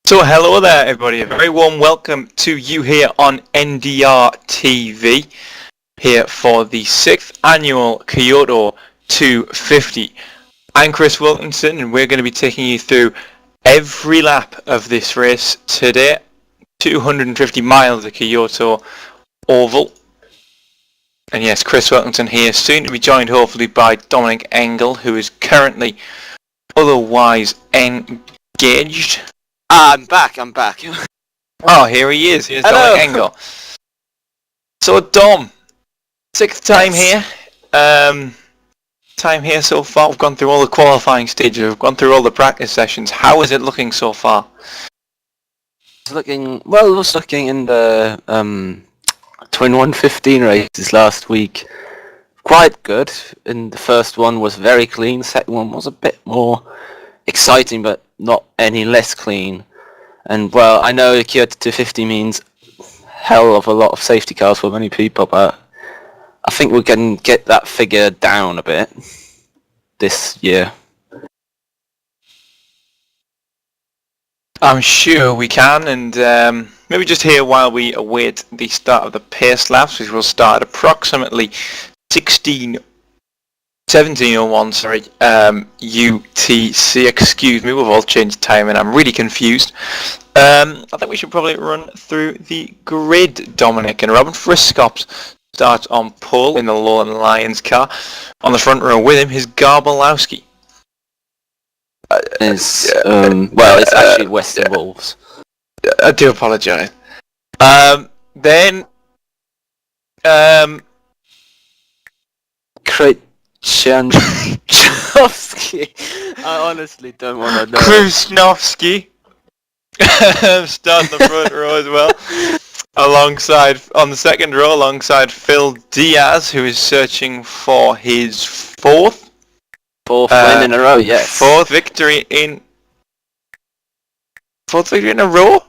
So hello there everybody, a very warm welcome to you here on NDR TV, here for the 6th annual Kyoto 250. I'm Chris Wilkinson and we're going to be taking you through every lap of this race today, 250 miles of Kyoto Oval. And yes, Chris Wilkinson here, soon to be joined hopefully by Dominic Engel, who is currently otherwise engaged. I'm back. Oh, here he is. Here's Hello. Dominic Engel. So, Dom, 6th time here. Time here so far. We've gone through all the qualifying stages. We've gone through all the practice sessions. How is it looking so far? It was looking in the 2115 races last week. Quite good. And the first one was very clean. The second one was a bit more exciting, but not any less clean. And well, I know Kyoto 250 means hell of a lot of safety cars for many people, but I think we can get that figure down a bit this year. I'm sure we can, and maybe just here while we await the start of the pace laps, which will start at approximately 17:01, UTC, excuse me, we've all changed time and I'm really confused. I think we should probably run through the grid, Dominic, and Robin Friscops starts on pole in the Lowland Lions car. On the front row with him is Garbalowski. It's actually Western Wolves. I do apologise. Then Krzyzewski. I honestly don't want to know. Krusnovsky starts the front row as well. On the second row, alongside Phil Diaz, who is searching for his fourth win in a row. Yes. Fourth victory in a row.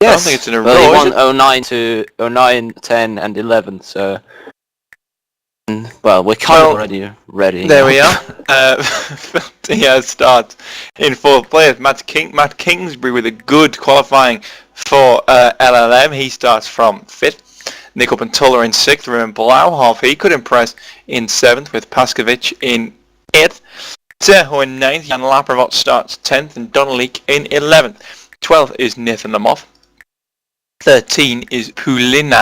Yes. I don't think it's in a row. He won 09, 10, and 11. So. Well, we're already ready. There we are. Phil Diaz starts in 4th place. Matt Kingsbury with a good qualifying for LLM. He starts from 5th. Nico Pantola in 6th. Raymond Blauhoff, he could impress in 7th with Paskovic in 8th. Terho in 9th. Jan Laprovot starts 10th and Donalik in 11th. 12th is Nathan Lamoff. 13 is Pulinch,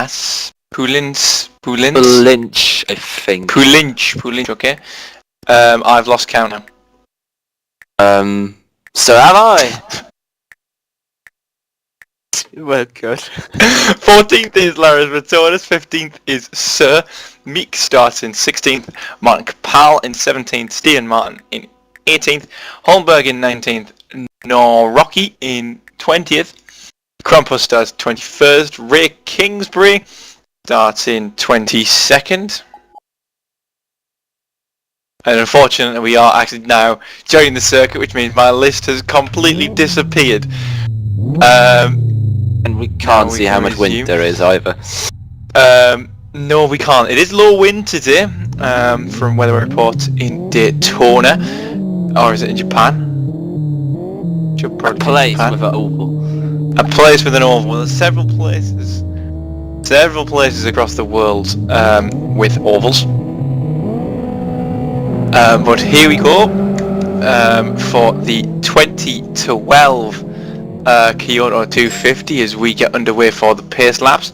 I think. Pulinch, okay. I've lost count now. So have I. Well, good. 14th is Laris Vatonis, 15th is Sir. Meek starts in 16th, Martin Kapal in 17th, Steven Martin in 18th, Holmberg in 19th, Norrocky in 20th, Krampus starts 21st, Ray Kingsbury starts in 22nd. And unfortunately we are actually now joining the circuit, which means my list has completely disappeared. And we can't see how much wind there is either. No, we can't. It is low wind today, from weather report in Daytona. Or is it in Japan? A place with an oval. A place with an oval. Well, there's several places across the world with ovals. But here we go for the 2012 Kyoto 250 as we get underway for the pace laps.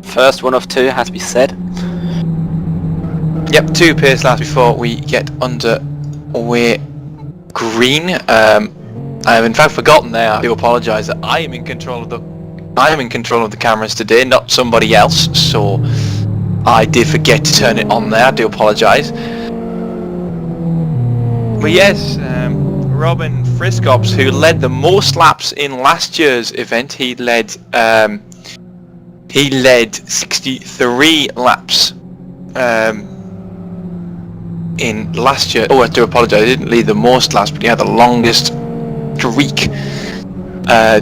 First one of two has to be said. Yep, 2 pace laps before we get underway. Green. I've in fact forgotten there. I do apologise that I am in control of the cameras today, not somebody else. So I did forget to turn it on there. I do apologise. But yes, Robin Friscops, who led the most laps in last year's event, he led 63 laps in last year. Oh, I do apologise. He didn't lead the most laps, but he had the longest streak.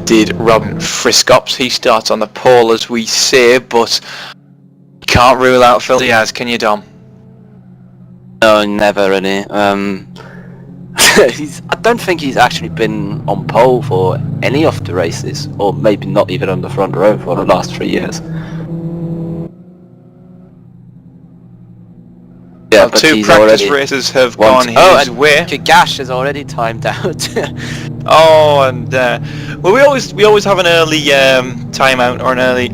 Did Robin Friscops. He starts on the pole as we say, but you can't rule out Phil Diaz, can you, Dom? No, never really. I don't think he's actually been on pole for any of the races, or maybe not even on the front row for the last 3 years. Yeah, Well, but 2 he's practice already races have one gone oh, his and way. Kagash is already timed out. Oh, and well, we always have an early timeout or an early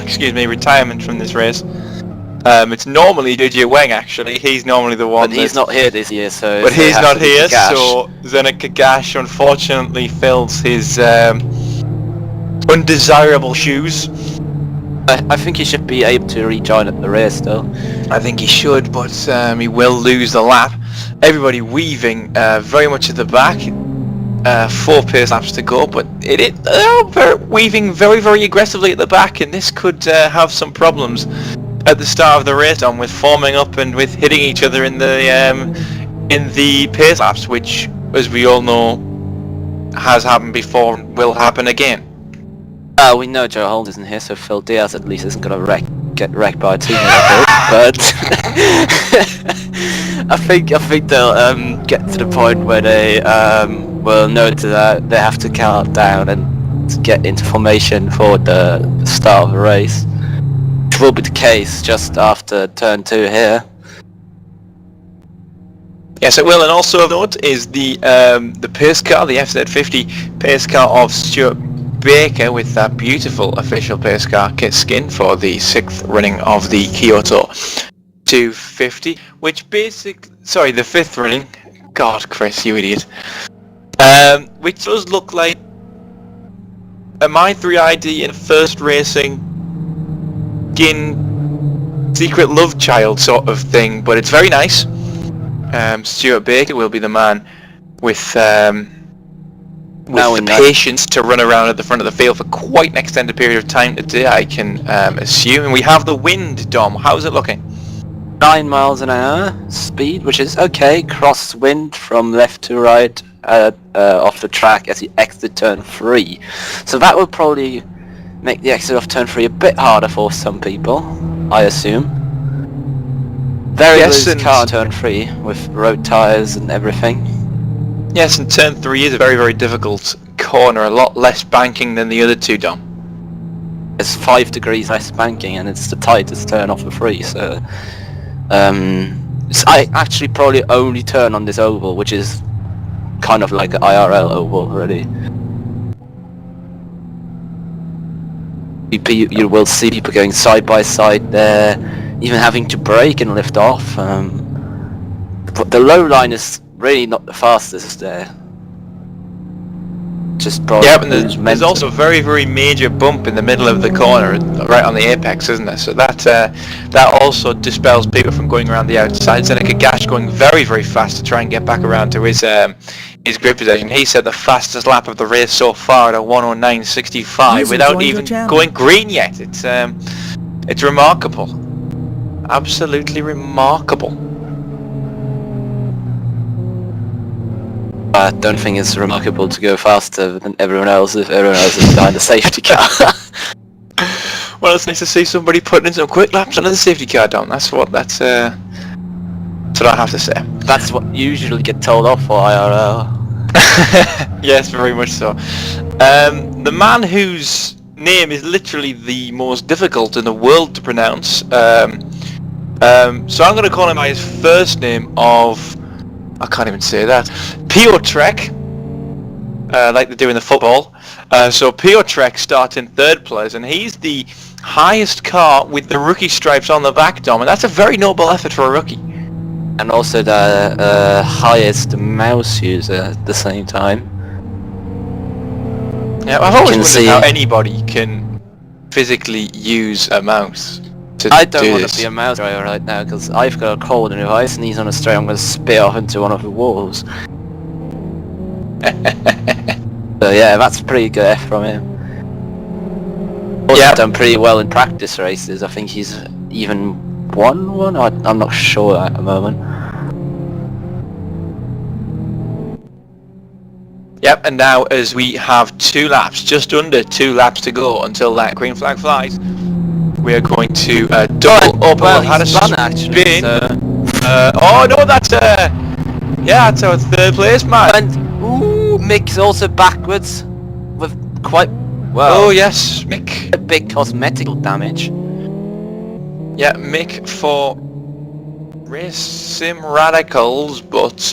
excuse me, retirement from this race. It's normally JJ Wang actually. He's normally the one. But he's not here this year, so But so it he's has not to be here, Kagash. so Zenek Kagash unfortunately fills his undesirable shoes. I think he should be able to rejoin at the race though. I think he should, but he will lose the lap. Everybody weaving very much at the back. 4 pace laps to go, but they're weaving very, very aggressively at the back, and this could have some problems at the start of the race on with forming up and with hitting each other in the pace laps, which, as we all know, has happened before and will happen again. We know Joe Holt isn't here, so Phil Diaz at least isn't going to get wrecked by a teammate, but I think they'll get to the point where they will know that they have to count down and get into formation for the start of the race, which will be the case just after turn 2 here. Yes, it will, and also of note is the pace car, the FZ50 pace car of Stuart Baker, with that beautiful official pace car kit skin for the 6th running of the Kyoto 250, which the 5th running. God, Chris, you idiot. Which does look like a My 3 ID in first racing skin secret love child sort of thing, but it's very nice. Stuart Baker will be the man with the patience to run around at the front of the field for quite an extended period of time today, I can assume. And we have the wind, Dom. How's it looking? 9 miles an hour speed, which is okay. Cross wind from left to right off the track as you exit turn 3. So that will probably make the exit off turn 3 a bit harder for some people, I assume. Very loose car on turn 3 with road tyres and everything. Yes, and turn 3 is a very, very difficult corner, a lot less banking than the other 2, Dom. It's 5 degrees less banking and it's the tightest turn off the 3, so I actually probably only turn on this oval, which is kind of like an IRL oval already. You will see people going side by side there, even having to brake and lift off. But the low line is really not the fastest there. Just probably. Yeah, but there's also a very, very major bump in the middle of the corner, right on the apex, isn't there? So that also dispels people from going around the outside. Zenek Kagash going very, very fast to try and get back around to his grid position. He said the fastest lap of the race so far at a 109.65 without even going green yet. It's remarkable. Absolutely remarkable. I don't think it's remarkable to go faster than everyone else if everyone else is behind the safety car. Well, it's nice to see somebody putting in some quick laps under the safety car, Dom. That's what I have to say. That's what usually get told off for IRL. Yes, very much so. The man whose name is literally the most difficult in the world to pronounce. So I'm going to call him by his first name of... I can't even say that. Piotrek, like they do in the football. So Piotrek starts in 3rd place, and he's the highest car with the rookie stripes on the back, Dom, and that's a very noble effort for a rookie. And also the highest mouse user at the same time. Yeah, I've always wondered how anybody can physically use a mouse. I don't want to be a mouse driver right now because I've got a cold, and if I sneeze on a straight I'm going to spit off into one of the walls. So yeah, that's a pretty good F from him. Also done pretty well in practice races. I think he's even won one? I'm not sure at the moment. Yep, and now as we have 2 laps, just under 2 laps to go until that green flag flies, we are going to double up. Well, had a spun actually. spin. Oh no, that's Yeah, so it's third place, man. And ooh, Mick's also backwards with quite Oh yes, Mick. a big cosmetical damage. Yeah, Mick for Race Sim Radicals, but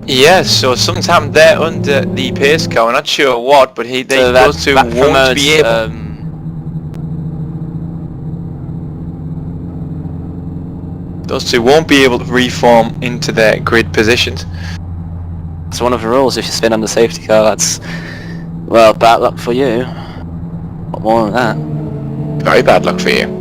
yeah, so something's happened there under the pace car. We're not sure what, but those two won't be able. Those two won't be able to reform into their grid positions. It's one of the rules. If you spin on the safety car, that's, well, bad luck for you. What more than that? Very bad luck for you.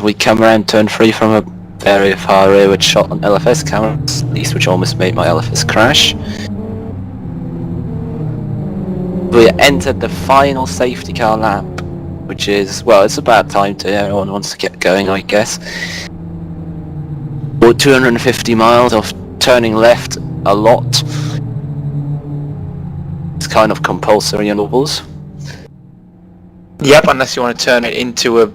We come around turn 3 from a very far rearward shot on LFS cameras, at least, which almost made my LFS crash. We entered the final safety car lap, which is, well, it's about time to, everyone wants to get going, I guess. We're 250 miles of turning left a lot. It's kind of compulsory in ovals. Yep, unless you want to turn it into a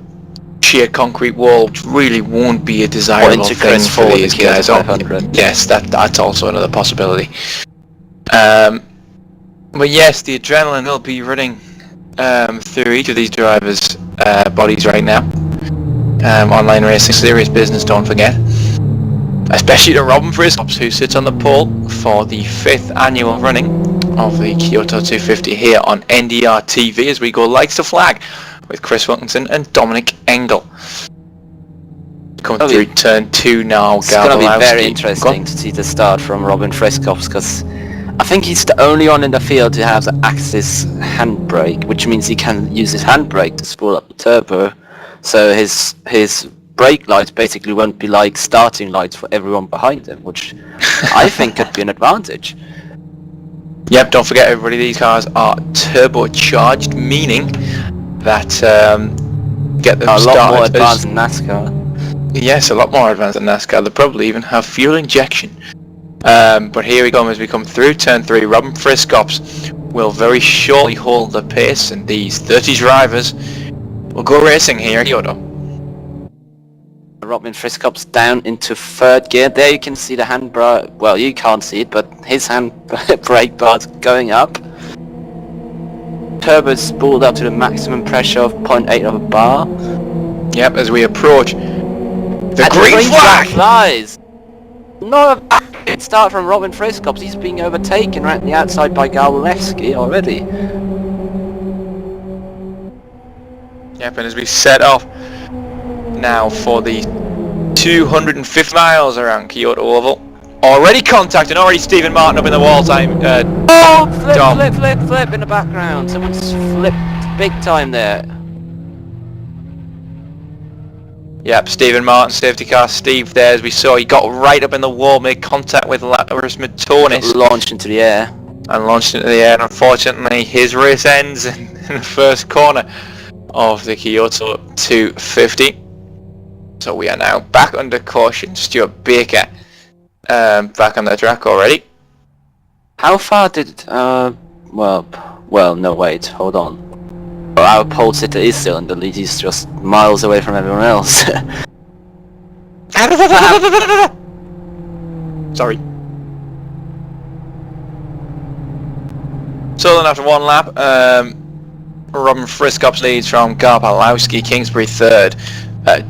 sheer concrete wall, which really won't be a desirable thing for these guys. Yes, that's also another possibility. But yes, the adrenaline will be running through each of these drivers' bodies right now. Online racing, serious business, don't forget. Especially to Robin Friscops, who sits on the pole for the 5th annual running of the Kyoto 250 here on NDR TV as we go lights to flag with Chris Wilkinson and Dominic Engel. Coming through turn 2 now. It's going to be very interesting to see the start from Robin Friscops, because I think he's the only one in the field who has an Axis handbrake, which means he can use his handbrake to spool up the turbo. So his brake lights basically won't be like starting lights for everyone behind him, which I think could be an advantage. Yep, don't forget everybody, these cars are turbocharged, meaning that get them a started lot more advanced than NASCAR. Yes, a lot more advanced than NASCAR. They'll probably even have fuel injection. But here we go as we come through turn 3. Robin Friscops will very shortly hold the pace, and these 30 drivers will go racing here at Kyoto. Robin Friscops down into 3rd gear. There you can see the handbrake. Well, you can't see it, but his handbrake bar's going up. Turbo's spooled up to the maximum pressure of 0.8 of a bar. Yep, as we approach the green flag flies. Not a good start from Robin Friscops. He's being overtaken right on the outside by Galwalewski already. Yep, and as we set off now for the 250 miles around Kyoto Oval. Already contacting, already Stephen Martin up in the wall time. Flip in the background. Someone's flipped big time there. Yep, Stephen Martin, safety car Steve there, as we saw, he got right up in the wall, made contact with Laurus Matonis. Launched into the air. And launched into the air, and unfortunately his race ends in the first corner of the Kyoto 250. So we are now back under caution. Stuart Baker back on the track already. How far did well no wait, hold on. Well, our pole sitter is still in the lead, he's just miles away from everyone else. Sorry. So then after one lap, Robin Friscops leads from Garpalowski, Kingsbury 3rd,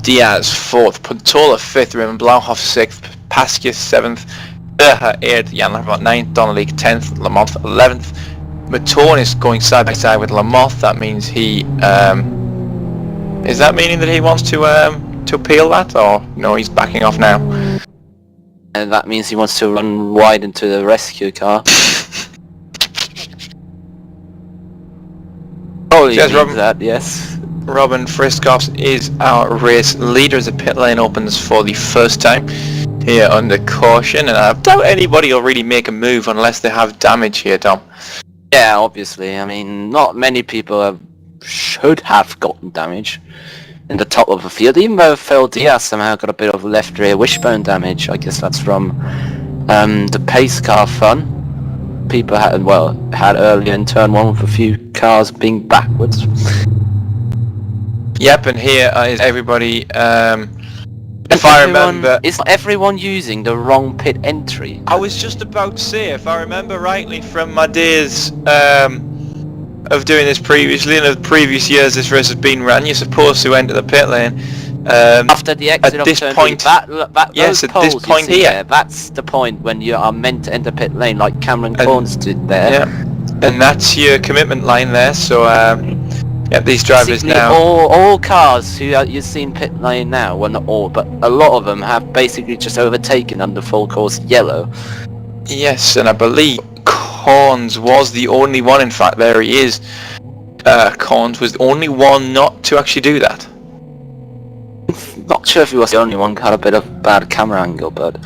Diaz 4th, Puntola 5th, Raymond Blauhoff 6th, Pasquier 7th, Berha 8th, Jan Lamotte 9th, Donnelly 10th, Lamotte 11th. Matonis going side by side with Lamotte. That means he is that meaning that he wants to appeal that, or no, he's backing off now? And that means he wants to run wide into the rescue car. Probably yes, means that, yes. Robin Friscops is our race leader as the pit lane opens for the first time here under caution, and I doubt anybody will really make a move unless they have damage here, Tom. Yeah, obviously. I mean, not many people should have gotten damage. in the top of the field, even though Phil Diaz somehow got a bit of left rear wishbone damage. I guess that's from the pace car fun people had earlier in turn 1 with a few cars being backwards. Yep, and here is everybody. If I remember, is everyone using the wrong pit entry? I was just about to say, if I remember rightly from my days of doing this previously, and of previous years this race has been run, you're supposed to enter the pit lane after the exit at of this turn point. Yes, at this point here. There, that's the point when you are meant to enter pit lane, like Cameron Corns did there. Yeah, and that's your commitment line there. So yeah, these drivers basically now. All cars who you've seen pit lane now, well not all, but a lot of them have basically just overtaken under full course yellow. Yes, and I believe Corns was the only one. In fact, there he is. Corns was the only one not to actually do that. Not sure if he was the only one, had a bit of bad camera angle, but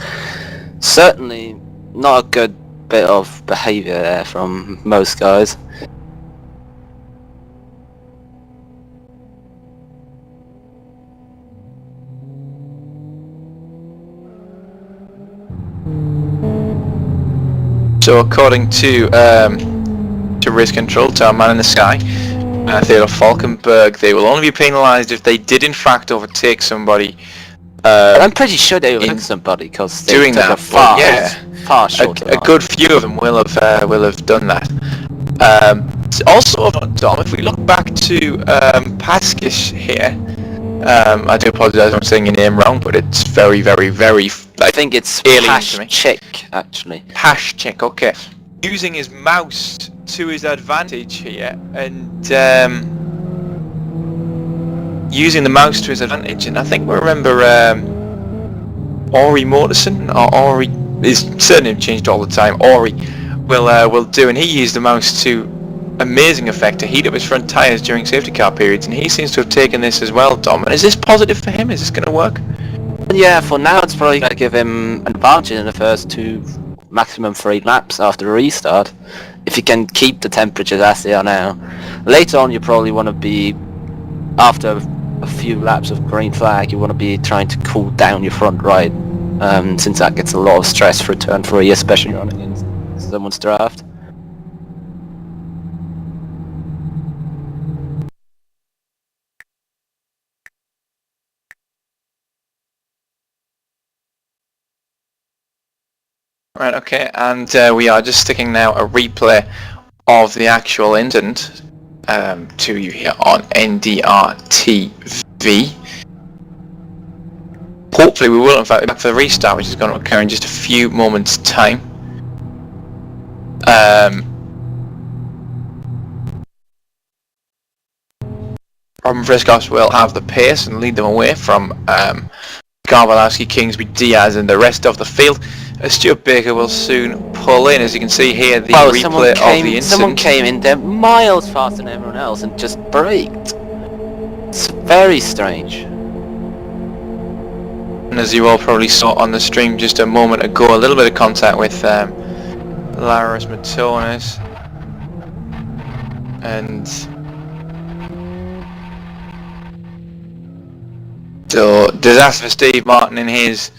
certainly not a good bit of behaviour there from most guys. So according to race control, to our man in the sky, Theodore Falkenberg, they will only be penalised if they did in fact overtake somebody. I'm pretty sure they overtook somebody because they doing took that, a far shorter a good few of them will have done that. Also, Dom, if we look back to Paskis here, I do apologise if I'm saying your name wrong, but it's very, very, very. I think it's Pashchik, actually. Pashchik, okay. Using his mouse to his advantage here, and using the mouse to his advantage, and I think we remember Ori Mortensen, or Ori, his surname changed all the time. Ori will do, and he used the mouse to amazing effect to heat up his front tyres during safety car periods, and he seems to have taken this as well, Dom. And is this positive for him? Is this going to work? Yeah, for now it's probably going to give him an advantage in the first 2 maximum 3 laps after the restart, if you can keep the temperatures as they are now. Later on you probably want to be, after a few laps of green flag, you want to be trying to cool down your front right, since that gets a lot of stress for turn 3, especially running in someone's draft. Right, okay, and we are just sticking now a replay of the actual incident to you here on NDR TV. Hopefully we will in fact be back for the restart, which is going to occur in just a few moments' time. Robin Friskos will have the pace and lead them away from Garbalowski, Kingsby, Diaz and the rest of the field. Stuart Baker will soon pull in, as you can see here, the replay of the incident. Someone came in there miles faster than everyone else and just braked. It's very strange. And as you all probably saw on the stream just a moment ago, a little bit of contact with Laris Matonis. And so, disaster for Steve Martin in his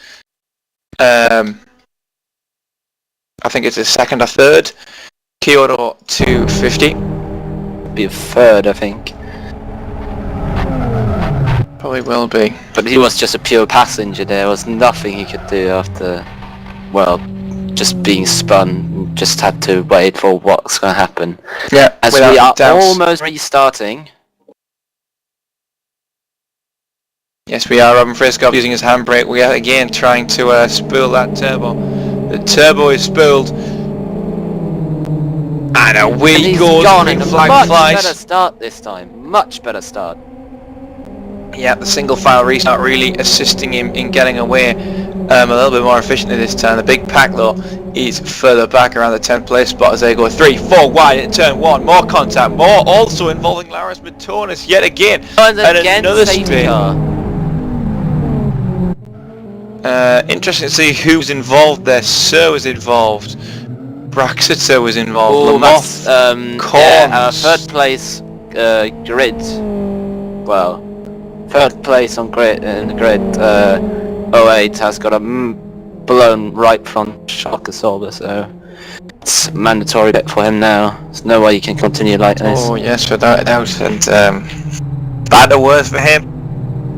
I think it's his second or third Kyoto 250. Be a third, I think. Probably will be. But he was just a pure passenger. There was nothing he could do after, well, just being spun. Just had to wait for what's going to happen. Yeah, as we are almost restarting. Yes, we are. Robin Friskov using his handbrake. We are again trying to spool that turbo. The turbo is spooled, and away he goes. Green flag flies. Much better start this time. Much better start. Yeah, the single file restart really assisting him in getting away a little bit more efficiently this time. The big pack though is further back around the 10th place spot as they go 3, 4 wide in turn 1. More contact, more also involving Laris Matonis yet again. And another spin. Car. Interesting to see who's involved there. Sir was involved. Braxiter was involved. Lamoth, Corns. third place grid. Well, third place on in the grid, 08 has got a blown right front shock absorber, so it's a mandatory bit for him now. There's no way he can continue like this. Oh yes, without a doubt, and bad or worse for him.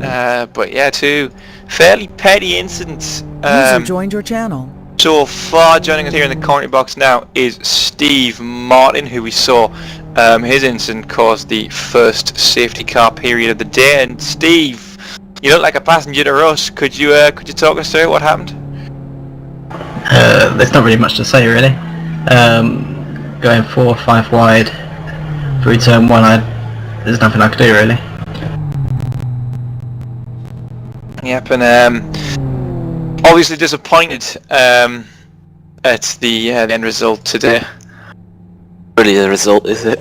But yeah, two fairly petty incidents. User joined your channel. So far, joining us here in the commentary box now is Steve Martin, who we saw his incident caused the first safety car period of the day. And Steve, you look like a passenger to us. Could you talk us through what happened? There's not really much to say, really. Going 4 or 5 wide through turn 1, there's nothing I could do, really. Yep, and obviously disappointed at the end result today. Really, the result, is it?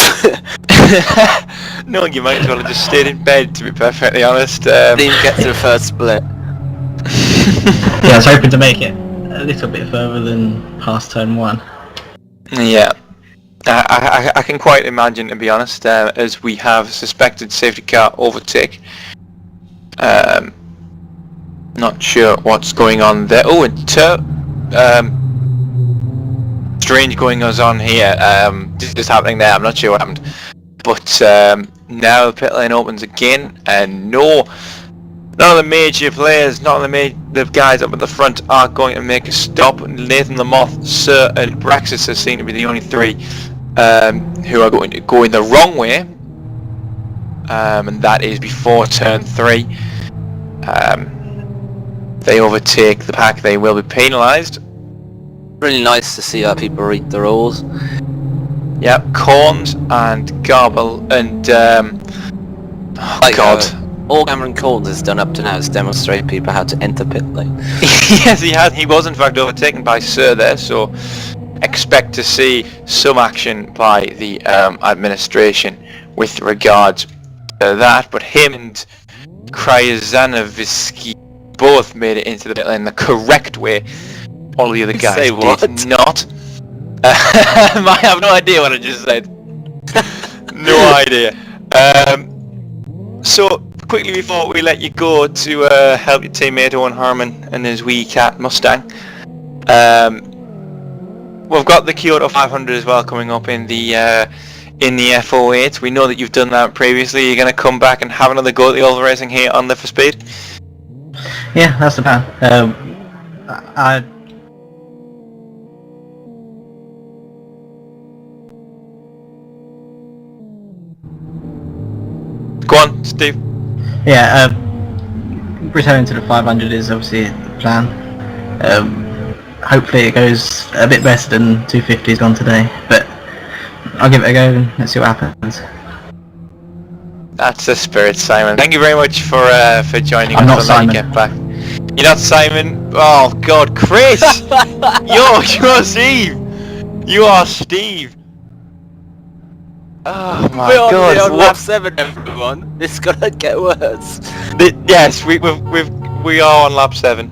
No, you might as well have just stayed in bed, to be perfectly honest. Didn't even get to the first split. Yeah, I was hoping to make it a little bit further than past turn 1. Yeah, I can quite imagine, to be honest, as we have suspected safety car overtake. Not sure what's going on there. Oh, and strange going on here. Just happening there. I'm not sure what happened, but now the pit lane opens again, and none of the major players, none of the guys up at the front are going to make a stop. Nathan Lamoth, Sir, and Braxis seem to be the only three who are going to go in the wrong way, and that is before turn 3. They overtake the pack, they will be penalised. Really nice to see how people read the rules. Yep, Corns and Garble and God. All Cameron Corns has done up to now is demonstrate people how to enter pit lane. Yes, he has. He was in fact overtaken by Sir there, so expect to see some action by the administration with regards to that. But him and Krajazanoviski both made it into the pit lane the correct way. All the other guys did not. I have no idea what I just said. No idea. So quickly before we let you go to help your teammate Owen Harmon and his wee cat Mustang, we've got the Kyoto 500 as well coming up in the FO8. We know that you've done that previously. You're going to come back and have another go at the old racing here on Live for Speed? Yeah, that's the plan. Go on, Steve. Yeah, returning to the 500 is obviously the plan. Hopefully it goes a bit better than 250's gone today, but I'll give it a go and let's see what happens. That's the spirit, Simon. Thank you very much for joining I'm us. not When Simon. you get back. You're not Simon? Oh God, Chris! You're Steve! You are Steve! Oh my We're God! on lap 7, everyone. It's gonna get worse. Yes, we are on lap 7.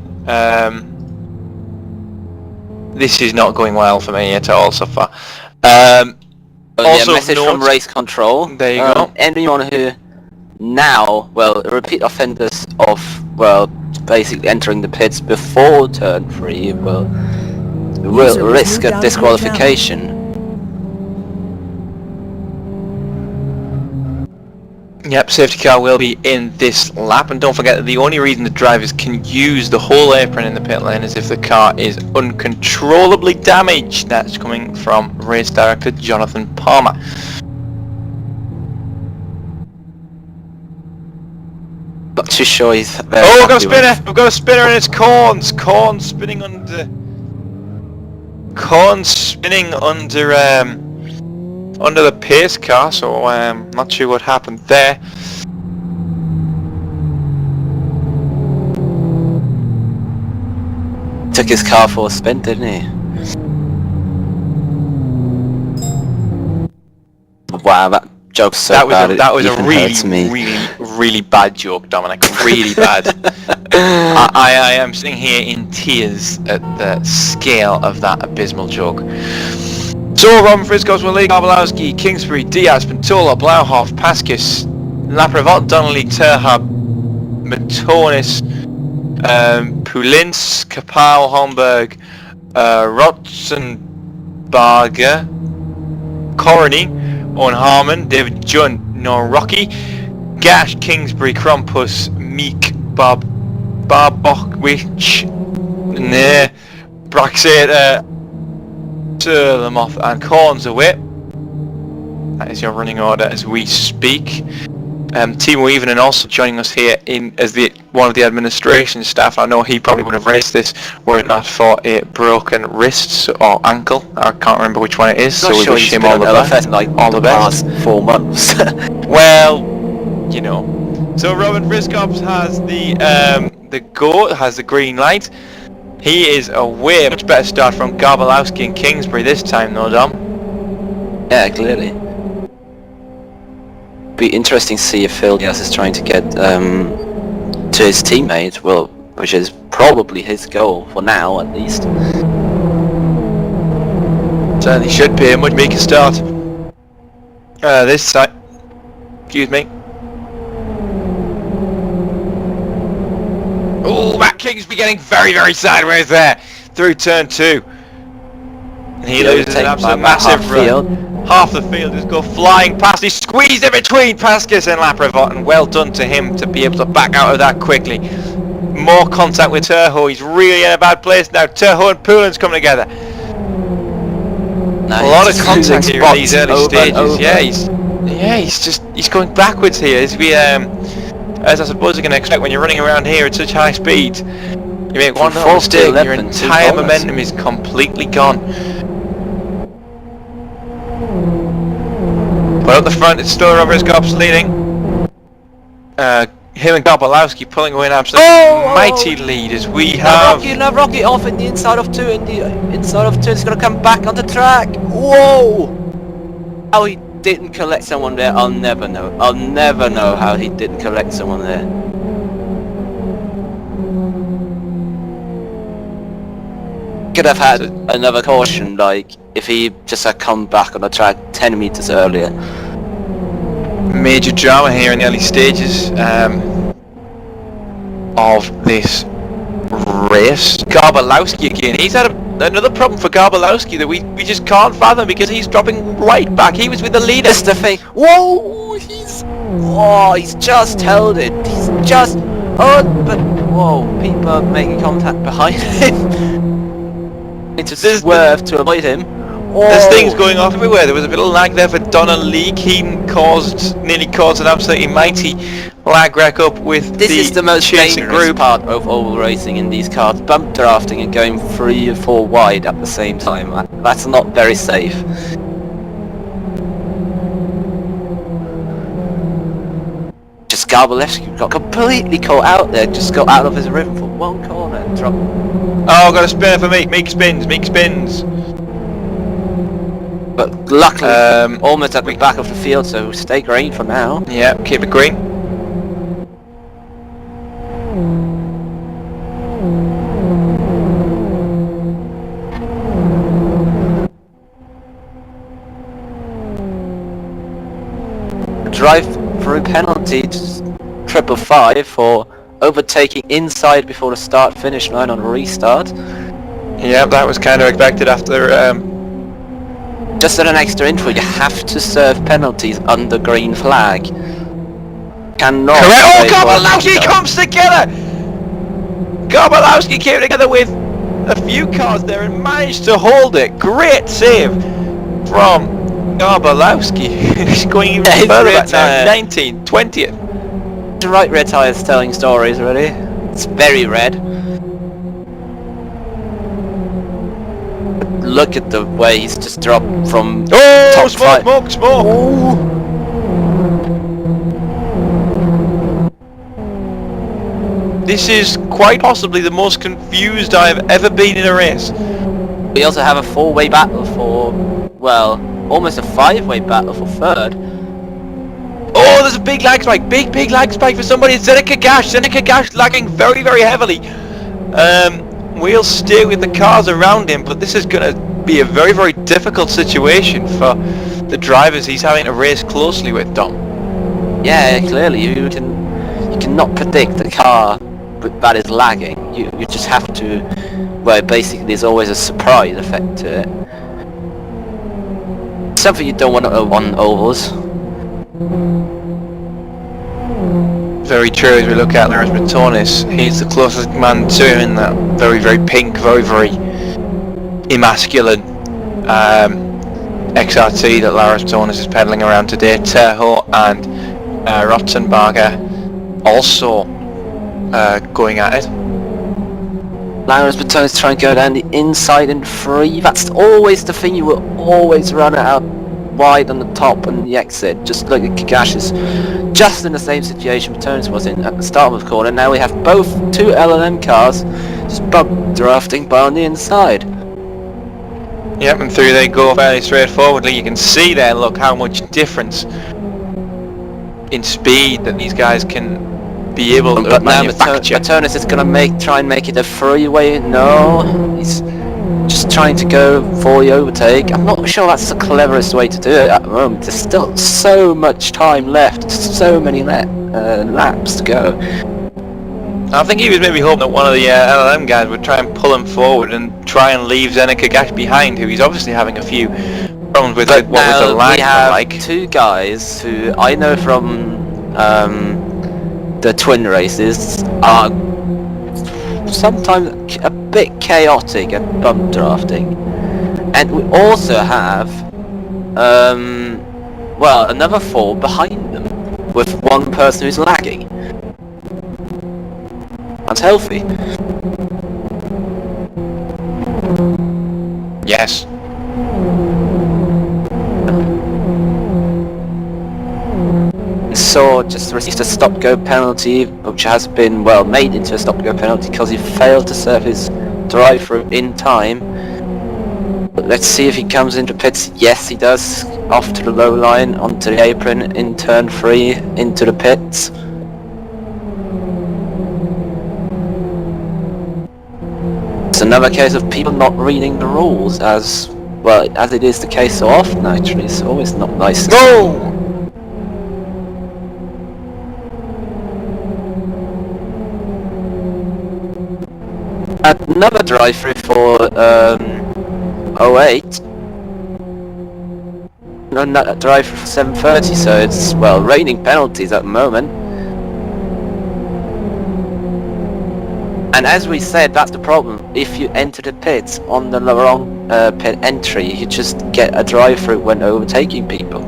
This is not going well for me at all so far. Also, yeah, message from race control. There you go. Anyone who now, repeat offenders of, basically entering the pits before turn 3 will risk a disqualification. Yep, safety car will be in this lap, and don't forget that the only reason the drivers can use the whole apron in the pit lane is if the car is uncontrollably damaged. That's coming from race director Jonathan Palmer. Not too sure he's very Oh, we've got a happy with- spinner! We've got a spinner and it's Corns! Corns spinning under... Corns spinning under the pace car, so not sure what happened there. Took his car for a spin, didn't he? Wow, that joke's so bad. That was a even really, hurts me. really bad joke, Dominic. Really bad. I am sitting here in tears at the scale of that abysmal joke. So, Robin Frisco's Willie, Garbalowski, Kingsbury, Diaz, Pantola, Blauhoff, Paskus, Lapravot, Donnelly, Terhab, Matonis, Pulins, Kapal, Homburg, Rotzenbarger, Corony, Owen Harmon, David Junn, Norrocky, Gash, Kingsbury, Krampus, Meek, Barbokwich, Braxator, Turlemoff and Corns away. That is your running order as we speak. Timo Evening also joining us here as one of the administration staff. I know he probably would have raced this were it not for a broken wrist or ankle. I can't remember which one it is, so we wish him all the best. All the best. 4 months. Well, you know. So Robin Briscops has the green light. He is away. Much better start from Garbalowski and Kingsbury this time, though, Dom. Yeah, clearly. Be interesting to see if Phil Diaz is trying to get to his teammate, well, which is probably his goal for now, at least. Certainly should be a much bigger start. This side. Excuse me. Oh, Matt Kingsbury getting very, very sideways there through turn 2. And he loses an absolute massive run. Half the field just go flying past. He squeezed in between Pascas and Laprevot, and well done to him to be able to back out of that quickly. More contact with Terho. He's really in a bad place now. Terho and Poulin's coming together. Nice. A lot of contact here in these early stages. He's going backwards here as I suppose you can expect when you're running around here at such high speed. You make one little mistake, your entire momentum is completely gone. But at the front, it's still Robert Scops leading. Him and Garbalowski pulling away an absolute mighty lead as we have... Rocky off in the inside of 2, and the inside of 2 is going to come back on the track. Whoa! How he didn't collect someone there, I'll never know. I'll never know how he didn't collect someone there. Could have had another caution, like if he just had come back on the track 10 meters earlier. Major drama here in the early stages of this race. Garbalowski again. He's had another problem for Garbalowski that we just can't fathom because he's dropping right back. He was with the leader. That's the thing. Whoa! He's just held it. He's just... but... Whoa, people are making contact behind him. Need to swerve to avoid him. There's things going off everywhere. There was a bit of lag there for Donald Lee. Keaton nearly caused an absolutely mighty lag wreck up with this is the most dangerous group. Part of oval racing in these cars. Bump drafting and going 3 or 4 wide at the same time. That's not very safe. Just Garbalewski got completely caught out there. Just got out of his rhythm for 1 corner and dropped. Oh, got a spinner for Meek. Meek spins. But luckily, almost at the back of the field, so stay green for now. Yeah, keep it green. Drive-through penalty to 555 for overtaking inside before the start-finish line on restart. Yeah, that was kind of expected after... Just at an extra info, you have to serve penalties under green flag. Cannot... Correct! Oh, Garbalowski comes together! Garbalowski came together with a few cars there and managed to hold it. Great save from Garbalowski. He's going even further back now. 19th, 20th. The right rear tyre's telling stories already. It's very red. Look at the way he's just dropped from top smoke! Oh. This is quite possibly the most confused I have ever been in a race. We also have a 4-way battle for, well, almost a 5-way battle for 3rd. Oh, there's a big lag spike. Big lag spike for somebody. It's Zeneca Gash lagging very, very heavily. We'll stay with the cars around him, but this is going to be a very, very difficult situation for the drivers he's having to race closely with, Dom. Yeah, clearly you cannot predict the car that is lagging. You just have to, well, basically there's always a surprise effect to it. Something you don't want on ovals. Very true. As we look at Lars Bratonis, he's the closest man to him in that very, very pink, very, very emasculine XRT that Lars Bratonis is pedaling around today. Terho and Rotzenberger also going at it. Lars Bratonis trying to go down the inside in 3. That's always the thing, you will always run out wide on the top and the exit. Just look at Kagash is just in the same situation Bratonis was in at the start of the corner. Now we have both 2 LLM cars just bump drafting by on the inside. Yep, and through they go fairly straightforwardly. You can see there, look, how much difference in speed that these guys can be able to manufacture. Bratonis is going to try and make it a freeway. No, he's just trying to go for the overtake. I'm not sure that's the cleverest way to do it at the moment. There's still so much time left, so many laps to go. I think he was maybe hoping that one of the LLM guys would try and pull him forward and try and leave Zenek Kagash behind, who he's obviously having a few problems with. But what was the lag we have like. 2 guys who I know from the twin races are sometimes a bit chaotic at bump drafting, and we also have well, another 4 behind them with one person who's lagging. That's healthy. Yes. So just received a stop-go penalty, which has been, well, made into a stop-go penalty because he failed to serve his drive-through in time. But let's see if he comes into pits. Yes, he does. Off to the low line, onto the apron, in turn 3, into the pits. It's another case of people not reading the rules, as well as it is the case so often. Actually, it's always not nice. Go! Another drive-through for 08. Another drive-through for 7:30. So it's, well, raining penalties at the moment. And as we said, that's the problem. If you enter the pits on the wrong pit entry, you just get a drive-through when overtaking people.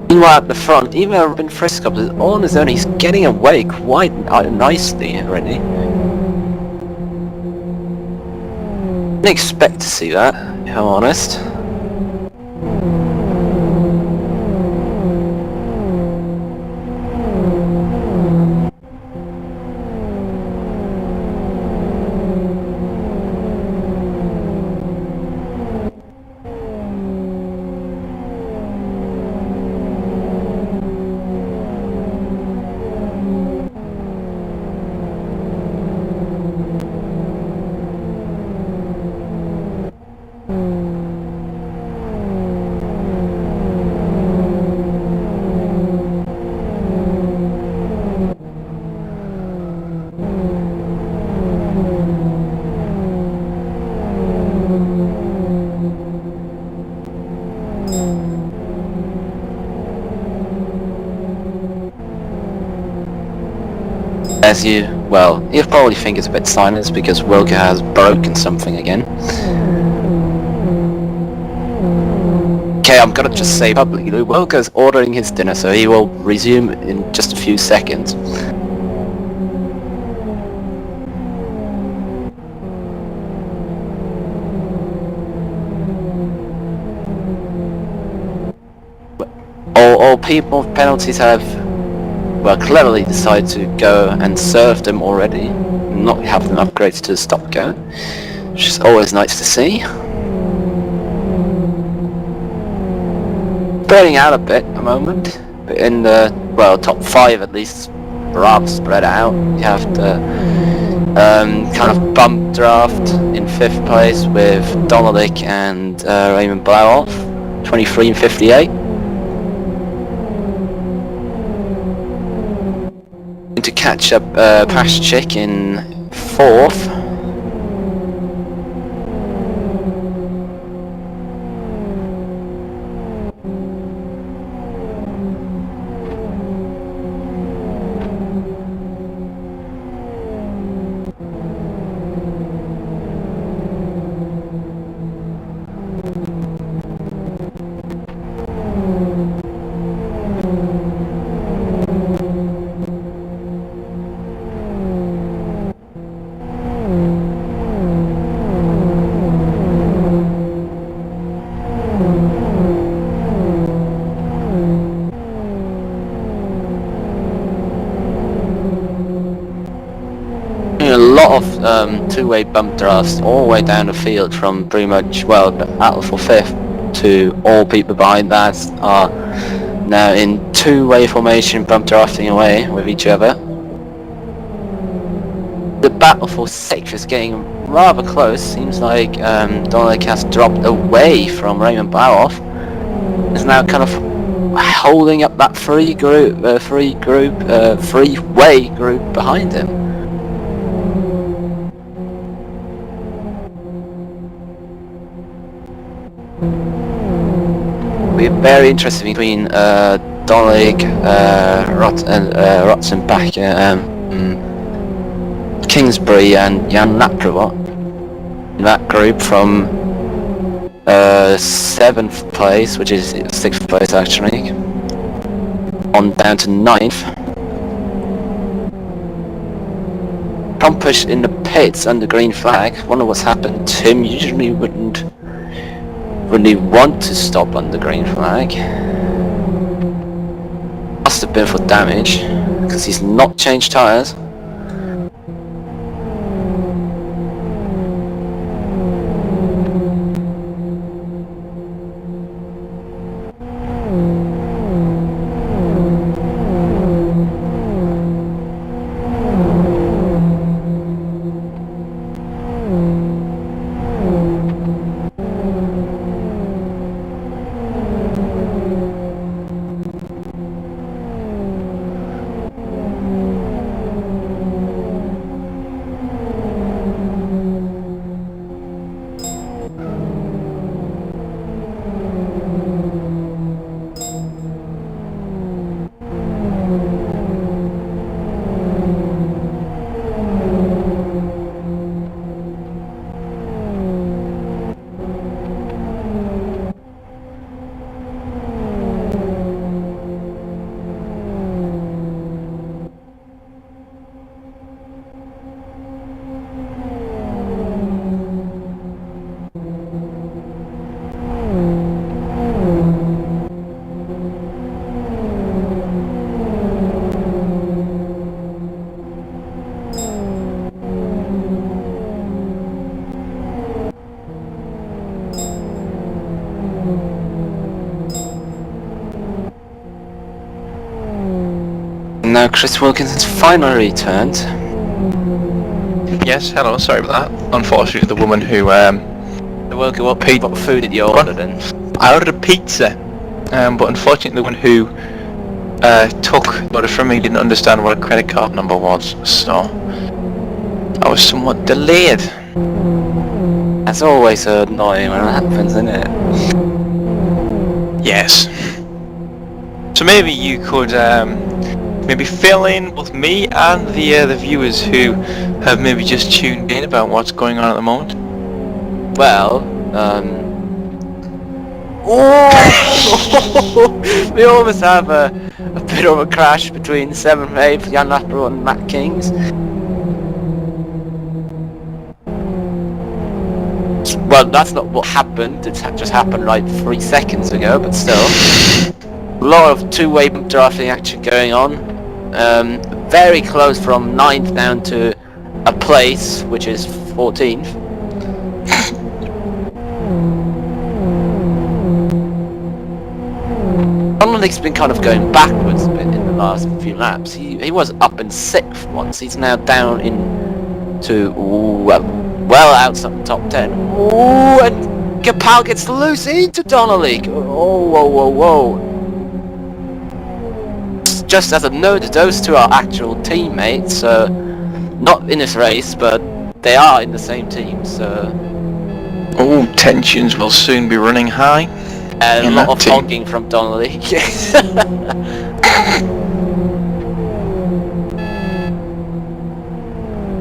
Meanwhile at the front, even Robin Frisco is on his own, he's getting away quite nicely already. Didn't expect to see that, if I'm honest. As you, well, you probably think it's a bit silence because Wilke has broken something again. Okay, I'm gonna just say publicly, Wilke's ordering his dinner, so he will resume in just a few seconds. All people with penalties have, well, cleverly decided to go and serve them already, and not have them upgraded to the stop-go, which is always nice to see. Spreading out a bit at the moment, but in the well, top 5 at least, rather spread out. You have the kind of bump draft in 5th place with Donalik and Raymond Blauhoff, 23 and 58. To catch up Pashchik in 4th. A lot of two-way bump drafts all the way down the field from pretty much, well, the battle for 5th to all people behind that are now in two-way formation bump drafting away with each other. The battle for 6th is getting rather close. Seems like Donalik has dropped away from Raymond Blauhoff. Is now kind of holding up that three-way group behind him. We're very interested between Donalik, Rotzenbach, Kingsbury and Jan Laprovot in that group from 7th place, which is 6th place actually, on down to 9th. Trumpish in the pits under green flag. Wonder what's happened to him. Usually wouldn't he want to stop under green flag. Must have been for damage, because he's not changed tyres. Now Chris Wilkinson's finally returned. Yes, hello, sorry about that. Unfortunately, the woman who What food did you order then? I ordered a pizza, but unfortunately the one who took the order from me didn't understand what a credit card number was, so I was somewhat delayed. That's always so annoying when that happens, isn't it? Yes. So maybe you could maybe fill in with me and the viewers who have maybe just tuned in about what's going on at the moment. Well, we almost have a bit of a crash between 7th and 8th, Jan Lapro and Matt Kings. Well, that's not what happened, it just happened like 3 seconds ago, but still. A lot of two-way drafting action going on. Very close from 9th down to a place, which is 14th. Donald's been kind of going backwards a bit in the last few laps. He was up in 6th once. He's now down into well outside the top 10. Ooh, and Kapal gets loose into Donnelly. Oh, whoa. Just as a note, those two are actual teammates, so not in this race, but they are in the same team, so... Oh, tensions will soon be running high. And a lot of honking from Donnelly.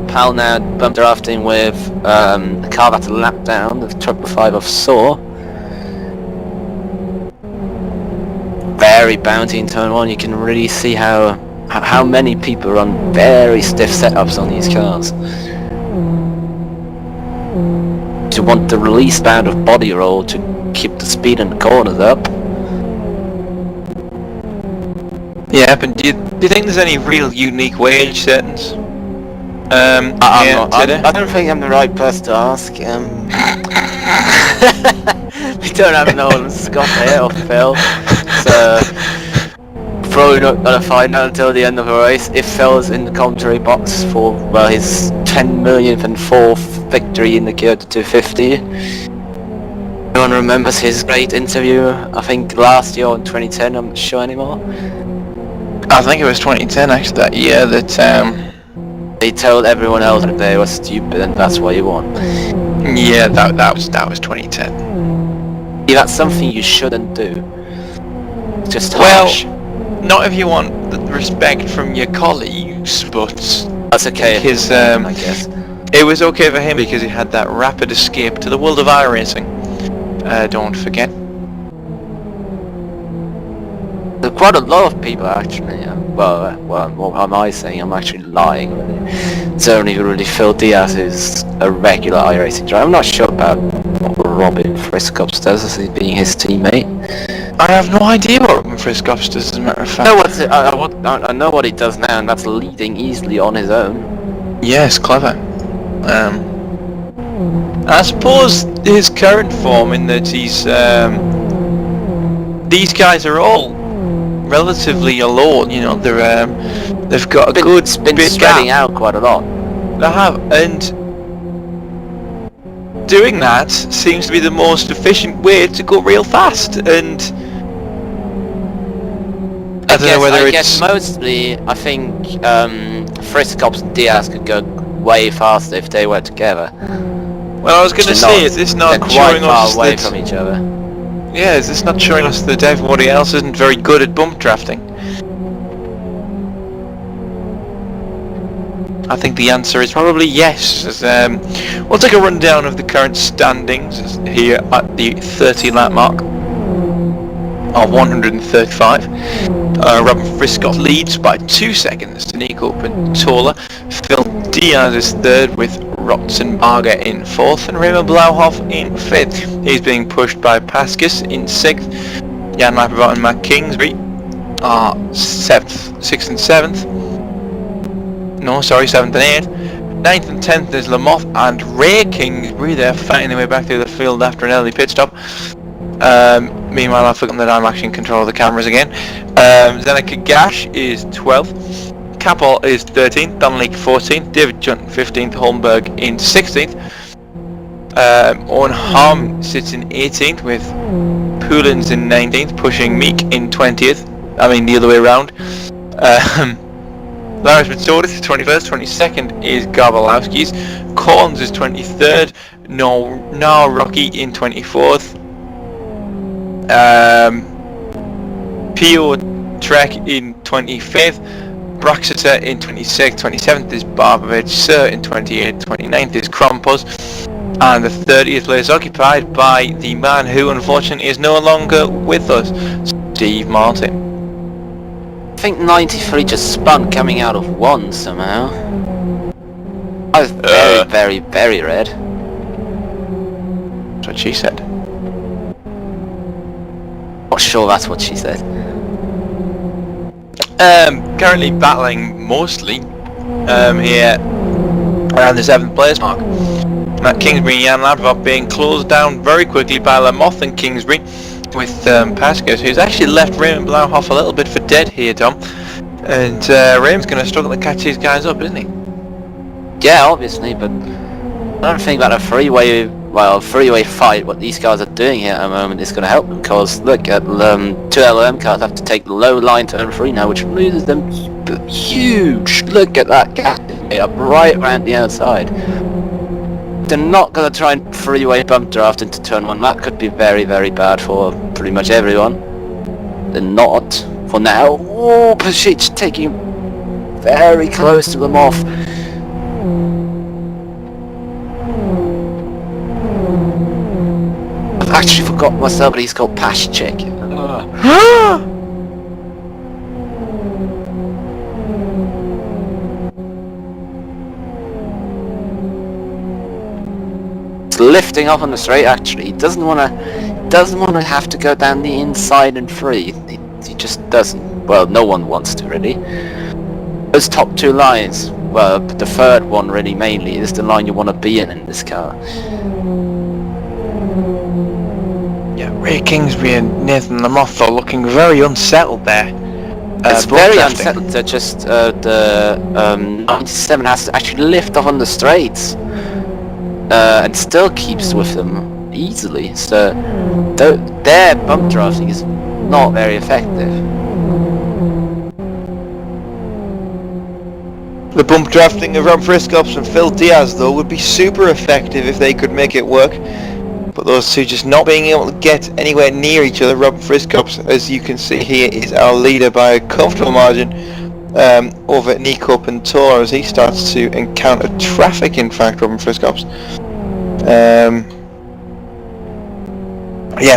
Pal now bump drafting with a car that's a lap down, the 555 of Saw. Very bounty in turn 1, you can really see how many people run very stiff setups on these cars. To want the release bound of body roll to keep the speed in the corners up. Yeah, but do you think there's any real unique wage settings? I don't think I'm the right person to ask. We don't have Nolan Scott here or Phil, so probably not gonna find out until the end of the race if Phil's in the commentary box for his 10 millionth and 4th victory in the Kyoto 250. Anyone remembers his great interview? I think last year in 2010. I'm not sure anymore. I think it was 2010 actually that year that he told everyone else that they were stupid and that's why he won. Yeah, that was 2010. Yeah, that's something you shouldn't do. It's just harsh. Well, not if you want the respect from your colleagues, but that's okay. Because I guess it was okay for him because he had that rapid escape to the world of iRacing. Don't forget. There's quite a lot of people actually. Well, what am I saying? I'm actually lying. Really. It's only really Phil Diaz who's a regular iRacing driver. I'm not sure about Robin Friscops does, as he being his teammate. I have no idea what Robin Friscops does, as a matter of fact. I know what he does now, and that's leading easily on his own. Yes, clever. I suppose his current form in that he's these guys are all relatively alone. You know, they've got a good been big spreading gap. out quite a lot. They have, and doing that seems to be the most efficient way to go real fast. And I don't know whether I guess mostly I think Friscops and Diaz could go way faster if they were together. Well, I was going to say, is this not showing us away from each other? Yeah, is this not showing us that everybody else isn't very good at bump drafting? I think the answer is probably yes. As, we'll take a rundown of the current standings here at the 30 lap mark of 135. Robin Friscott leads by 2 seconds to Nico Pintola. Phil Diaz is third with Rotzenbarger in 4th and Raymond Blauhoff in 5th. He's being pushed by Pascas in 6th. Jan Lappevot and Matt Kingsbury are 7th, 6th and 7th. No, sorry, 7th and 8th. 9th and 10th is Lamotte and Ray Kingsbury. They're fighting their way back through the field after an early pit stop. Meanwhile, I've forgotten that I'm actually in control of the cameras again. Zeneca Gash is 12th. Capel is 13th, Donnelly 14th, David Junton 15th, Holmberg in 16th. Owen Harm sits in 18th with Poulins in 19th, pushing Meek in 20th. I mean the other way around. Lars Mitsotis is 21st, 22nd is Garbalowski's. Corns is 23rd, now Rocky in 24th. Pio Trek in 25th. Braxeter in 26th, 27th is Barbovich, Sir in 28th, 29th is Krompos, and the 30th place occupied by the man who unfortunately is no longer with us, Steve Martin. I think 93 just spun coming out of 1 somehow. I was very, very red. That's what she said. Not sure that's what she said. Currently battling mostly here around the 7th place mark. Matt Kingsbury and Jan Lappevot being closed down very quickly by Lamotte and Kingsbury, with Pascas, who's actually left Raymond Blauhoff a little bit for dead here, Tom. And Raim's going to struggle to catch these guys up, isn't he? Yeah, obviously, but I don't think that a freeway fight, what these guys are doing here at the moment, is going to help them, because look at two LOM cars have to take the low line turn 3 now, which loses them huge. Look at that gap up right around the outside. They're not going to try and freeway bump draft into turn 1. That could be very, very bad for pretty much everyone. They're not for now. Oh, Pasich taking very close to them off. I've actually forgot myself, but he's called Pashchik. He's lifting off on the straight. Actually, he doesn't want to have to go down the inside and free. He just doesn't. Well, no one wants to really. Those top 2 lines. Well, the third one really mainly is the line you want to be in this car. Ray Kingsbury and Nathan Lamoth are looking very unsettled there. It's very unsettled. They're just the 97 has to actually lift off on the straights and still keeps with them easily. So their bump drafting is not very effective. The bump drafting of Rob Friscops and Phil Diaz, though, would be super effective if they could make it work. But those two just not being able to get anywhere near each other. Rob Friscops, as you can see here, is our leader by a comfortable margin over Nico Pintor as he starts to encounter traffic, in fact, Robin Friscops.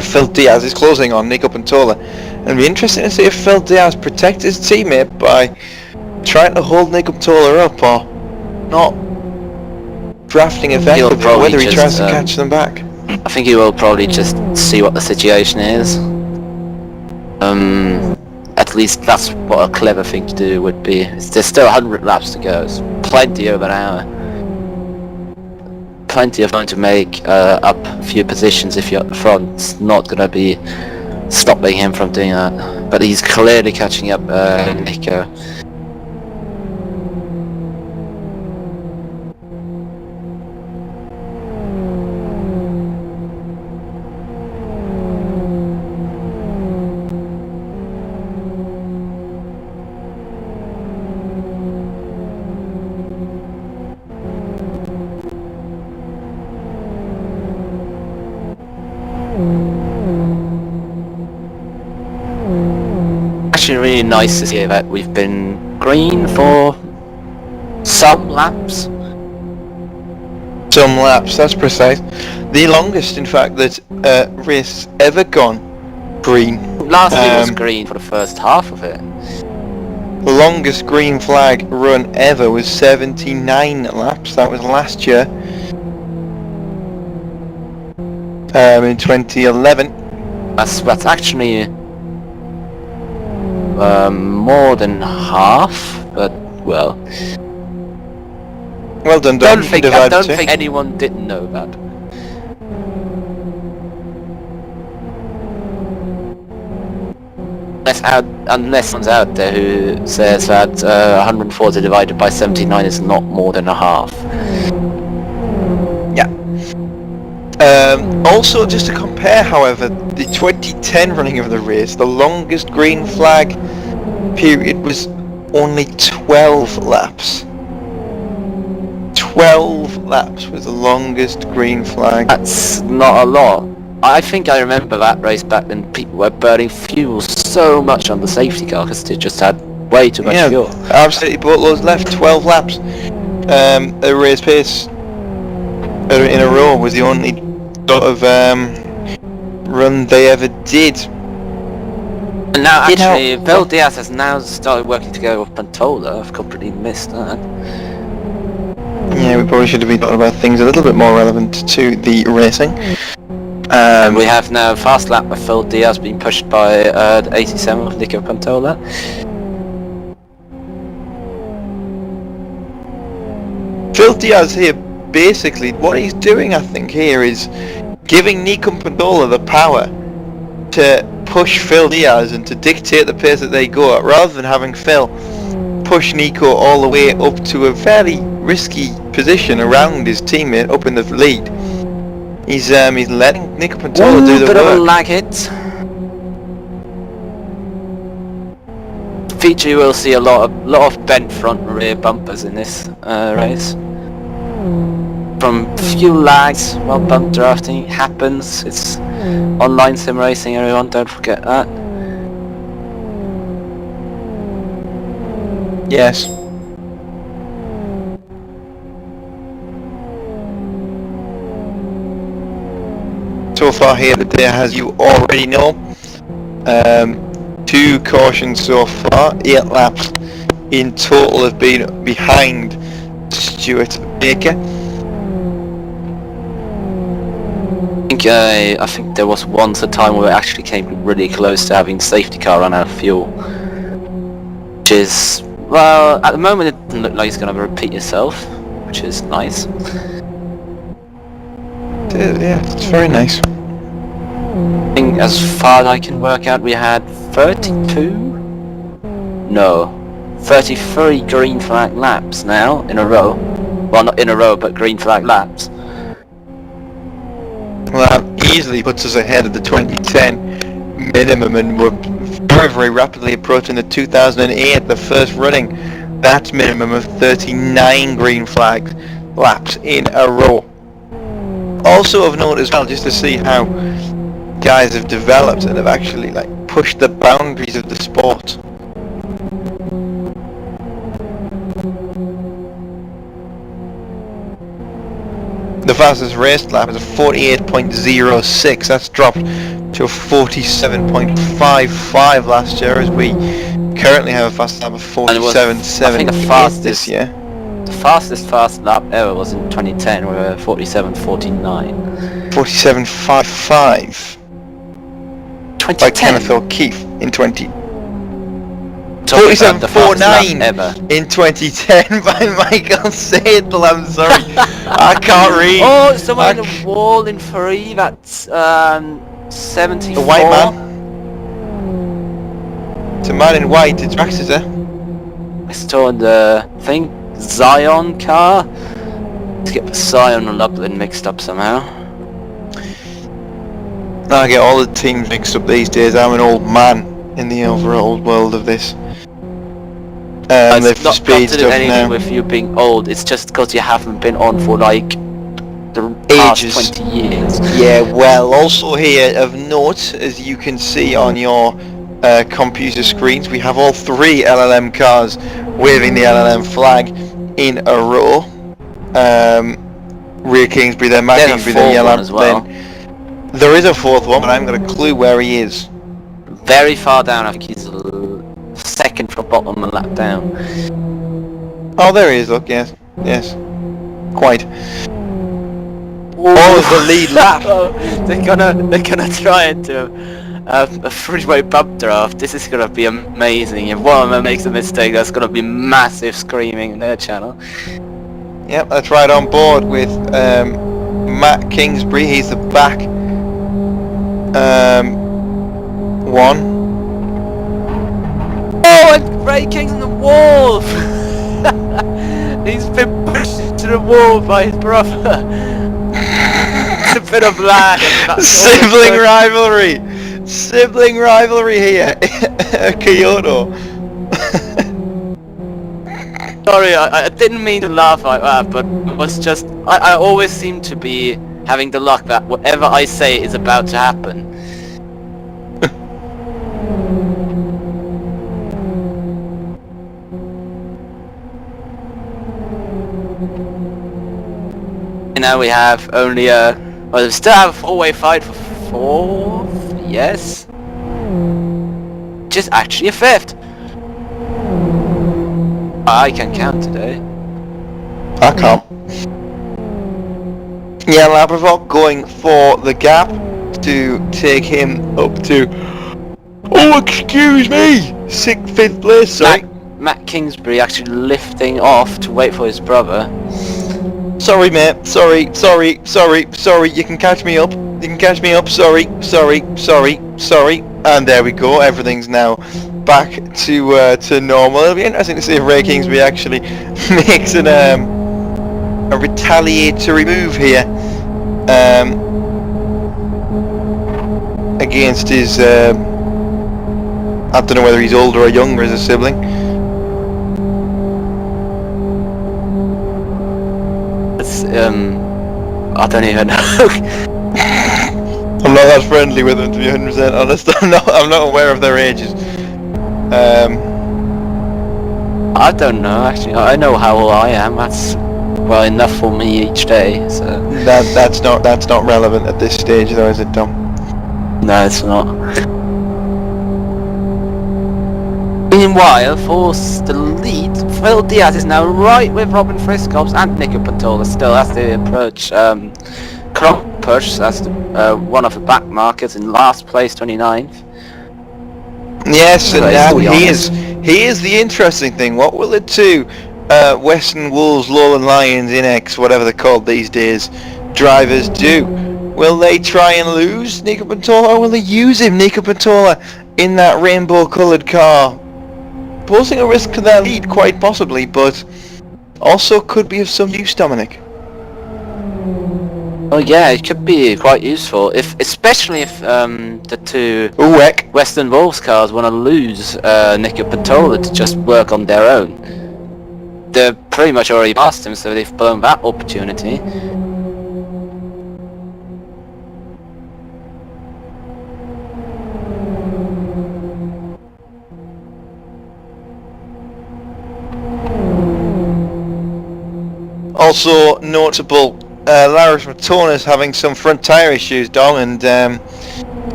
Phil Diaz is closing on Nico Pintola. And it'll be interesting to see if Phil Diaz protects his teammate by trying to hold Nico Pintola up or not drafting effectively, or whether he tries to catch them back. I think he will probably just see what the situation is. At least that's what a clever thing to do would be. There's still 100 laps to go. It's plenty over an hour. Plenty of time to make up a few positions if you're at the front. It's not going to be stopping him from doing that. But he's clearly catching up Nico. Really nice to see that we've been green for some laps. Some laps, that's precise. The longest, in fact, that race ever gone green. Last year was green for the first half of it. The longest green flag run ever was 79 laps. That was last year. In 2011. That's actually more than half, but well. Well done, I don't think anyone didn't know that. Unless someone's out there who says that 140 divided by 79 is not more than a half. Yeah. Also, just to compare, however, the 2010 running of the race, the longest green flag period was only 12 laps. 12 laps was the longest green flag. That's not a lot. I think I remember that race back when people were burning fuel so much on the safety car because they just had way too much fuel. Absolutely, boatloads left. 12 laps. A race pace in a row was the only sort of run they ever did. And now actually, Phil Diaz has now started working together with Pantola. I've completely missed that. Yeah, we probably should have been talking about things a little bit more relevant to the racing. And we have now fast lap with Phil Diaz being pushed by the 87 with Nico Pantola. Phil Diaz here, basically, what he's doing, I think, here is giving Nico Pantola the power to push Phil Diaz and to dictate the pace that they go at, rather than having Phil push Nico all the way up to a fairly risky position around his teammate up in the lead. He's letting Nico Pantola do the bit of a work. lag hit. Feature, you will see a lot of bent front and rear bumpers in this race. From few lags while bump drafting happens. It's online sim racing, everyone, don't forget that. Yes. So far here today, as you already know, 2 cautions so far, 8 laps in total have been behind Stuart Baker. I think there was once a time where it actually came really close to having the safety car run out of fuel. Which is, well, at the moment it doesn't look like it's going to repeat itself, which is nice. Yeah, it's very nice. I think as far as I can work out, we had 33 green flag laps now in a row. Well, not in a row, but green flag laps. Well, that easily puts us ahead of the 2010 minimum, and we're very, very rapidly approaching the 2008, the first running. That's minimum of 39 green flag laps in a row. Also of note as well, just to see how guys have developed and have actually pushed the boundaries of the sport. The fastest race lap is a 48.06. That's dropped to a 47.55 last year, as we currently have a fast lap of 47.78 this year. The fastest fast lap ever was in 2010, we were 47.49. 47.55 by Kenneth O'Keefe in 47.49 in 2010 by Michael Sadel. I'm sorry, I can't read. Oh, someone in the wall in 3. That's 74. The white man. It's a man in white. It's Raxter. I saw the thing. Zion car. Let's get Zion and Lublin mixed up somehow. I get all the teams mixed up these days. I'm an old man in the overall world of this. It's not to do anything with you being old. It's just because you haven't been on for like the past 20 years. Yeah, well, also here of note, as you can see on your computer screens, we have all 3 LLM cars waving the LLM flag in a row. Rear Kingsbury, then Matt Kingsbury, then Yellow as well. There is a 4th one, but I haven't got a clue where he is. Very far down. I think he's second from bottom and lap down. Oh, there he is. Look, yes, quite. All of the lead lap. They're gonna try and do a freeway bump draft. This is gonna be amazing. If one of them makes a mistake, that's gonna be massive screaming in their channel. Yep, that's right, on board with Matt Kingsbury. He's the back one. Oh, and Ray King's on the wall. He's been pushed to the wall by his brother. It's a bit of lag. Sibling rivalry here at Kyoto. Sorry, I didn't mean to laugh like that, but it was just, I always seem to be having the luck that whatever I say is about to happen. Now we have only well, we still have a 4-way fight for 4th, yes. Just actually a 5th. I can count today. I can't. Yeah, Labravok going for the gap to take him up to, oh excuse me, 5th place, sorry. Matt Kingsbury actually lifting off to wait for his brother. Sorry mate, sorry, you can catch me up, sorry, and there we go, everything's now back to normal. It'll be interesting to see if Ray Kingsby actually makes a retaliatory move here against his. I don't know whether he's older or younger as a sibling. It's I don't even know. I'm not that friendly with them, to be 100% honest. I'm not aware of their ages. I don't know actually. I know how old I am. That's well enough for me each day. So that's not relevant at this stage, though, is it, Tom? no, it's not. Meanwhile, for the lead, Phil Diaz is now right with Robin Friscops and Nico Patola still as they approach Crop Push. That's one of the back markers in last place, 29th. Yes, and So he is the interesting thing. What will the two Western Wolves, Lowland Lions, Inex, whatever they're called these days, drivers do? Will they try and lose Nico Patola, or will they use him, Nico Patola, in that rainbow-coloured car? Posing a risk to their lead, quite possibly, but also could be of some use, Dominic. Oh yeah, it could be quite useful, especially if the two Western Wolves cars want to lose Nico Patola to just work on their own. They're pretty much already past him, so they've blown that opportunity. Also notable, Lars Matona's having some front tyre issues, Dom, and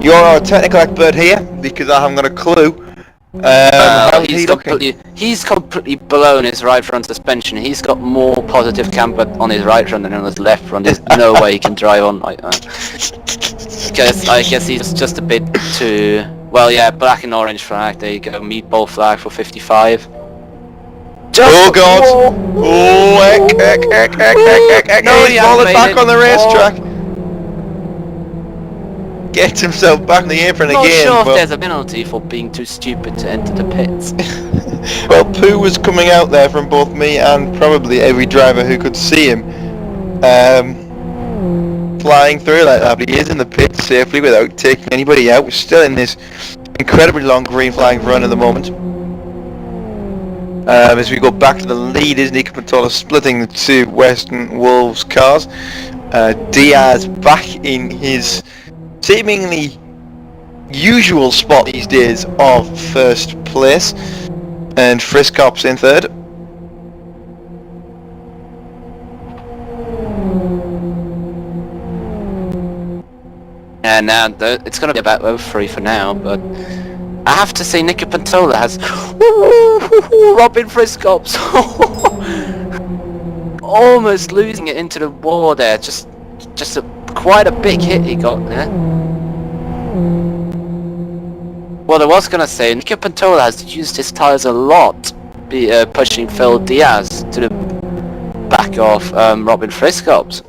you're our technical expert here, because I haven't got a clue. He's completely blown his right front suspension. He's got more positive camber on his right front than on his left front. There's no way he can drive on like that. Because I guess he's just a bit too... Well, yeah, black and orange flag. There you go, meatball flag for 55. Oh God! Oh, No, he falling back on the racetrack. Oh. Gets himself back on the apron Not again. sure if but... there's a penalty for being too stupid to enter the pits. Well, poo was coming out there from both me and probably every driver who could see him flying through like that, but he is in the pit safely without taking anybody out. We're still in this incredibly long green flag run at the moment. As we go back to the lead, is Nico Patola splitting the two Western Wolves cars. Diaz back in his seemingly usual spot these days of first place, and Friscops in third. And now it's going to be about 0-3 for now, but I have to say Nico Patola has Robin Friscops almost losing it into the wall there. Just quite a big hit he got there. What I was gonna say, Nico Patola has used his tyres a lot, pushing Phil Diaz to the back of Robin Friscops.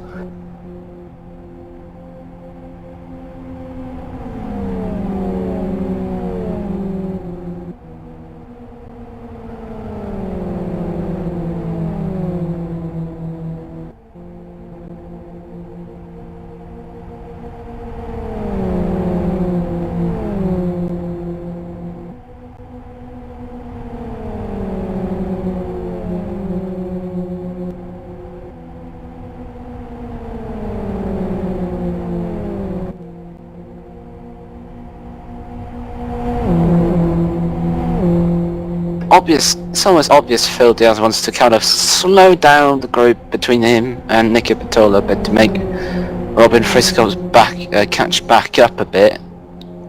It's almost obvious Phil Diaz wants to kind of slow down the group between him and Nico Patola a bit to make Robin Frisco's catch back up a bit,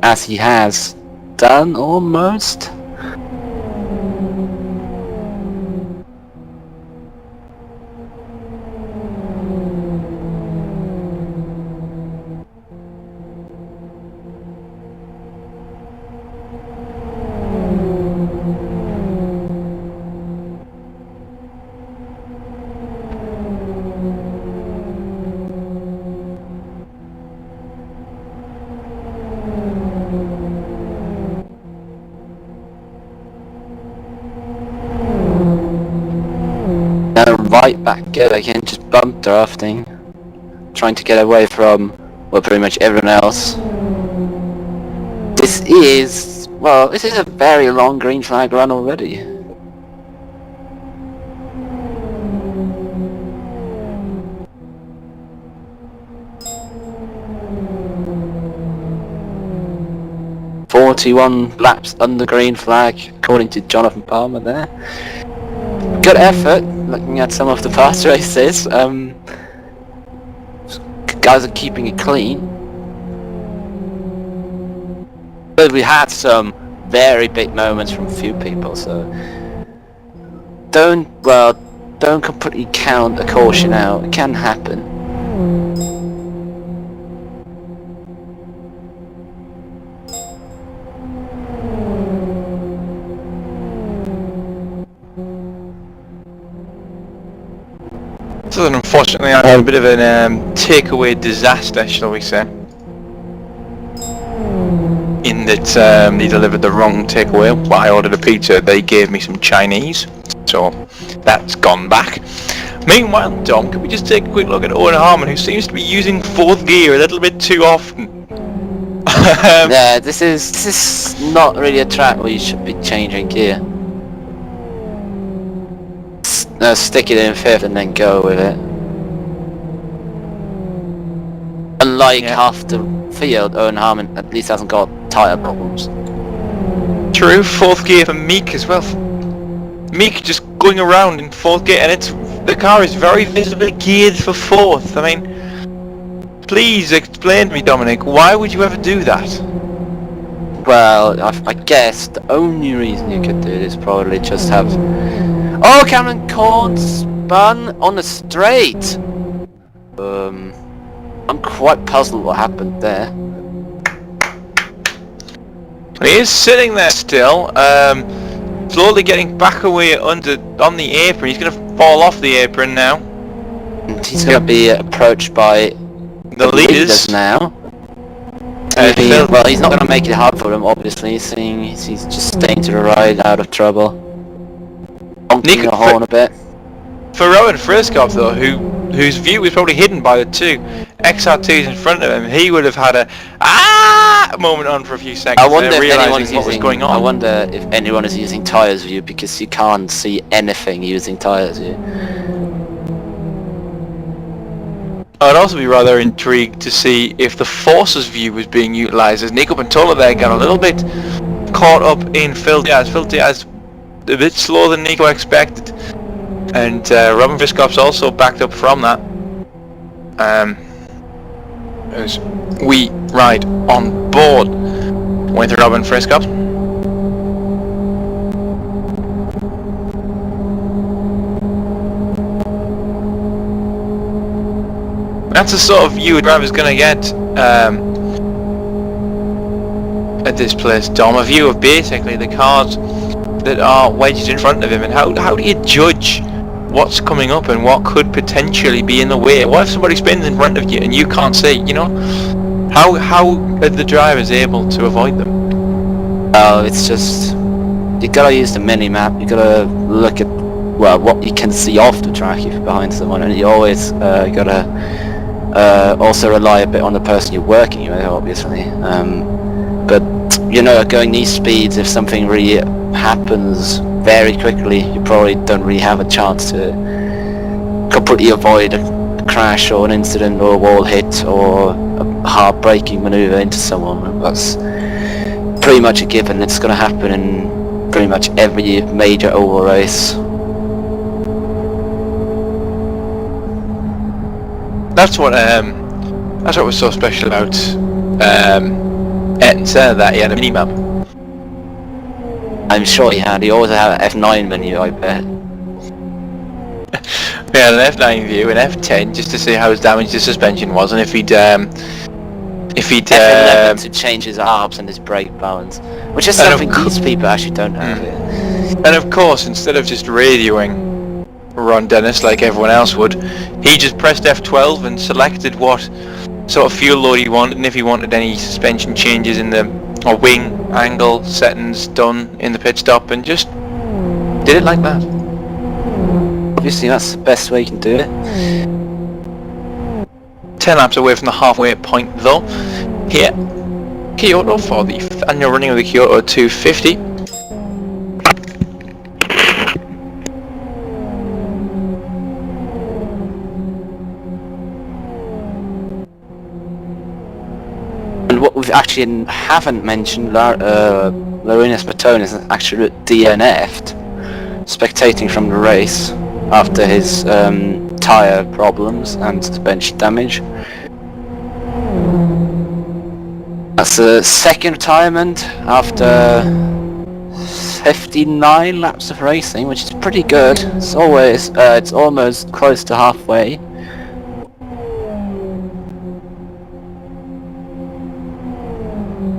as he has done almost. right back again, just bump drafting, trying to get away from, well, pretty much everyone else. This is a very long green flag run already. "41 laps under green flag," according to Jonathan Palmer there. Good effort, looking at some of the past races. Guys are keeping it clean. But we had some very big moments from a few people, so don't completely count a caution out. It can happen. So then unfortunately I had a bit of a takeaway disaster, shall we say. In that they delivered the wrong takeaway. When I ordered a pizza, they gave me some Chinese. So that's gone back. Meanwhile, Dom, can we just take a quick look at Owen Harmon, who seems to be using 4th gear a little bit too often. Yeah, this is not really a track where you should be changing gear. Stick it in 5th and then go with it. Unlike half the field, Owen Harmon at least hasn't got tyre problems. True, 4th gear for Meek as well. Meek just going around in 4th gear, and the car is very visibly geared for 4th. I mean, please explain to me, Dominic, why would you ever do that? Well, I guess the only reason you could do it is probably just have... Oh, Cameron Corn spun on the straight! I'm quite puzzled what happened there. He is sitting there still, slowly getting back away on the apron. He's going to fall off the apron now. And he's going to be approached by the leaders now. Well, he's not going to make it hard for him, obviously, seeing he's just staying to the right, out of trouble. Honking the horn a bit. For Rowan Friskov though, whose view was probably hidden by the two XR2s in front of him, he would have had a moment on for a few seconds. I wonder if anyone is what was going on. I wonder if anyone is using tyres view, because you can't see anything using tyres view. I'd also be rather intrigued to see if the Force's view was being utilised, as Nico Pantola there got a little bit caught up in Phil Diaz. Phil Diaz a bit slower than Nico expected, and Robin Friskov's also backed up from that. As we ride on board with Robin Friskov. That's the sort of view a driver's going to get at this place, Dom. A view of basically the cars that are wedged in front of him, and how do you judge what's coming up and what could potentially be in the way? What if somebody spins in front of you and you can't see, you know? How are the drivers able to avoid them? Oh, it's just... you gotta use the mini-map, you gotta look at, well, what you can see off the track if you're behind someone, and you always gotta also rely a bit on the person you're working with, obviously. But, you know, going these speeds, if something really happens very quickly, you probably don't really have a chance to completely avoid a crash or an incident or a wall hit or a hard braking maneuver into someone. That's pretty much a given. It's going to happen in pretty much every major oval race. That's what was so special about Ayrton Senna, that he had a mini-map. I'm sure he had. He always had an F9 menu, I bet. We had an F9 view, an F10, just to see how damaged his suspension was, and if he'd F11 to change his arbs and his brake balance, which is something these people actually don't have here. And of course, instead of just radioing Ron Dennis like everyone else would, he just pressed F12 and selected what sort of fuel load he wanted, and if he wanted any suspension changes in the wing angle settings done in the pit stop, and just did it like that. obviously that's the best way you can do it. 10 laps away from the halfway point though. Here, Kyoto for the annual running of the Kyoto 250. And what we actually haven't mentioned, Lorenz Bertone is actually DNF'd, spectating from the race after his tyre problems and suspension damage. That's the second retirement after 59 laps of racing, which is pretty good. It's almost close to halfway.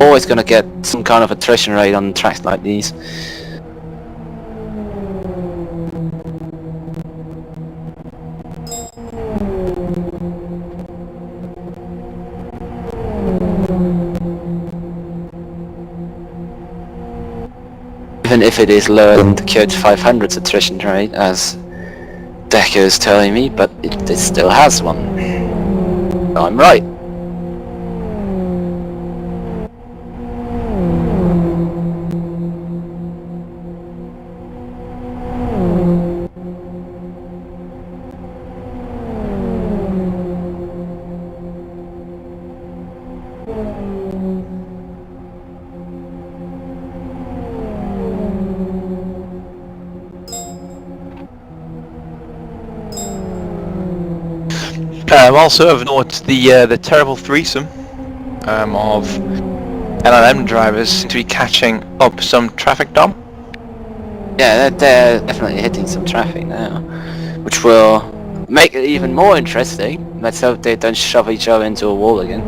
Always going to get some kind of attrition rate on tracks like these. Even if it is lower than the Kyoto 500's attrition rate, as Deco is telling me, but it still has one. I'm right. Also of note, the terrible threesome of LLM drivers seem to be catching up some traffic, Dom. Yeah, they're definitely hitting some traffic now, which will make it even more interesting. Let's hope they don't shove each other into a wall again.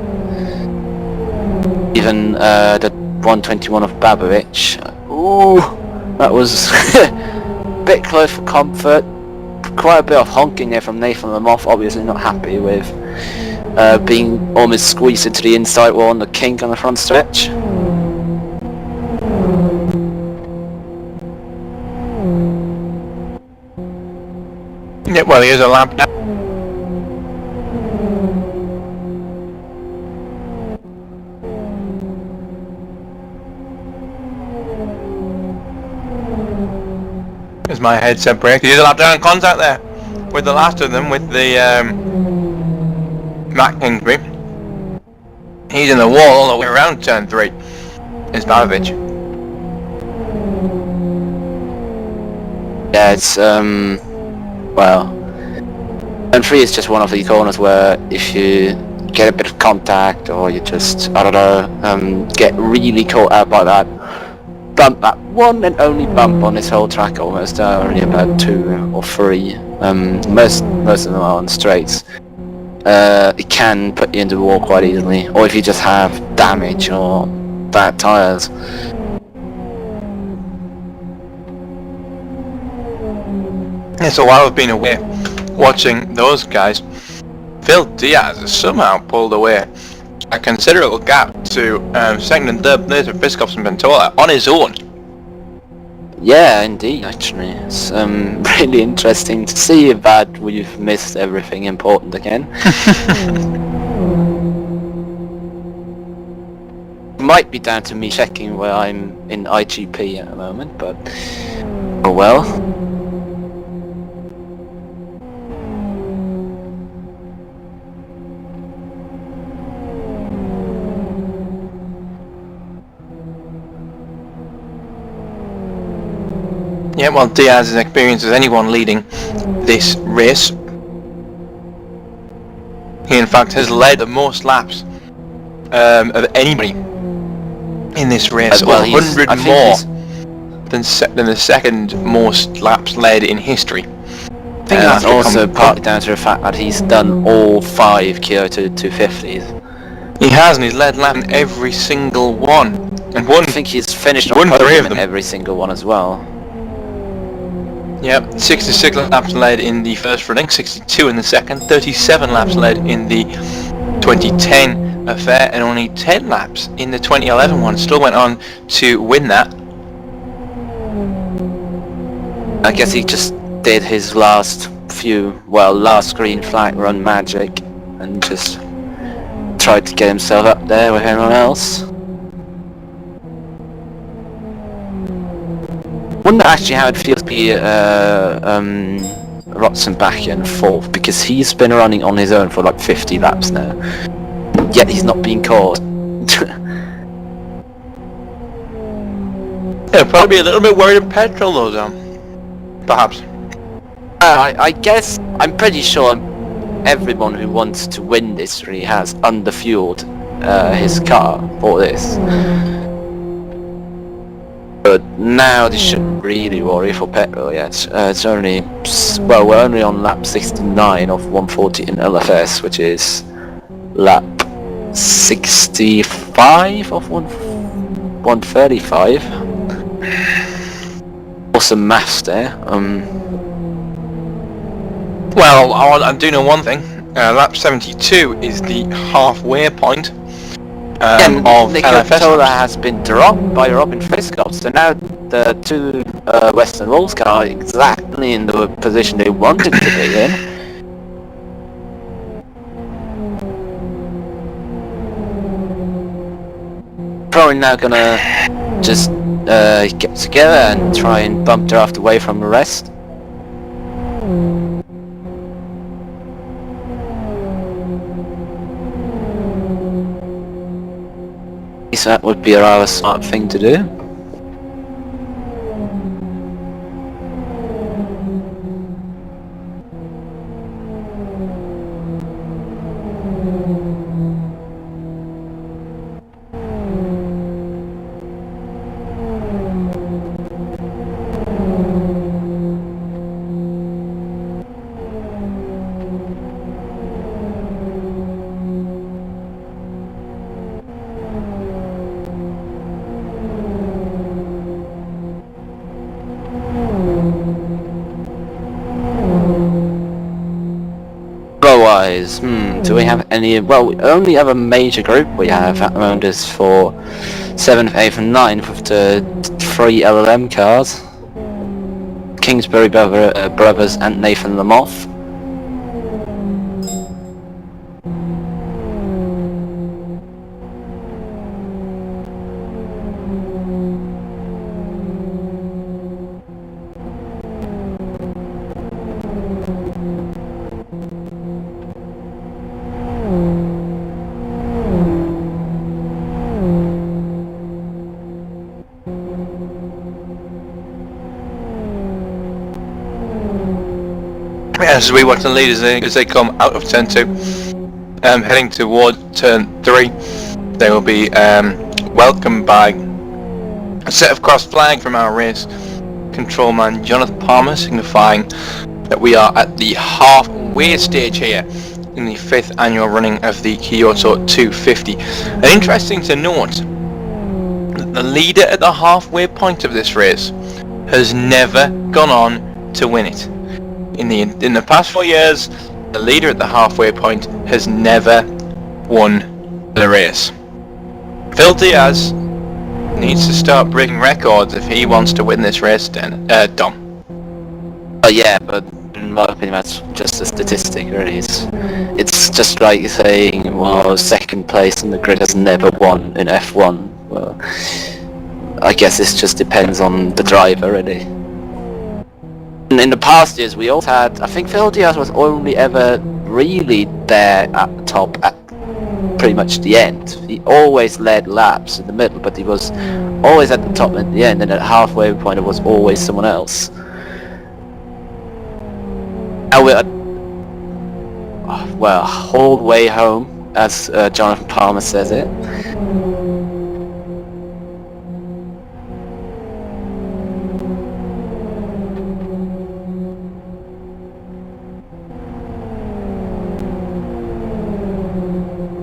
Even the 121 of Babovic. Ooh, that was a bit close for comfort. Quite a bit of honking there from Nathan Lamoff, obviously not happy with being almost squeezed into the inside wall on the kink on the front stretch. Yeah, well, here's a lap now. There's my headset break. Here's a lap down contact there with the last of them, with the Matt Kingsbury. He's in the wall all the way around turn 3. It's Babovic. Yeah, it's well, turn 3 is just one of the corners where if you get a bit of contact, or you just, I don't know, get really caught out by that bump, that one and only bump on this whole track almost, only about 2 or 3, most of them are on straights. It can put you into the wall quite easily, or if you just have damage or bad tyres. Yeah, so while I've been away watching those guys, Phil Diaz has somehow pulled away a considerable gap to second and third place of Biscoffs and Ventola on his own. Yeah, indeed, actually. It's really interesting to see that we've missed everything important again. Might be down to me checking where I'm in IGP at the moment, but oh well. Yeah, well, Diaz is as experienced as anyone leading this race. He in fact has led the most laps of anybody in this race, well, 100 more than the second most laps led in history. I think that's also partly down to the fact that he's done all 5 Kyoto 250s. He has, and he's led lap in every single one. And I think he's finished on podium in every single one as well. Yep, 66 laps led in the first running, 62 in the second, 37 laps led in the 2010 affair, and only 10 laps in the 2011 one. Still went on to win that. I guess he just did his last green flag run magic and just tried to get himself up there with everyone else. Wonder actually how it feels to be Rotzenbacher in 4th, because he's been running on his own for like 50 laps now, yet he's not being caught. Yeah, probably be a little bit worried of petrol though, Dom. Perhaps. I guess, I'm pretty sure everyone who wants to win this really has underfueled his car for this. But now they shouldn't really worry for petrol yet. It's only, well, we're only on lap 69 of 140 in LFS, which is lap 65 of 135. Awesome maths there. Well, I do know one thing. Lap 72 is the halfway point of LFS. Kyoto has been dropped by Robin Friscoff, so now the two Western Wolves are exactly in the position they wanted to be in. Probably now gonna just get together and try and bump draft away from the rest. So that would be a rather smart thing to do. Otherwise, do we have any? Well, we only have a major group we have at the moment is for 7th, 8th and 9th with the 3 LLM cars. Kingsbury Brothers and Nathan Lamoth. As we watch the leaders as they come out of turn 2, heading toward turn 3, they will be welcomed by a set of cross flag from our race control man Jonathan Palmer, signifying that we are at the halfway stage here in the 5th annual running of the Kyoto 250. And interesting to note that the leader at the halfway point of this race has never gone on to win it. In the past 4 years, the leader at the halfway point has never won the race. Phil Diaz needs to start breaking records if he wants to win this race, Dom. Oh yeah, but in my opinion that's just a statistic really. It's just like saying, well, 2nd place on the grid has never won in F1. Well, I guess this just depends on the driver really. In the past years we also had, I think Phil Diaz was only ever really there at the top at pretty much the end. He always led laps in the middle, but he was always at the top at the end, and at halfway point it was always someone else. Now we're well, whole way home, as Jonathan Palmer says it.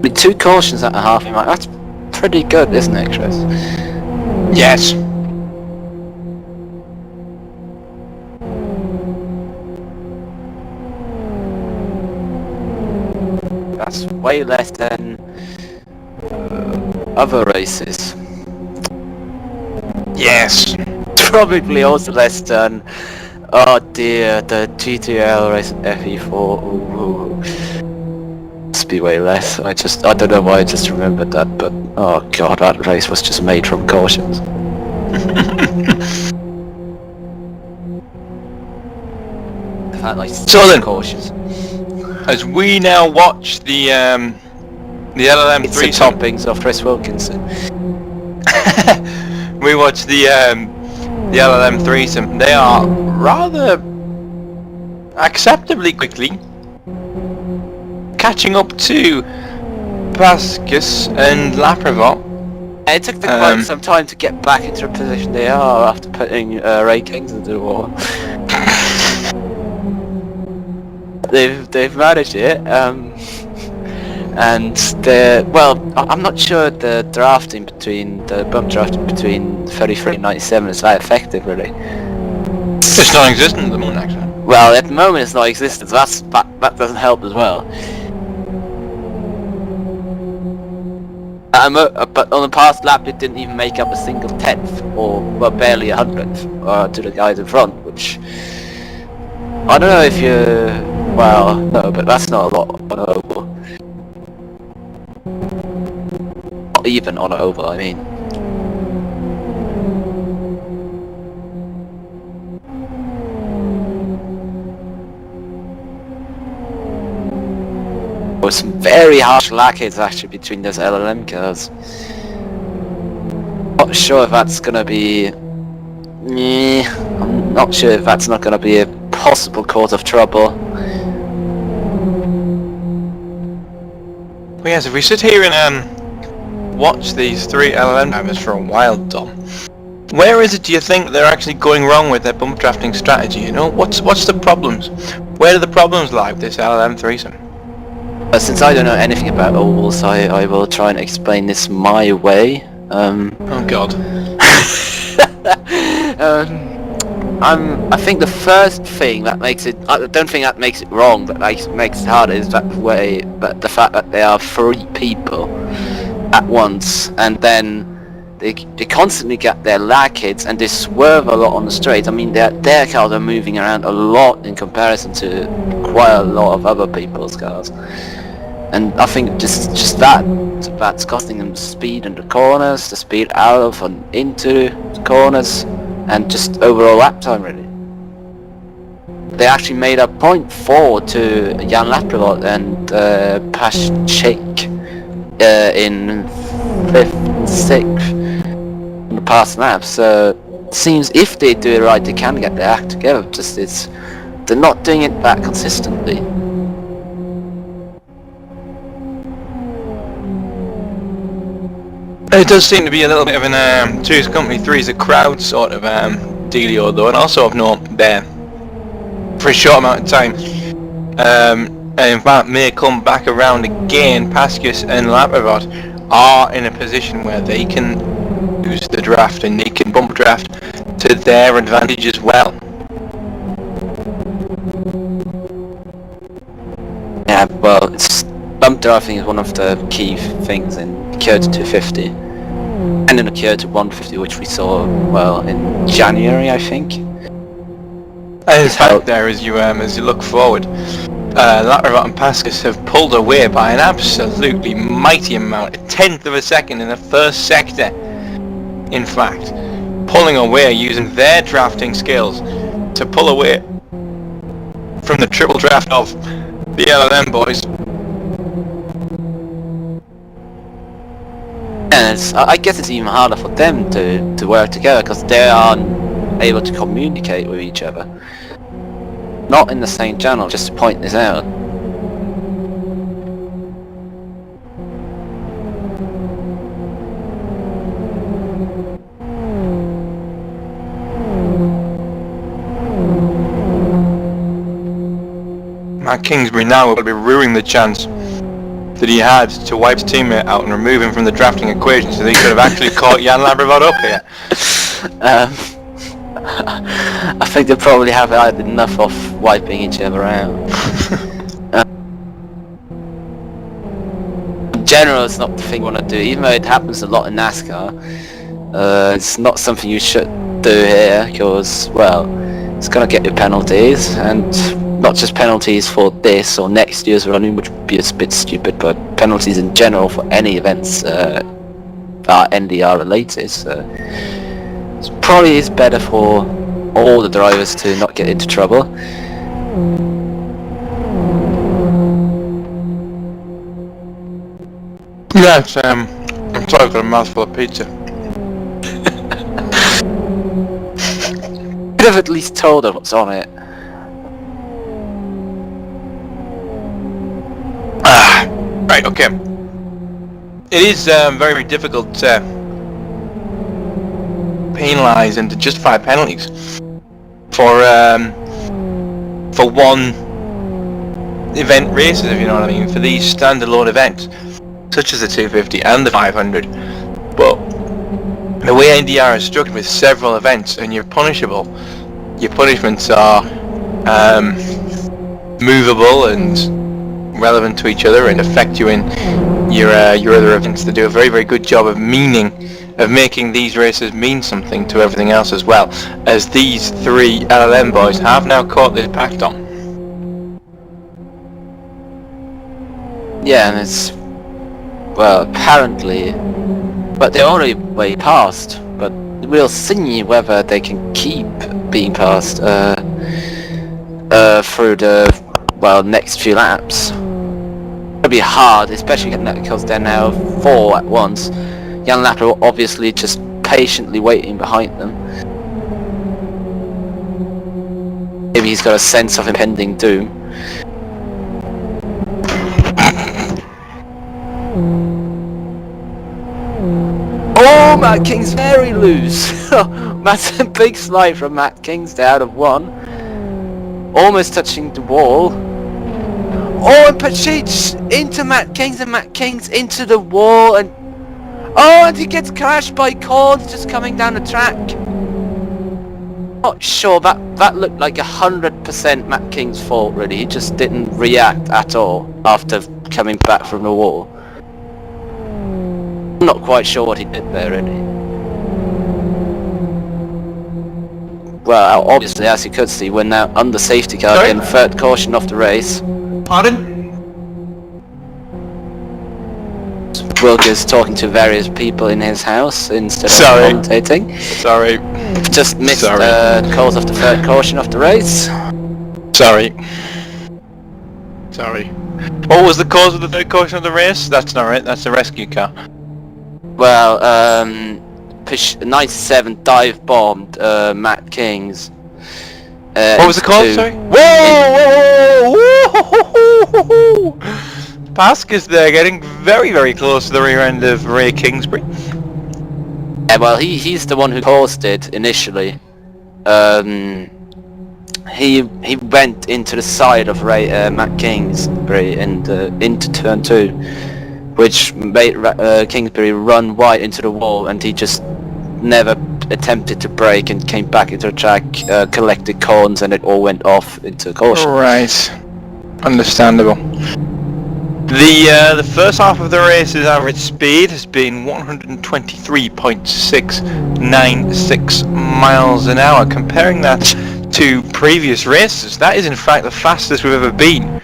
With 2 cautions at a half mark, that's pretty good, isn't it, Chris? Yes. That's way less than other races. Yes. Probably also less than Oh dear, the GTL race FE4. Ooh. Must be way less. I don't know why I just remembered that, but oh god, that race was just made from cautions. So then, cautious. as we now watch the LLM It's the threesome, toppings of Chris Wilkinson. we watch the LLM threesome. They are rather acceptably quickly catching up to Pascus and Laprevot. It took them quite some time to get back into the position they are after putting Ray Kings into the wall. They've managed it, and I'm not sure the bump drafting between 33 and 97 is that effective really. It's non-existent at the moment, actually. Well, at the moment it's non-existent, so that doesn't help as well. But on the past lap it didn't even make up a single tenth, or well, barely a hundredth to the guys in front, which I don't know if no, but that's not a lot on an oval. Not even on an oval, I mean. There was some very harsh lackades actually between those LLM cars. Not sure if that's gonna be... I'm not sure if that's not gonna be a possible cause of trouble. Well, yes, if we sit here and watch these three LLM drivers for a while, Dom, where is it do you think they're actually going wrong with their bump drafting strategy? You know, what's the problems? Where do the problems lie with this LLM threesome? Since I don't know anything about ovals, I will try and explain this my way. Oh god. I think the first thing that makes it, I don't think that makes it wrong, but makes it harder is that way, but the fact that there are 3 people at once, and then they constantly get their lackades and they swerve a lot on the straight. I mean, their cars are moving around a lot in comparison to quite a lot of other people's cars. And I think just that's costing them speed in the corners, the speed out of and into the corners, and just overall lap time really. They actually made a 0.4 to Jan Laprevot and Paschik in 5th and 6th in the past laps. So it seems if they do it right, they can get their act together. Just they're not doing it that consistently. It does seem to be a little bit of an two's company, three's a crowd sort of dealio though, and also I've known there for a short amount of time. And in fact may come back around again. Pascus and Laprevot are in a position where they can use the draft and they can bump draft to their advantage as well. Yeah, well, bump drafting is one of the key things in Kyoto 250 and in the Kyoto 150, which we saw in January, I think. And in fact, there as you look forward, Laprevot and Pascus have pulled away by an absolutely mighty amount, 1/10 of a second in the first sector. In fact, pulling away using their drafting skills to pull away from the triple draft of the LLM boys. And I guess it's even harder for them to work together because they aren't able to communicate with each other. Not in the same channel, just to point this out. Matt Kingsbury now will be ruining the chance that he had to wipe his teammate out and remove him from the drafting equation so that he could have actually caught Jan Laprevot up here. I think they probably have had enough of wiping each other out. In general, it's not the thing you want to do, even though it happens a lot in NASCAR. It's not something you should do here, because, well, it's gonna get you penalties, and not just penalties for this or next year's running, which would be a bit stupid, but penalties in general for any events are NDR related. So it probably is better for all the drivers to not get into trouble. Yes, I'm sorry, I've got a mouthful of pizza. Could have at least told her what's on it. Right, okay. It is very, very difficult to penalise and to justify penalties for one event races, if you know what I mean, for these standalone events, such as the 250 and the 500. But the way NDR is structured with several events and you're punishable, your punishments are movable and relevant to each other and affect you in your other events. They do a very, very good job of making these races mean something to everything else, as well as these three LLM boys have now caught this pact on. Yeah, and it's, well, apparently, but they're already way past, but we'll see whether they can keep being passed through the, well, next few laps. It'll be hard, especially because they're now 4 at once. Jan Lapper obviously just patiently waiting behind them. Maybe he's got a sense of impending doom. Oh, Matt King's very loose. That's a big slide from Matt King's out of 1. Almost touching the wall. Oh, and Pachic into Matt King's, and Matt King's into the wall, and oh, and he gets crashed by Cords just coming down the track. Not sure, that looked like 100% Matt King's fault, really. He just didn't react at all after coming back from the wall. I'm not quite sure what he did there, really. Well, obviously, as you could see, we're now under safety car, getting third caution off the race. Pardon? Wilker's talking to various people in his house instead of commentating. Sorry. Just missed calls of the third caution of the race. Sorry. What was the cause of the third caution of the race? That's not right, that's the rescue car. Well, 97 dive bombed Matt King's. What was the cause, sorry? Whoa! Pasca's there, getting very, very close to the rear end of Ray Kingsbury. Yeah, well, he's the one who caused it initially. He went into the side of Matt Kingsbury and into turn 2, which made Kingsbury run wide into the wall, and he just never attempted to brake and came back into the track, collected cones, and it all went off into caution. Right, understandable. The first half of the race's average speed has been 123.696 miles an hour. Comparing that to previous races, that is in fact the fastest we've ever been.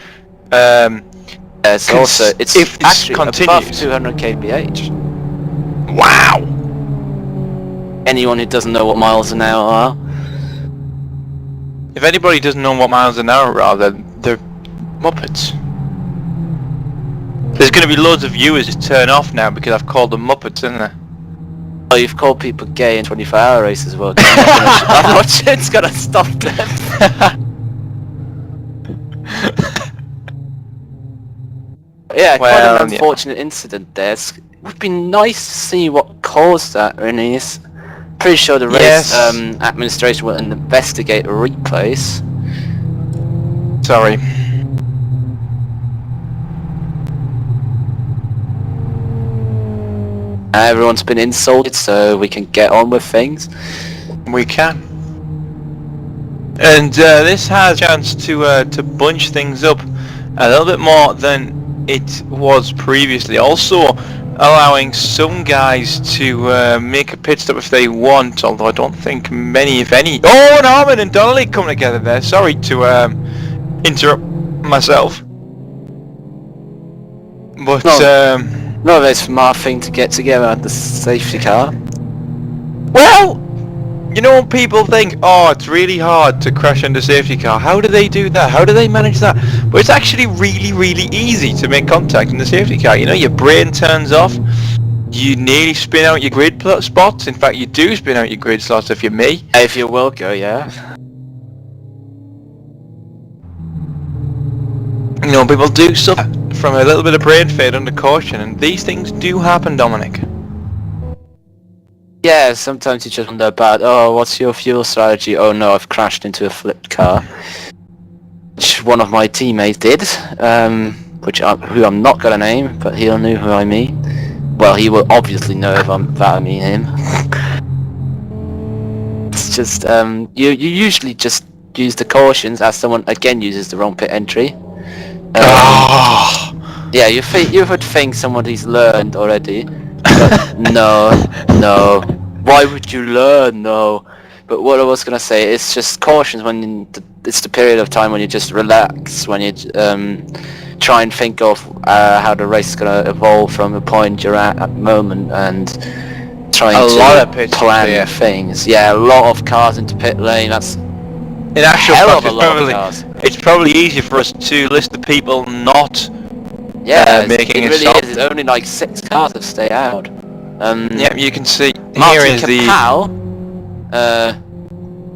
It's actually continues above 200 kph. Wow! Anyone who doesn't know what miles an hour are. If anybody doesn't know what miles an hour are, they're Muppets. There's going to be loads of viewers who turn off now because I've called them Muppets, isn't there? Oh, you've called people gay in 24-hour races as well. I'm not sure it's going to stop them. Yeah, quite an unfortunate incident there. It would be nice to see what caused that, really. Pretty sure the race administration will investigate replays. Sorry. Everyone's been insulted, so we can get on with things. We can. And this has a chance to bunch things up a little bit more than it was previously. Also, allowing some guys to make a pit stop if they want, although I don't think many, if any. Oh, and Harmon and Donnelly come together there. Sorry to interrupt myself. But, No, it's a smart thing to get together at the safety car. well, you know, people think, oh, it's really hard to crash into safety car. How do they do that? How do they manage that? But it's actually really, really easy to make contact in the safety car. You know, your brain turns off. You nearly spin out your grid spots. In fact, you do spin out your grid slots if you're me. If you will go, yeah. You know, people do suffer from a little bit of brain fade under caution, and these things do happen, Dominic. Yeah, sometimes you just wonder about, oh, what's your fuel strategy? Oh no, I've crashed into a flipped car. Which one of my teammates did, who I'm not gonna name, but he'll know who I mean. Well, he will obviously know if I mean him. It's just, you usually just use the cautions as someone again uses the wrong pit entry. Yeah, you would think somebody's learned already. But no. Why would you learn? No. But what I was gonna say, it's just cautions when it's the period of time when you just relax, when you try and think of how the race is gonna evolve from the point you're at the moment, and trying to plan things. Yeah, a lot of cars into pit lane. That's in actual fact, it's probably easier for us to list the people not making it a stop. Is. It's only like 6 cars that stay out. Yeah, you can see Martin here is Kapow,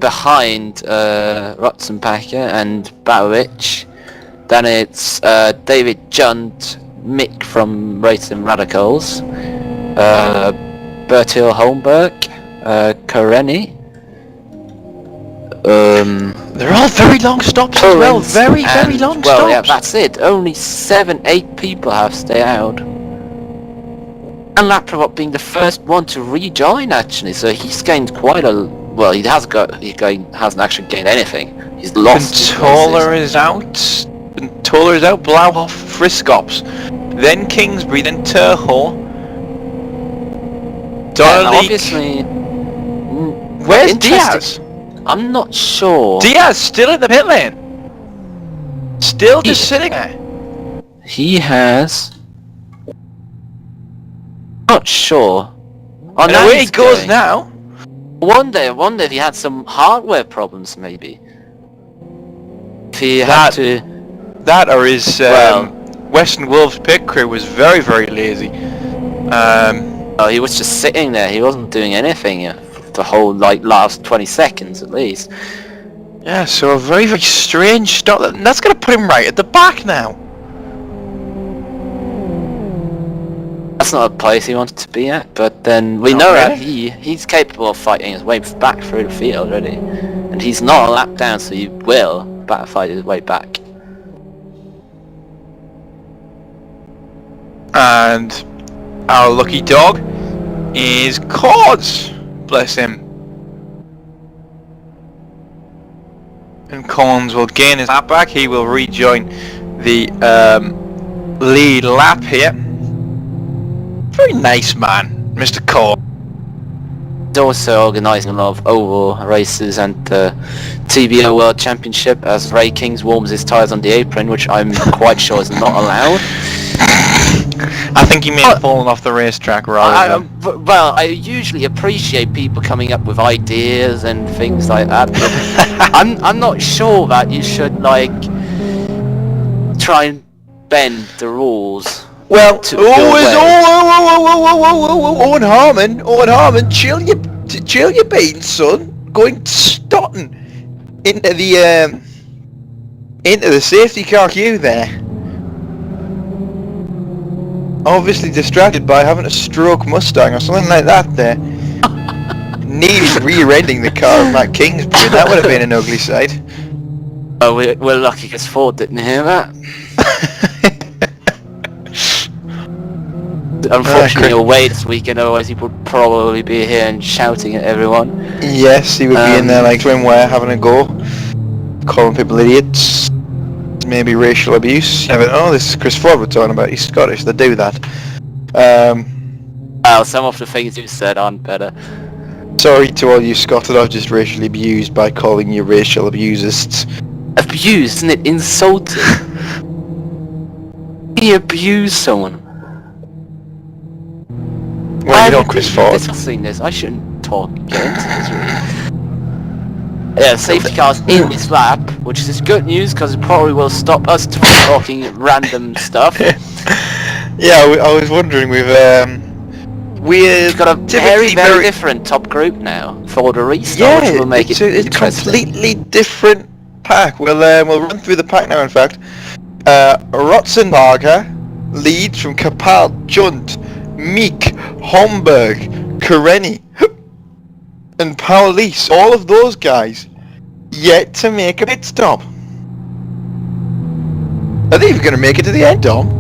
behind Rotzenbacher and Barwich. Then it's David Junt, Mick from Racing Radicals, Bertil Holmberg, Kareni. They're all very long stops as well. Very long stops. Well, yeah, that's it. Only 7-8 people have stayed out. And Laprovot being the first one to rejoin, actually, so he's gained quite a. Well, he hasn't actually gained anything. He's lost. Toller is out. Blauhoff, Friskops, then Kingsbury, then Terho. Donnelly. Obviously. Where's Diaz? I'm not sure. Diaz still in the pit lane. Still just sitting there. He has. Not sure. Oh, and away he goes now. Wonder if he had some hardware problems, maybe. If he had to. That or his Western Wolves pit crew was very, very lazy. Oh, he was just sitting there. He wasn't doing anything the whole last 20 seconds at least. Yeah, so a very, very strange stop. That's going to put him right at the back now. That's not a place he wanted to be at, but then we know that he's capable of fighting his way back through the field already. And he's not a lap down, so he will fight his way back. And our lucky dog is Cords. Bless him. And Corns will gain his lap back. He will rejoin the lead lap here. Very nice man, Mr. Cords. He's also organising a lot of oval races and the TBO World Championship as Ray Kings warms his tyres on the apron, which I'm quite sure is not allowed. I think he may have fallen off the racetrack rather than... Well, I usually appreciate people coming up with ideas and things like that, but I'm not sure that you should, like, try and bend the rules. Well, Owen Harmon, chill your beans, son. Going stotting into the safety car queue there. Obviously distracted by having a stroke Mustang or something like that there. Nearly rear-ending the car of Matt Kingsbury. That would have been an ugly sight. Oh, we're lucky because Ford didn't hear that. Unfortunately, away this weekend, otherwise he would probably be here and shouting at everyone. Yes, he would be in there like swimwear having a go. Calling people idiots. Maybe racial abuse. Yeah, but, this is Chris Ford we're talking about. He's Scottish. They do that. Well, some of the things you said aren't better. Sorry to all you Scots that I've just racially abused by calling you racial abusists. Abused, isn't it? Insulting. He abused someone. Well, you know Chris Ford. Discussing this, I shouldn't get into this really. Yeah, safety car's in this lap, which is good news because it probably will stop us from talking random stuff. Yeah, I was wondering we've We've got a very different top group now for the restart, which will make it it's interesting. completely different pack. We'll run through the pack now. In fact, Rotzenberger leads from Kapal, Junt, Meek, Homburg, Kareni, and Paulise. All of those guys yet to make a pit stop. Are they even going to make it to the end, Dom?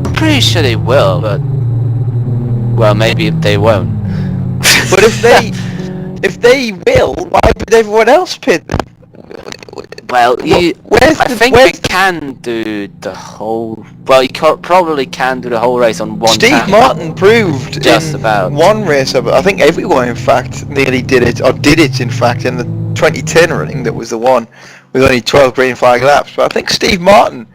I'm pretty sure they will, but well, maybe they won't. But if they will, why would everyone else pit them? Well, I think we can do the whole. Well, you probably can do the whole race on one. Steve Martin proved just about one race. I think everyone, in fact, nearly did it, or did it, in fact, in the 2010 running. That was the one with only 12 green flag laps. But I think Steve Martin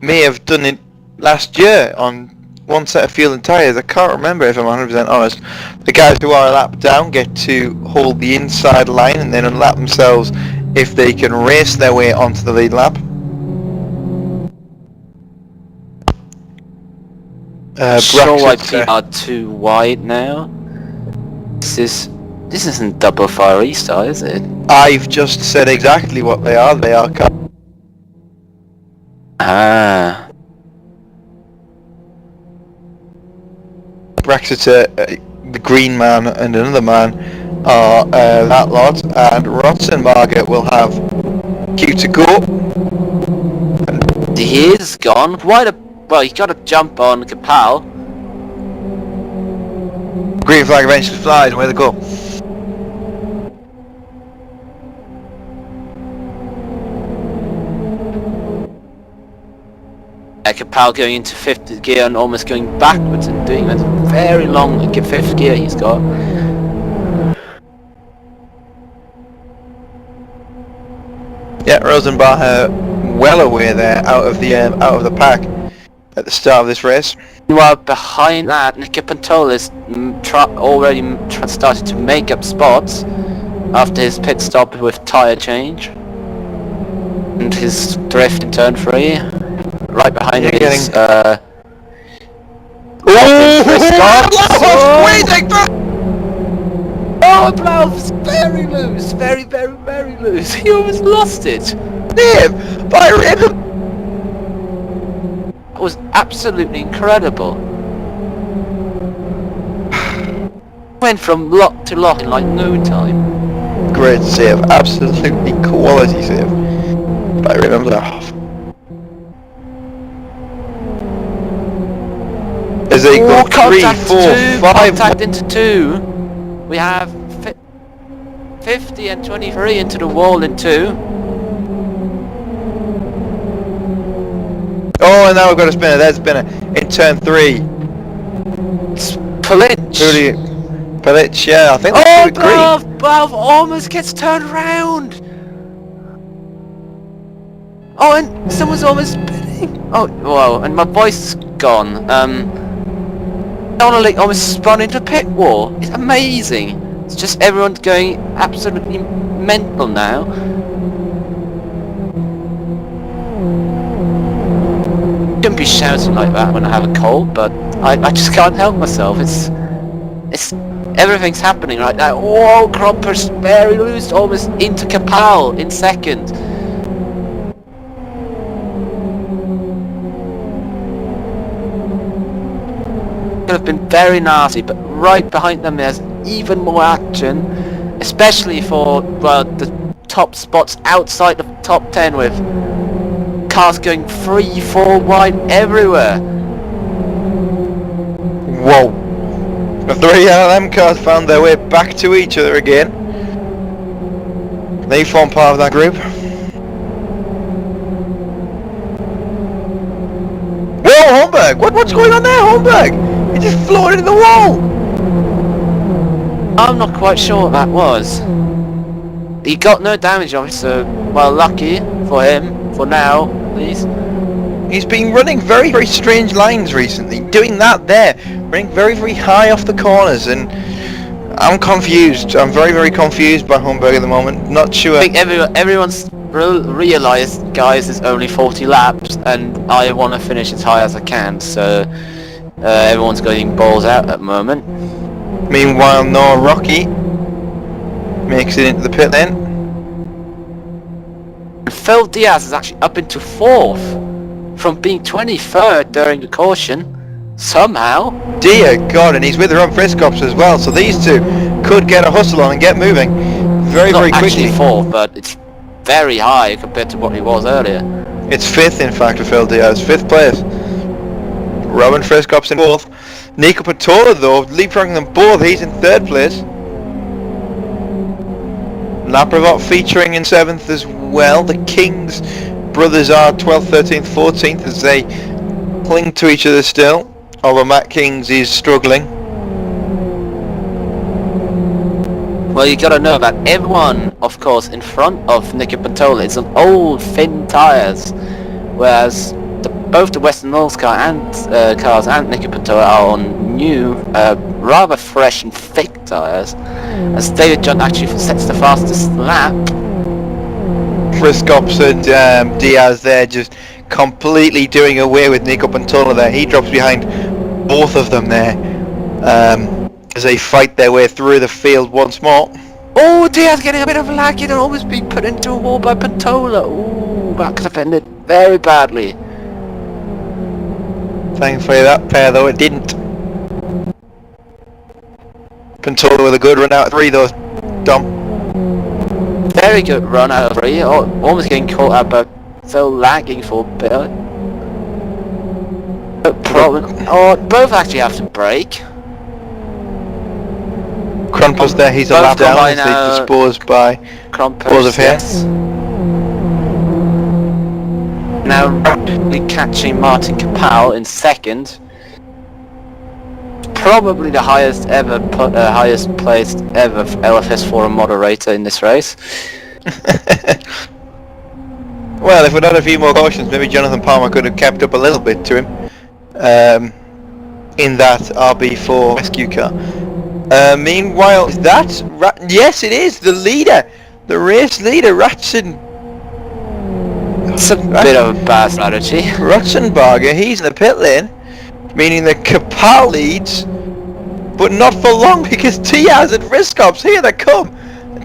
may have done it last year on one set of fuel and tyres. I can't remember, if I'm 100% honest. The guys who are a lap down get to hold the inside line and then unlap themselves if they can race their way onto the lead lap. Sure, why people are too wide now. This isn't double fire restart, is it? I've just said exactly what they are. They are. Brexiter, the green man, and another man are that lot, and Rotzenberger will have Q to go. He is gone. Well, he got to jump on Kapal. Green flag eventually flies, and where they go? Kapal going into 5th gear and almost going backwards and doing that very long 5th gear he's got. Yeah, Rosenbacher well away there, out of the pack at the start of this race. While behind that, Nicky Pantolis already started to make up spots after his pit stop with tyre change and his drift in turn 3. Right behind him is Oh, Blauf's very loose, very loose. He almost lost it. Damn, by rhythm. It was absolutely incredible. Went from lock to lock in like no time. Great save, absolutely quality save. By rhythm. As they go 3, 4, 5. Contact into 2. We have 50 and 23 into the wall in 2. Oh, and now we've got a spinner. There's a spinner in turn 3. It's Palic. Palic, yeah, I think that's Blauf almost gets turned around. Oh, and someone's almost spinning. Oh, wow, and my voice is gone. Donnelly almost spun into the pit wall. It's amazing. It's just everyone's going absolutely mental now. Shouldn't be shouting like that when I have a cold, but I just can't help myself. It's everything's happening right now. Oh, Kromper's very loose, almost into Kapal in 2nd. Could have been very nasty, but right behind them there's even more action, especially for the top spots outside the top 10 with cars going 3, 4 wide everywhere. Whoa. The 3 LLM cars found their way back to each other again. They form part of that group. Whoa, Homburg! What's going on there, Homburg? He just floated in the wall. I'm not quite sure what that was. He got no damage on it, so, well, lucky for him, for now, at least. He's been running very, very strange lines recently, doing that there, running very, very high off the corners, and I'm confused. I'm very, very confused by Humberg at the moment. Not sure. I think everyone's realised, guys, it's only 40 laps, and I want to finish as high as I can, so everyone's going balls out at the moment. Meanwhile, Noah Rocky makes it into the pit lane. And Phil Diaz is actually up into 4th, from being 23rd during the caution, somehow. Dear God, and he's with Rob Friscops as well, so these two could get a hustle on and get moving very, very Not quickly. actually 4th, but it's very high compared to what he was earlier. It's 5th, in fact, for Phil Diaz, 5th place. Robin Friscops in 4th. Nico Patola, though, leapfrogging them both, he's in 3rd place. Laprovot featuring in 7th as well. The Kings brothers are 12th, 13th, 14th as they cling to each other still, although Matt Kings is struggling. Well, you gotta know that everyone, of course, in front of Nico Patola is on old, thin tyres, whereas both the Western Knowles car and cars and Nico Patola are on new, rather fresh and thick tyres, as David John actually sets the fastest lap. Friscops and Diaz there just completely doing away with Nico Patola there. He drops behind both of them there as they fight their way through the field once more. Oh, Diaz getting a bit of lag, he'd almost been put into a wall by Patola. Oh, that could have ended very badly. Thankfully that pair though it didn't. Patola with a good run out of 3 though, Dom. Very good run out of 3, almost getting caught out but Phil lagging for a bit. Both actually have to brake. Kronpus there, he's a lap down as they disposed by both of him. Yes. Now rapidly catching Martin Kapal in 2nd. Probably the highest placed ever LFS Forum moderator in this race. Well, if we'd had a few more cautions, maybe Jonathan Palmer could have kept up a little bit to him in that RB4 rescue car. Meanwhile, is that yes, it is the leader, the race leader, Ratzenberger. It's a bit of a bad strategy. Ratzenberger, he's in the pit lane, meaning that Kapal leads, but not for long because Diaz and Friscops, here they come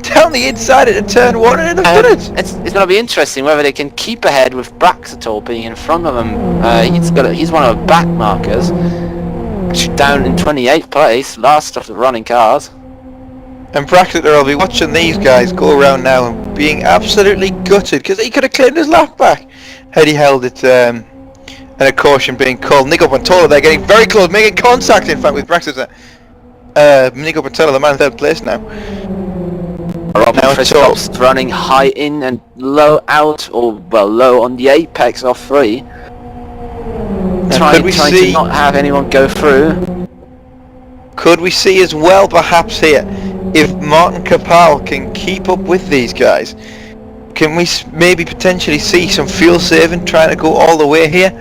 down the inside into turn 1 and they've done it. It's going to be interesting whether they can keep ahead with Braxatol being in front of them. He's one of the back markers. Actually down in 28th place, last of the running cars. And Braxator will be watching these guys go around now and being absolutely gutted because he could have claimed his lap back had he held it and a caution being called. Nico Patola there getting very close, making contact in fact with Braxator. Nico Patola, the man in 3rd place now. Robin Friscops running high in and low out, or well low on the apex of 3. Trying to not have anyone go through. Could we see as well perhaps here, if Martin Kapal can keep up with these guys, can we maybe potentially see some fuel saving trying to go all the way here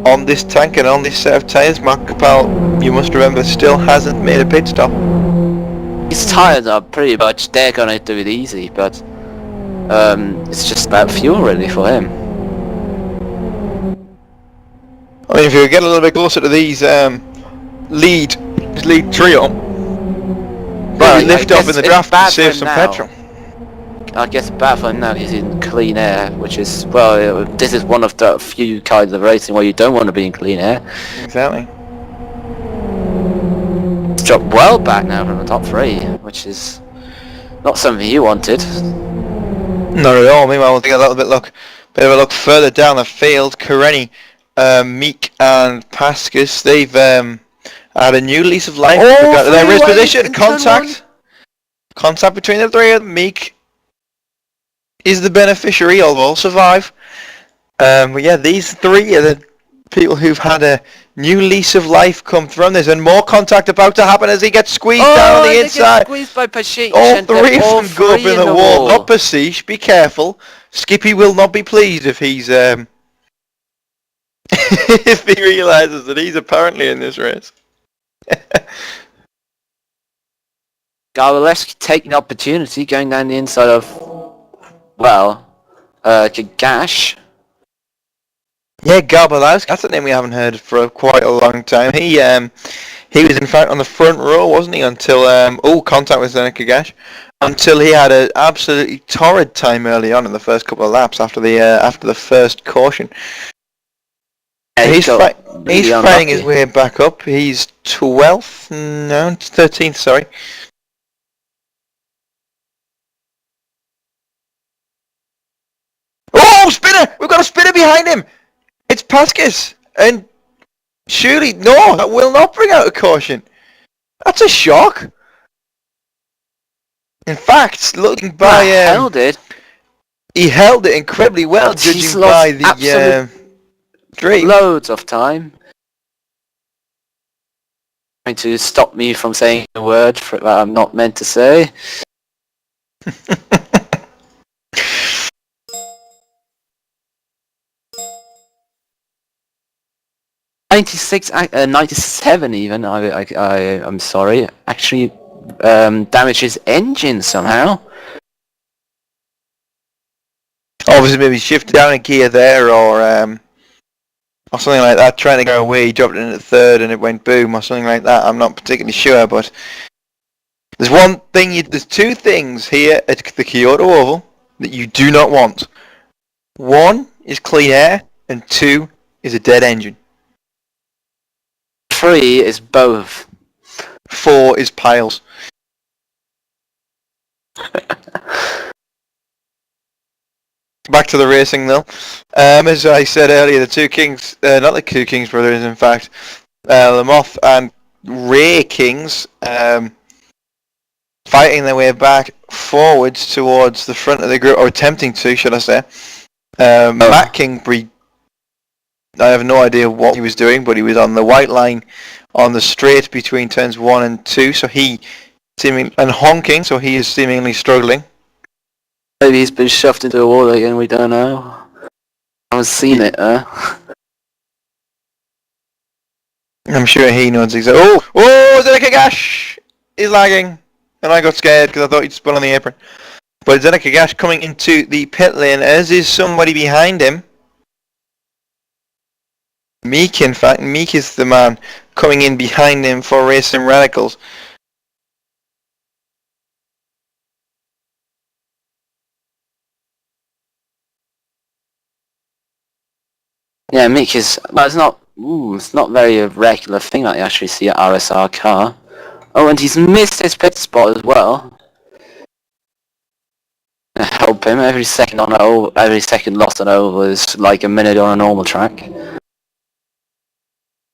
on this tank and on this set of tyres? Martin Kapal, you must remember, still hasn't made a pit stop. His tyres are pretty much, they're gonna do it easy, but it's just about fuel really for him. I mean, if you get a little bit closer to these lead trio, well, lift off in the draft to save some petrol. I guess bad for him now he's in clean air, which is, well, this is one of the few kinds of racing where you don't want to be in clean air. Exactly. It's dropped well back now from the top 3, which is not something you wanted. Not at all. Meanwhile, we'll take a little bit of a look further down the field. Karenni, Meek and Pascus, they've had a new lease of life. Their race position, contact between the 3 of them. Meek is the beneficiary, he'll all survive. But yeah, these 3 are the people who've had a new lease of life come from this, and more contact about to happen as he gets squeezed down on the inside. Squeezed by Pasic, All and three of all them go up three in the wall. Not Pasic, be careful. Skippy will not be pleased if he's if he realises that he's apparently in this race. Garbalesque taking opportunity, going down the inside of, well, Gagash. Yeah, Garbalesque. That's a name we haven't heard for quite a long time. He was in fact on the front row, wasn't he? Until contact with Zenek Gagash. Until he had an absolutely torrid time early on in the first couple of laps after the first caution. Yeah, he's fighting his way back up. He's 12th, no, 13th, sorry. Oh, spinner! We've got a spinner behind him! It's Pascas! And surely, no, that will not bring out a caution. That's a shock. In fact, looking by... held it. He held it incredibly well, judging by the stream. Loads of time. Trying to stop me from saying a word that I'm not meant to say. 96, 97 even, I'm sorry, actually damaged his engine somehow. Obviously maybe shifted down a gear there or something like that, trying to go away, he dropped it into third and it went boom or something like that. I'm not particularly sure, but there's two things here at the Kyoto Oval that you do not want. One is clean air and two is a dead engine. 3 is both. 4 is piles. Back to the racing though. As I said earlier, the two Kings, not the two Kings brothers in fact, Lamoth and Ray Kings, fighting their way back forwards towards the front of the group, or attempting to, should I say. Matt Kingsbury, I have no idea what he was doing, but he was on the white line on the straight between turns 1 and 2, so he and honking, so he is seemingly struggling. Maybe he's been shoved into a wall again, we don't know. I haven't seen it, I'm sure he knows exactly. Oh, Zenek Gagash is lagging, and I got scared because I thought he'd spun on the apron. But Zenek Gagash coming into the pit lane, as is somebody behind him. Meek, in fact. Meek is the man coming in behind him for Racing Radicals. Yeah, Meek is... Well, it's not very a regular thing that you actually see at RSR car. Oh, and he's missed his pit spot as well. Help him. Every second lost on oval is like a minute on a normal track.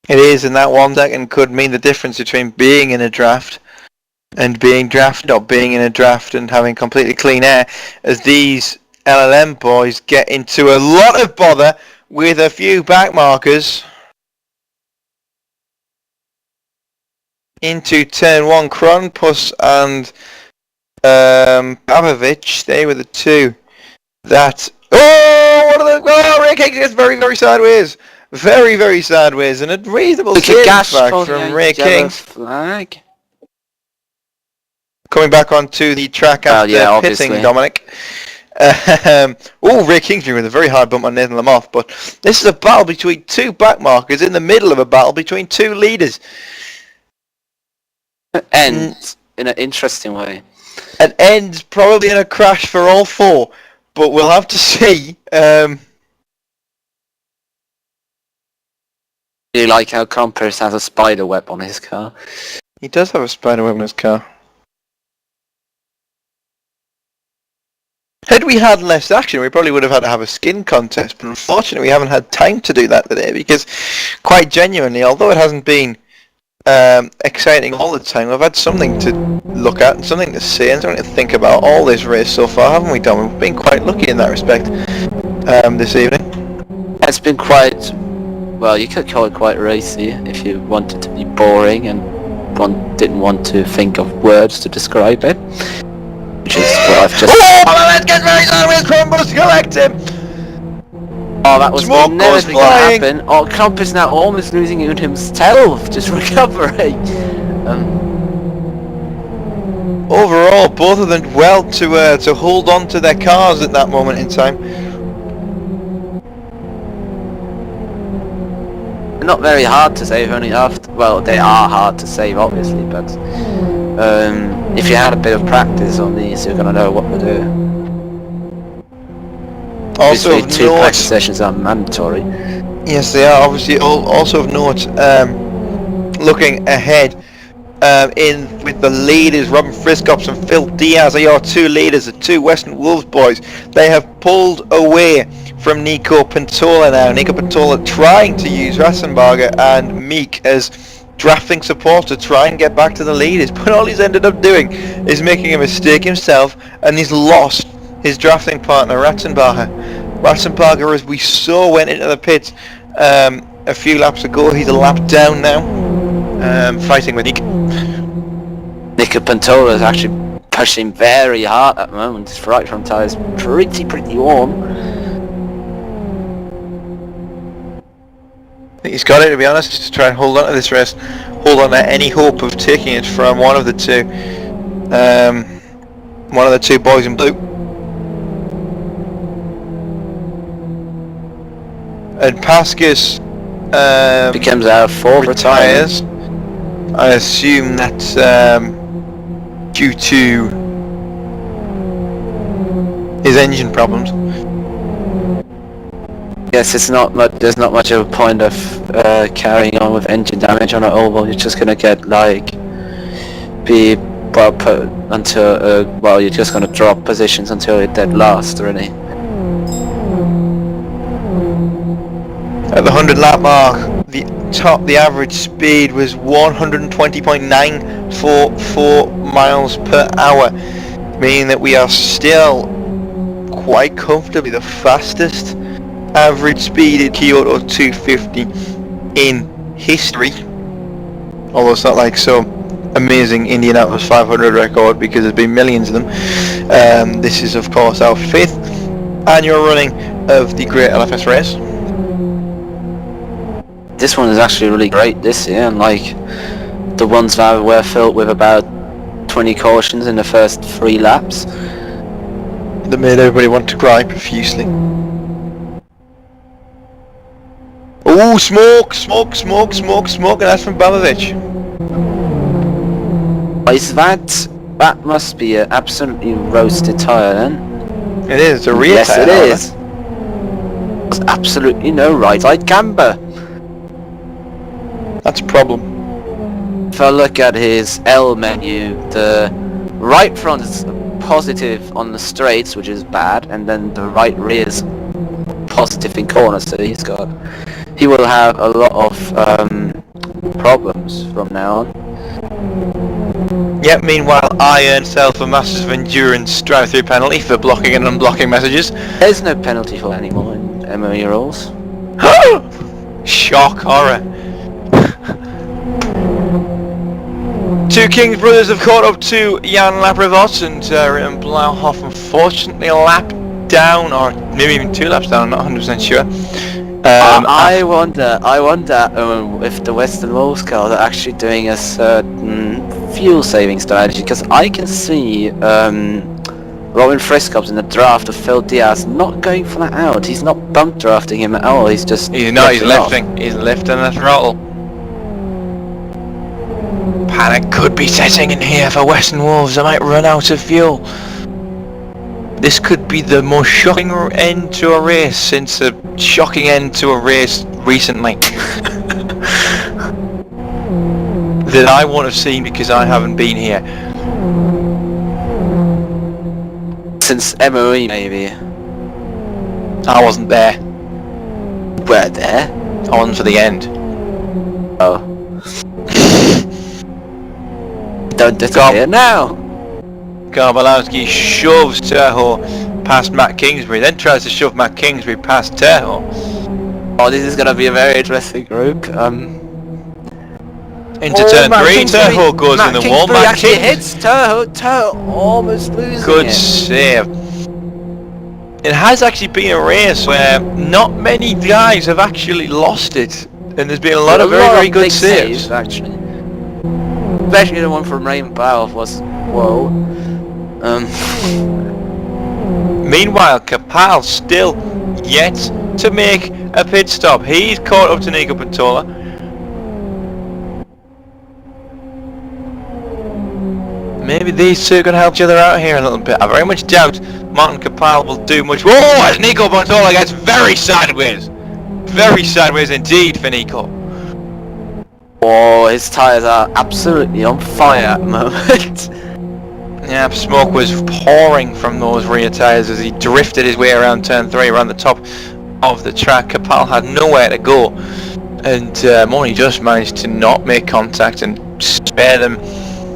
It is, and that 1 second could mean the difference between being in a draft and being drafted, or being in a draft and having completely clean air, as these LLM boys get into a lot of bother with a few back markers. Into turn 1, Kronpus and Pavovich, they were the two that... Ray King gets very, very sideways. Very, very sideways, and a reasonable save back from Ray King. Flag. Coming back onto the track after pitting, Dominic. Ray King's with a very hard bump on Nathan Lamoth, but this is a battle between two back markers in the middle of a battle between two leaders. Ends in an interesting way. It ends probably in a crash for all four, but we'll have to see. I really like how Kronpus has a spider web on his car. He does have a spider web on his car. Had we had less action, we probably would have had to have a skin contest, but unfortunately we haven't had time to do that today, because quite genuinely, although it hasn't been exciting all the time, we've had something to look at, and something to see, and something to think about all this race so far, haven't we, Dom? We've been quite lucky in that respect this evening. It's been quite well, you could call it quite racy if you wanted to be boring and didn't want to think of words to describe it. Which is what I've just... Oh, let's get very low with Crumbus to collect him! Oh, that was Smoke goes inevitably going to flying. happen. Oh, Clump is now almost losing it himself, just recovering. Overall, both of them did well to hold on to their cars at that moment in time. Not very hard to save, only after... Well, they are hard to save, obviously, but... if you had a bit of practice on these, you're going to know what to do. Also Obviously, of 2 note, practice sessions are mandatory. yes they are, obviously. Also of note, looking ahead, with the leaders, Robin Friscops and Phil Diaz are your 2 leaders, the 2 Western Wolves boys. They have pulled away from Nico Pintola now. Nico Pintola trying to use Rassenbarger and Meek as drafting support to try and get back to the leaders, but all he's ended up doing is making a mistake himself, and he's lost his drafting partner Ratzenbacher. Ratzenbacher, as we saw, went into the pits a few laps ago. He's a lap down now, fighting with Nico Pintola is actually pushing very hard at the moment. His right front tyre is pretty warm. I think he's got it, to be honest, just to try and hold on to this race, hold on to any hope of taking it from one of the two boys in blue. And Pascas Becomes our 4th retires. I assume that's due to his engine problems. Yes, it's not much. There's not much of a point of carrying on with engine damage on an oval. You're just gonna get put until you're just gonna drop positions until you're dead last, really. At the 100 lap mark, the average speed was 120.944 miles per hour, meaning that we are still quite comfortably the fastest average speed in Kyoto 250 in history. Although it's not like some amazing Indianapolis 500 record, because there's been millions of them. This is of course our 5th annual running of the Great LFS race. This one is actually really great this year, unlike the ones that were filled with about 20 cautions in the first 3 laps. That made everybody want to cry profusely. Oh, smoke, and that's from Babovic. Is that must be an absolutely roasted tyre then? It is, it's a rear yes, tyre. Yes, it is. There's absolutely no right-side camber. That's a problem. If I look at his L menu, the right front is positive on the straights, which is bad, and then the right rear is positive in corners, so he will have a lot of problems from now on. Yep, meanwhile I earned myself a Masters of Endurance drive-through penalty for blocking and unblocking messages. There's no penalty for anymore in MOE rules. Shock horror. 2 Kings brothers have caught up to Jan Laprevot and Ritten Blauhoff, unfortunately a lap down, or maybe even 2 laps down, I'm not 100% sure. I wonder if the Western Wolves cars are actually doing a certain fuel saving strategy, because I can see Robin Friscops in the draft of Phil Diaz not going flat out. He's not bump drafting him at all, he's just... He's lifting. He's lifting the throttle. Panic could be setting in here for Western Wolves. They might run out of fuel. This could be the most shocking end to a race since a shocking end to a race recently. That I won't have seen because I haven't been here. Since MOE, maybe. I wasn't there. Where there? On for the end. Oh. Don't disappear now! Garbalowski shoves Terho past Matt Kingsbury, then tries to shove Matt Kingsbury past Terho. Oh, this is gonna be a very interesting group. Into turn 3, Turho goes in the wall. Matt Matt actually Kings. hits Turho almost losing Good it. save. It has actually been a race where not many guys have actually lost it, and there's been a lot of very good big saves. actually. Especially the one from Raymond Bauer was whoa. Meanwhile, Kapal still yet to make a pit stop. He's caught up to Nico Pantola. Maybe these two can help each other out here a little bit. I very much doubt Martin Kapal will do much. Whoa! As Nico Pantola gets very sideways. Very sideways indeed for Nico. Oh, his tyres are absolutely on fire at the moment. Yeah, smoke was pouring from those rear tyres as he drifted his way around turn 3, around the top of the track. Kapal had nowhere to go, and Moni just managed to not make contact and spare them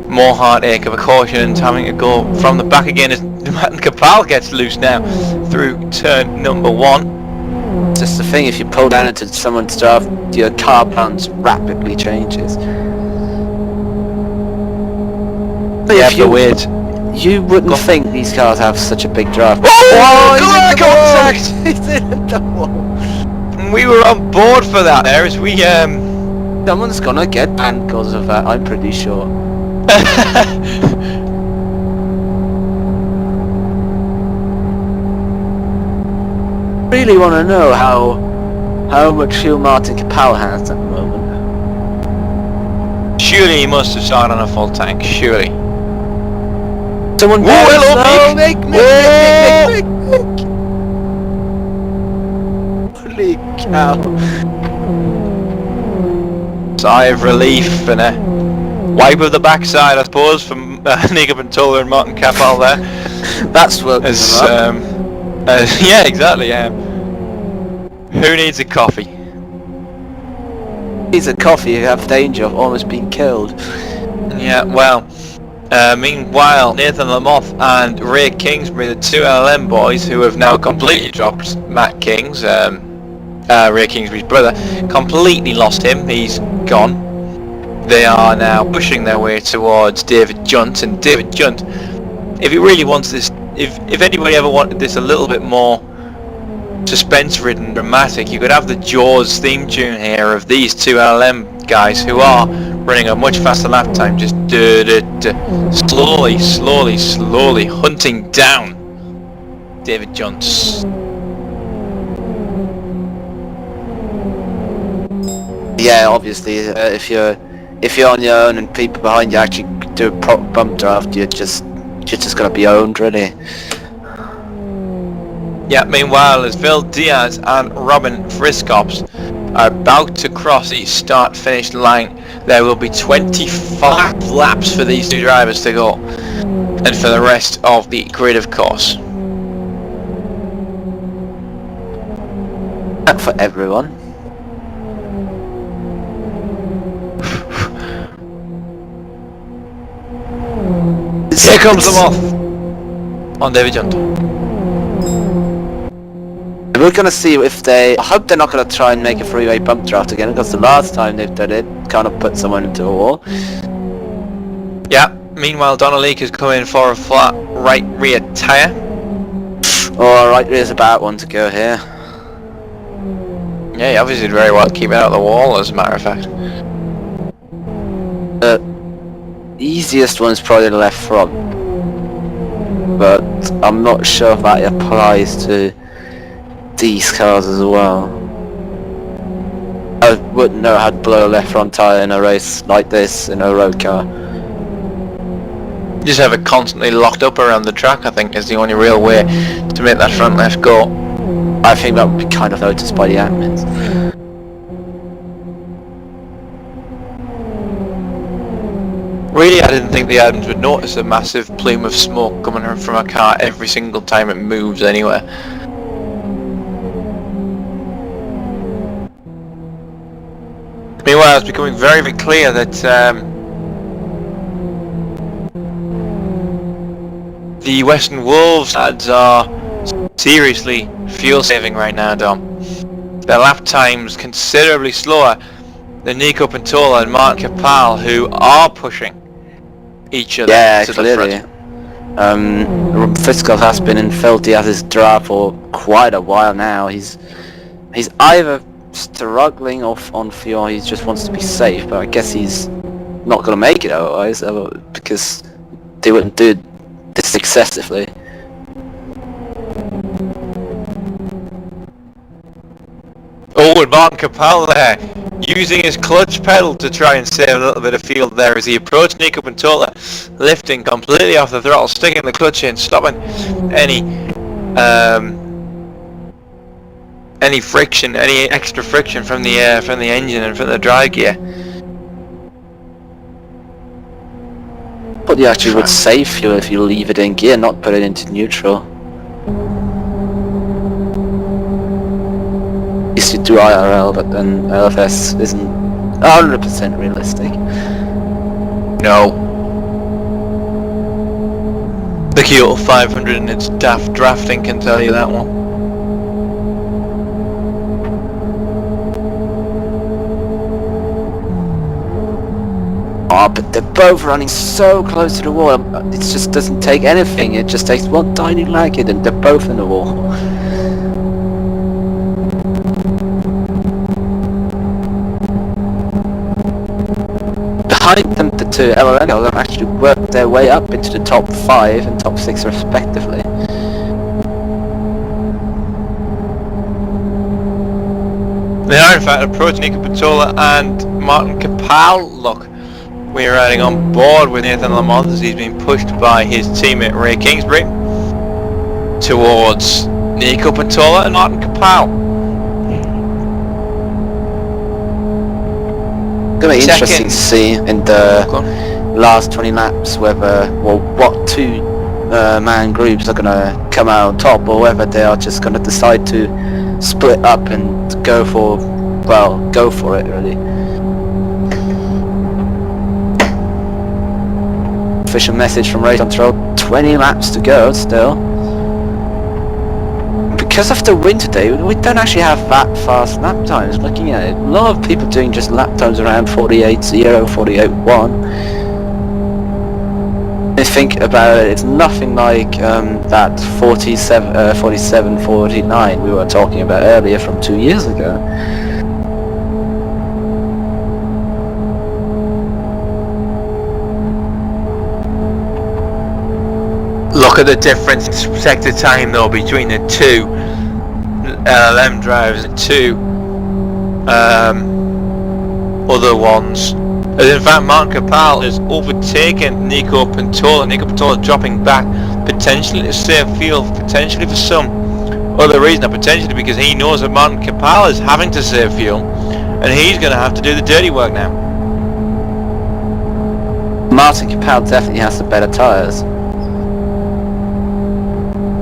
more heartache of a caution and having to go from the back again as Martin Kapal gets loose now through turn number 1. It's just the thing, if you pull down into someone's draft, your car balance rapidly changes. Yeah, If the weight. You wouldn't think these cars have such a big draft. Oh, contact! He's in the wall. We were on board for that there as we Someone's gonna get banned because of that, I'm pretty sure. Really want to know how much fuel Martin Kapal has at the moment. Surely he must have started on a full tank, surely. Someone hello, Mick! Mick. Holy cow. Sigh of relief and a wipe of the backside, I suppose, from Nico Pantola and Martin Kapal there. That's what. As, yeah, exactly. Who needs a coffee? He's a coffee, you have danger of almost being killed. Yeah, well, meanwhile, Nathan Lamoth and Ray Kingsbury, the two LLM boys who have now completely dropped Matt Kings, Ray Kingsbury's brother, completely lost him, he's gone. They are now pushing their way towards David Junt, and David Junt, if he really wants this, if anybody ever wanted this a little bit more suspense-ridden, dramatic, you could have the Jaws theme tune here of these two LLM guys who are running a much faster lap time, just slowly hunting down David Junt. Yeah, obviously, if you're on your own and people behind you actually do a proper bump draft, you're just gonna be owned, really. Yeah, meanwhile, as Phil Diaz and Robin Friskops are about to cross the start-finish line, there will be 25 laps for these two drivers to go, and for the rest of the grid, of course. Not for everyone. Here comes them off on David Junt. We're gonna see if I hope they're not gonna try and make a freeway bump draft again, because the last time they've done it, kind of put someone into a wall. Yeah, meanwhile Donnelly is coming for a flat right rear tyre. Oh, right rear's a bad one to go here. Yeah, he obviously did very well keeping out of the wall, as a matter of fact. The easiest one's probably the left front, but I'm not sure if that applies to these cars as well. I wouldn't know how to blow a left front tyre in a race like this in a road car. You just have it constantly locked up around the track, I think, is the only real way to make that front left go. I think that would be kind of noticed by the admins. Really, I didn't think the admins would notice a massive plume of smoke coming from a car every single time it moves anywhere. Meanwhile, it's becoming very, very clear that the Western Wolves ads are seriously fuel saving right now, Dom. their lap times considerably slower than Nico Pantola and Martin Capal, who are pushing each other to clearly. the front. Friskov has been in filthy as his drive for quite a while now. He's either struggling off on fuel, he just wants to be safe, but I guess he's not going to make it otherwise, because they wouldn't do this excessively. Oh, and Martin Capal there, using his clutch pedal to try and save a little bit of fuel there as he approached Nico Pantola, lifting completely off the throttle, sticking the clutch in, stopping any friction, any extra friction from the engine and from the drive gear. But you actually would save fuel if you leave it in gear, not put it into neutral. Used to do IRL, but then LFS isn't 100% realistic. No. The Kyoto 500 and its daft drafting can tell you that one. Oh, but they're both running so close to the wall. It just doesn't take anything. It just takes one tiny lag hit and they're both in the wall. Behind them, the two LLM have actually worked their way up into the top 5 and top 6 respectively. They are in fact approaching Nico Pantola and Martin Capal. Look, we're riding on board with Nathan Lamont as he's been pushed by his teammate Ray Kingsbury towards Nico Pantola and Martin Capal. Gonna be interesting to see in the last 20 laps whether, well, what two man groups are gonna come out on top, or whether they are just gonna decide to split up and go for it really. Official message from Race Control, 20 laps to go still. Because of the winter day, we don't actually have that fast lap times. Looking at it, a lot of people doing just lap times around 48.0, 48.1. I think about it, it's nothing like that 47, 49 we were talking about earlier from 2 years ago. Look at the difference in sector time though between the two LLM drivers and two other ones. As in fact Martin Capal has overtaken Nico Pantola. Nico Pantola dropping back potentially to save fuel, potentially for some other reason, or potentially because he knows that Martin Capal is having to save fuel and he's going to have to do the dirty work now. Martin Capal definitely has the better tyres.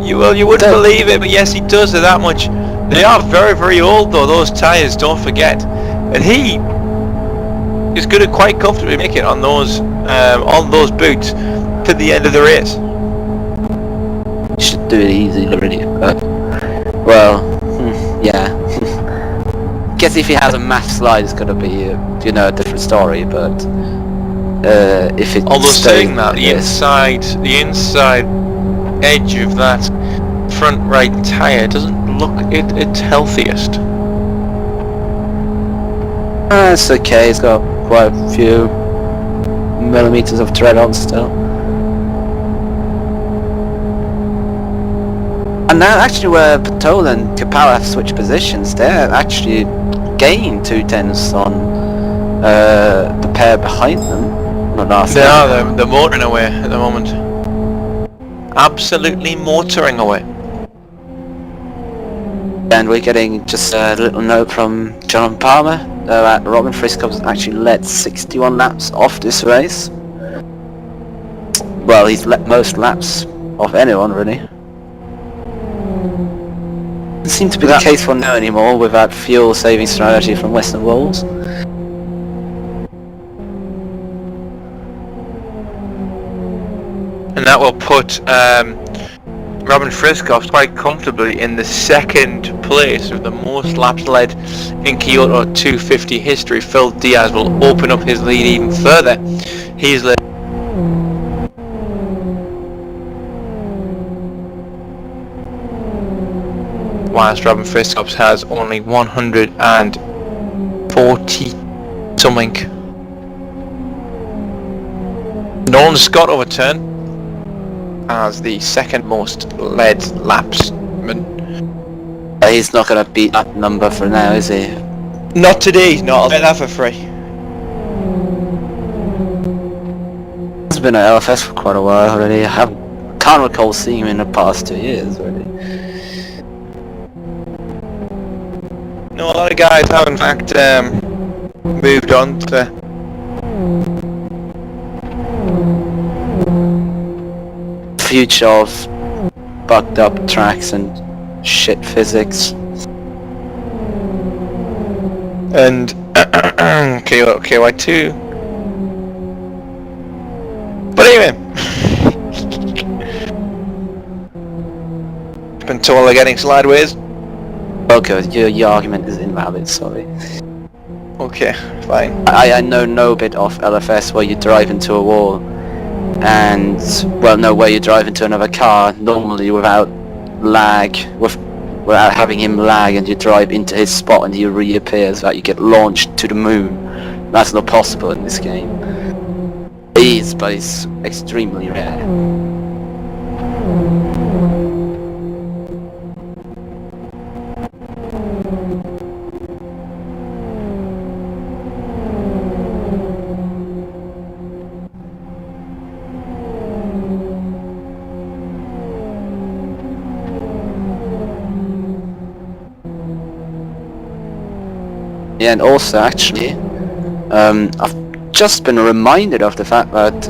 You wouldn't believe it, but yes he does. They're that much. They are very, very old though, those tyres, don't forget. And he is going to quite comfortably make it on those boots to the end of the race. Should do it easy already, but well, yeah. Guess if he has a math slide, it's going to be a different story. But if it although saying that, the inside edge of that front right tyre doesn't look its healthiest. It's okay. It's got quite a few millimeters of tread on still. And now actually where Pantola and Capal have switched positions, they're actually gained 2/10 on the pair behind them. They're motoring away at the moment. Absolutely motoring away. And we're getting just a little note from John Palmer that Robin Frisco's actually led 61 laps off this race. Well, he's led most laps of anyone really. Doesn't seem to be the case for now anymore with that fuel saving strategy from Western Walls. And that will put Robin Friscoff's quite comfortably in the second place with the most laps led in Kyoto 250 history. Phil Diaz will open up his lead even further. He's led whilst Robin Friscoffs has only 140 something. Nolan Scott overturned as the second most led lapsman. He's not going to beat that number for now, is he? Not today, no, I'll bet that for free. He's been at LFS for quite a while already. Can't recall seeing him in the past 2 years already. No, a lot of guys have in fact moved on to future of bugged up tracks and shit physics. and KY2. But anyway, Pentola getting slideways. Okay, your argument is invalid, sorry. Okay, fine. I know no bit of LFS where you drive into a wall and, well, no, where you drive into another car normally without lag, without having him lag, and you drive into his spot and he reappears, that you get launched to the moon. That's not possible in this game. It is, but it's extremely rare. Yeah, and also actually, I've just been reminded of the fact that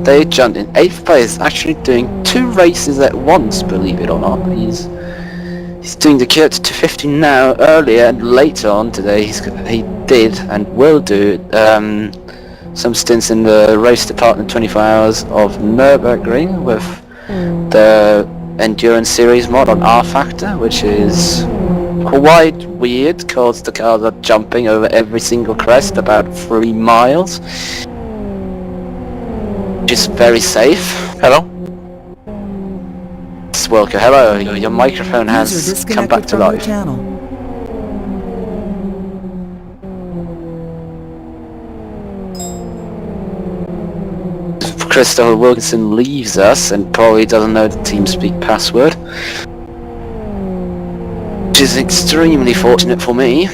they jumped in 8th place, actually doing 2 races at once, believe it or not. He's doing the Kyoto 250 now. Earlier and later on today, he did and will do some stints in the race department 24 hours of Nürburgring with the Endurance Series mod on R Factor, which is quite weird because the cars are jumping over every single crest about 3 miles. Which is very safe. Hello? Swilker, hello, your microphone has come back to life. Christopher Wilkinson leaves us and probably doesn't know the TeamSpeak password, which is extremely fortunate for me.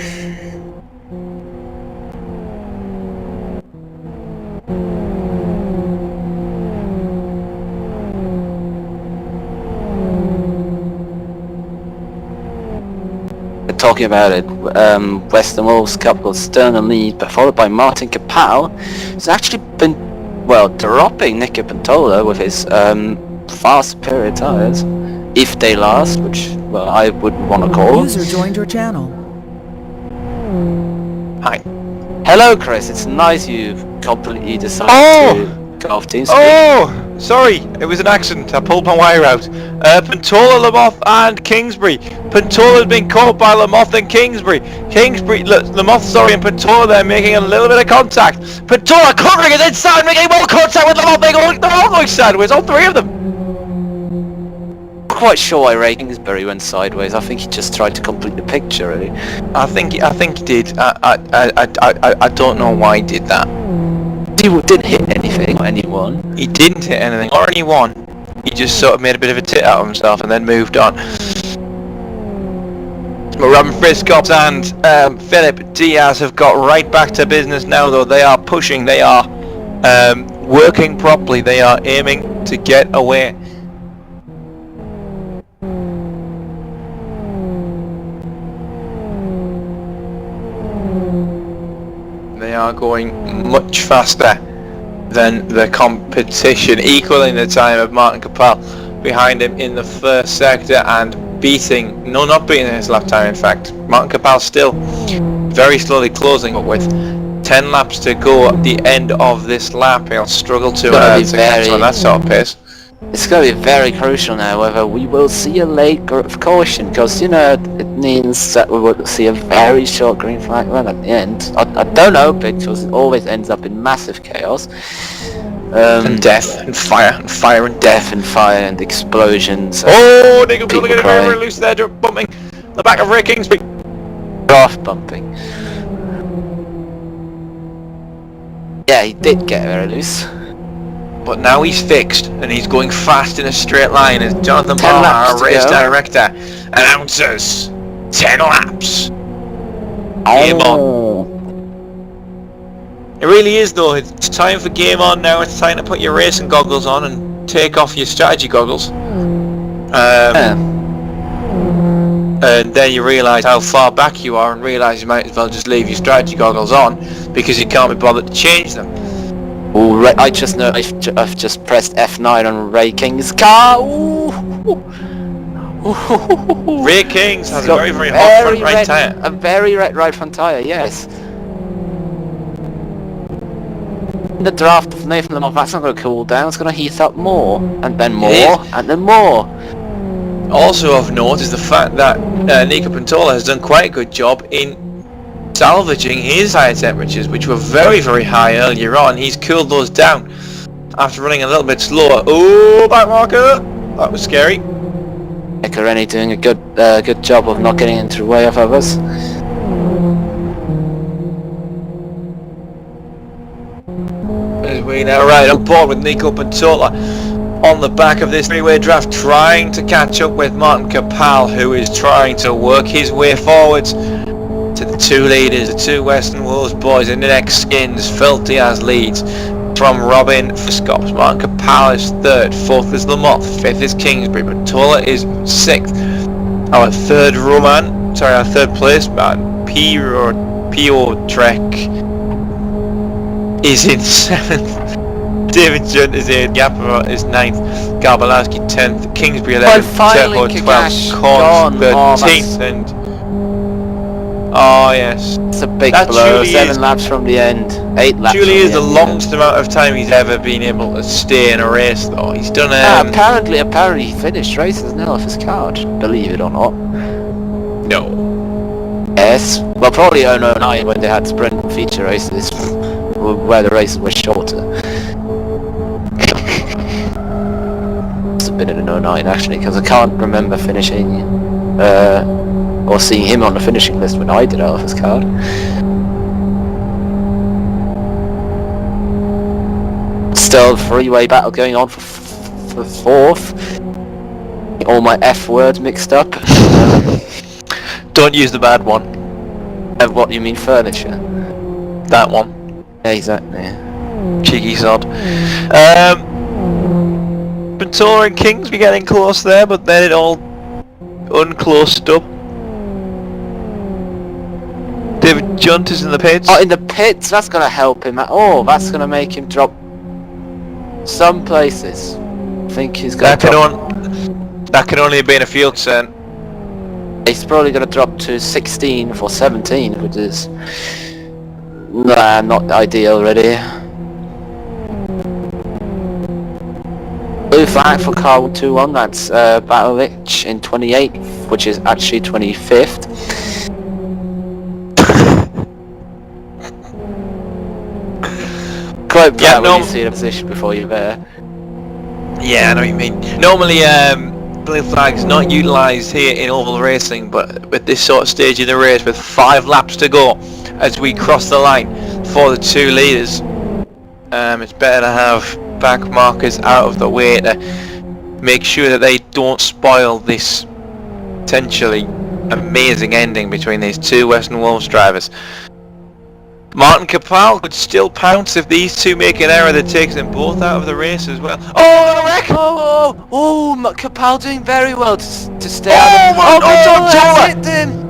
Talking about it, Western Wolves couple Stern and lead, but followed by Martin Capel, who's actually been, well, dropping Nicky Pentola with his far superior tires, if they last, which, well, I wouldn't want to call. User joined your channel. Hi. Hello, Chris. It's nice you completely decided to go off TeamSpeak. Oh! Sorry, it was an accident. I pulled my wire out. Pentola, Lamoth and Kingsbury. Pentola's been caught by Lamoth and Kingsbury. Lamoth, sorry, and Pentola there making a little bit of contact. Pentola covering it inside, making more contact with Lamoth. They're all going sideways, all 3 of them. I'm quite sure why Ray Kingsbury went sideways. I think he just tried to complete the picture, really. I think he did. I don't know why he did that. He didn't hit anything or anyone. He didn't hit anything or anyone. He just sort of made a bit of a tit out of himself and then moved on. But Robin Friscoff and Philip Diaz have got right back to business now, though. They are pushing, they are working properly, they are aiming to get away. They are going much faster than the competition, equaling the time of Martin Capel behind him in the first sector and not beating his lap time in fact. Martin Capel still very slowly closing, but with 10 laps to go at the end of this lap, he'll struggle to catch on that sort of pace. It's going to be very crucial now whether we will see a late caution, because, you know, it means that we will see a very short green flag run at the end. I don't know, because it always ends up in massive chaos. And death, and fire, and fire, and death. And fire, and explosions. Oh, Nick, I'm people getting crying. very loose there, bumping the back of Ray Kingsby. Off bumping. Yeah, he did get very loose. But now he's fixed, and he's going fast in a straight line as Jonathan 10 Barr, laps our to race go. director, announces 10 laps. Game on. It really is though, it's time for game on now. It's time to put your racing goggles on and take off your strategy goggles. And then you realise how far back you are and realise you might as well just leave your strategy goggles on because you can't be bothered to change them. Ooh, I just know I've just pressed F9 on Ray King's car. Ooh. Ray Kings has a got very, very hot front right tyre. A very red right front tyre, yes. The draft of Nathan Lamont, that's not going to cool down, it's going to heat up more, and then more, and then more. Also of note is the fact that Nico Pintola has done quite a good job in salvaging his higher temperatures, which were very, very high earlier on. He's cooled those down after running a little bit slower. Oh, back marker! That was scary. Kareni doing a good job of not getting into the way of others. As we now ride on board with Nico Pintola on the back of this three-way draft, trying to catch up with Martin Capal, who is trying to work his way forwards to the two leaders, the two Western Wolves boys in the next skins. Filthy as leads from Robin Scops. Martin Capal is third, fourth is Lamotte, fifth is Kingsbury, Pintola is sixth. Our third place man, Pio Trek, is in seventh. David Junt is 8th, Gapper is 9th, Garbalowski 10th, Kingsbury 11th, Turbo 12th, Corns 13th, and... Oh yes. It's a big that blow, Julie 7 laps from the end, 8 laps Julie from is the longest amount of time he's ever been able to stay in a race though. He's done apparently he finished races now off his card, believe it or not. No. Yes, well probably 09 when they had sprint feature races where the races were shorter. Must have been in 09 actually, because I can't remember finishing or seeing him on the finishing list when I did out of his card. Still three-way battle going on for fourth. All my F words mixed up. Don't use the bad one. What do you mean, furniture? That one. Yeah, exactly. Cheeky sod. Pintola and Kingsbury getting close there, but then it all unclosed up. David Junt is in the pits. Oh, in the pits? That's going to help him. That's going to make him drop some places. I think he's going to drop... That can only have been a field turn. He's probably going to drop to 16th or 17th, which is... Nah, not ideal really. Blue flag for car 121, that's Battlelich in 28th, which is actually 25th. Quite bad when you see the position before you're there. Yeah, I know what you mean. Normally, blue flag's not utilised here in oval racing, but with this sort of stage of the race, with 5 laps to go, as we cross the line for the two leaders, it's better to have back markers out of the way to make sure that they don't spoil this potentially amazing ending between these two Western Wolves drivers. Martin Capal could still pounce if these two make an error that takes them both out of the race as well. Oh, a wreck! Oh, Capal doing very well to stay out of the... that's hit him!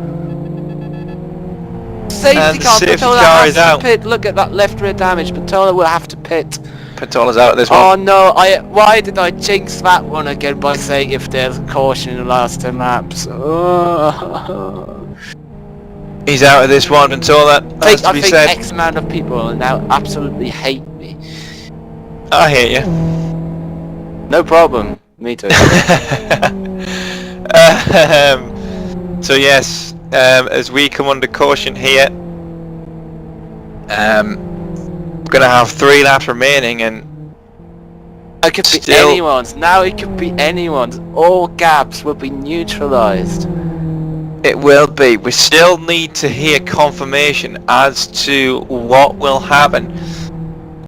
Safety car, Pintola has to pit. Look at that left rear damage. Pintola will have to pit. Pintola's out of this one. Oh no, why did I jinx that one again by saying if there's a caution in the last 10 laps? Oh. He's out of this one, Pintola. I think X amount of people now absolutely hate me. I hate you. No problem. Me too. So yes, as we come under caution here, we're gonna have 3 laps remaining, and It could be still- anyone's. Now it could be anyone's. All gaps will be neutralized. it will be. We still need to hear confirmation as to what will happen.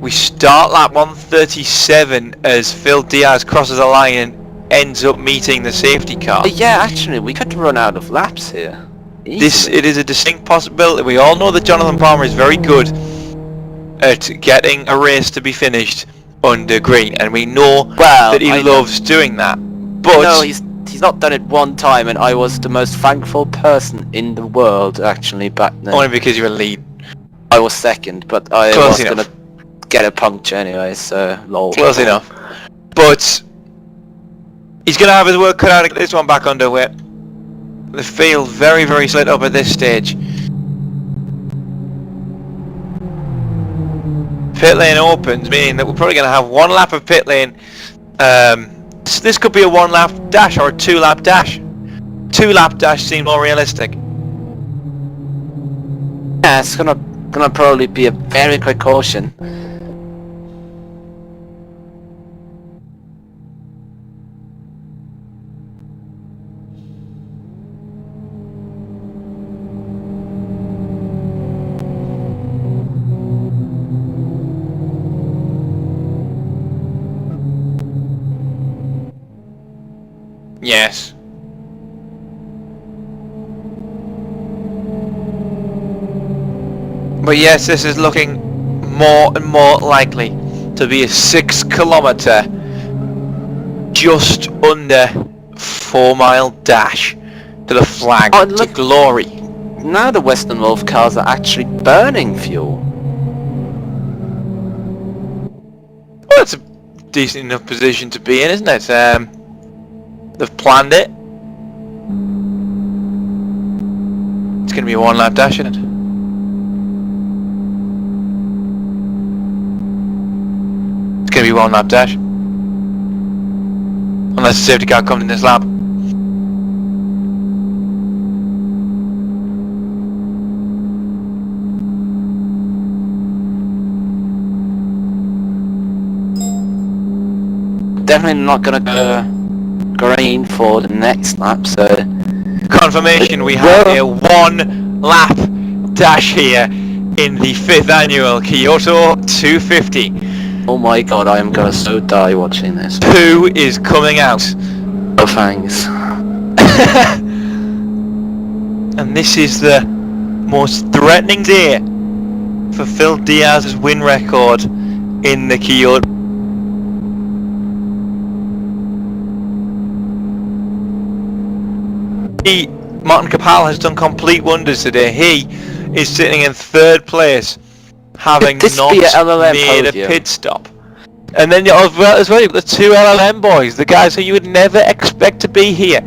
We start lap 137 as Phil Diaz crosses the line and ends up meeting the safety car. Yeah, actually, we could run out of laps here. It is a distinct possibility. We all know that Jonathan Palmer is very good at getting a race to be finished under green, and we know that he loves doing that. But no, he's not done it one time, and I was the most thankful person in the world actually back then. only because you're a lead. I was second, but I Close was enough. gonna get a puncture anyway, so lol. Close enough. But he's going to have his work cut out to get this one back underway. The field very, very split up at this stage. Pit lane opens, meaning that we're probably going to have 1 lap of pit lane. This could be a 1 lap dash or a 2 lap dash. 2 lap dash seems more realistic. Yeah, it's gonna probably be a very quick caution. Yes. But yes, this is looking more and more likely to be a 6 kilometre, just under 4 mile dash to the flag, Oh, to look. glory. Now the Western Wolf cars are actually burning fuel. Well, that's a decent enough position to be in, isn't it? They've planned it. It's going to be a 1 lap dash, isn't it? It's going to be 1 lap dash. Unless the safety car comes in this lap. Definitely not gonna go green for the next lap, so Confirmation, we have a 1 lap dash here in the 5th annual Kyoto 250. oh my god, I am gonna so die watching this. Who is coming out? Oh thanks. And this is the most threatening day for Phil Diaz's win record in the Kyoto. Martin Capal has done complete wonders today. He is sitting in 3rd place, having Could this not be a LLM made podium? a pit stop. And then as well, you've got the 2 LLM boys, the guys who you would never expect to be here,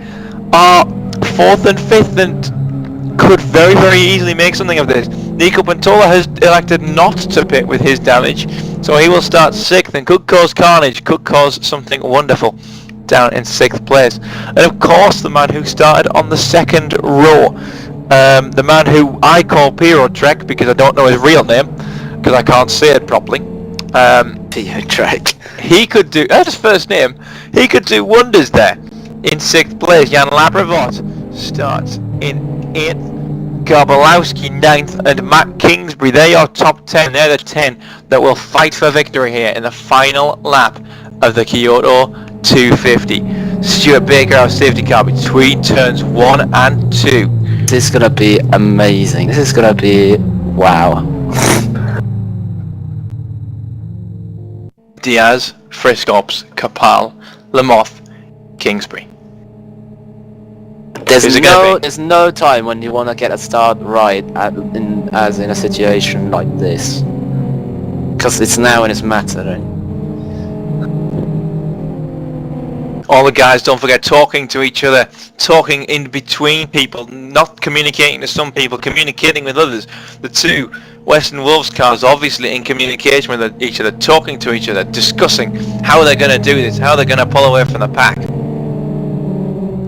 are 4th and 5th and could very, very easily make something of this. Nico Pantola has elected not to pit with his damage, so he will start 6th and could cause carnage, could cause something wonderful down in 6th place. And of course the man who started on the 2nd row, the man who I call Piero Trek because I don't know his real name, because I can't say it properly. Theo Trek. He could do, that's his first name, he could do wonders there in 6th place. Jan Labravot starts in 8th, Garbolowski 9th, and Matt Kingsbury, they're your top 10, they're the 10 that will fight for victory here in the final lap of the Kyoto 250. Stuart Baker, our safety car, between turns 1 and 2. This is gonna be amazing. This is gonna be wow. Diaz, Friskops, Capal, Lamoth, Kingsbury. Who's it gonna be? There's no time when you want to get a start right as in a situation like this, because it's now when it's mattering. All the guys, don't forget, talking to each other, talking in between people, not communicating to some people, communicating with others. The 2 Western Wolves cars obviously in communication with each other, talking to each other, discussing how they're going to do this, how they're going to pull away from the pack.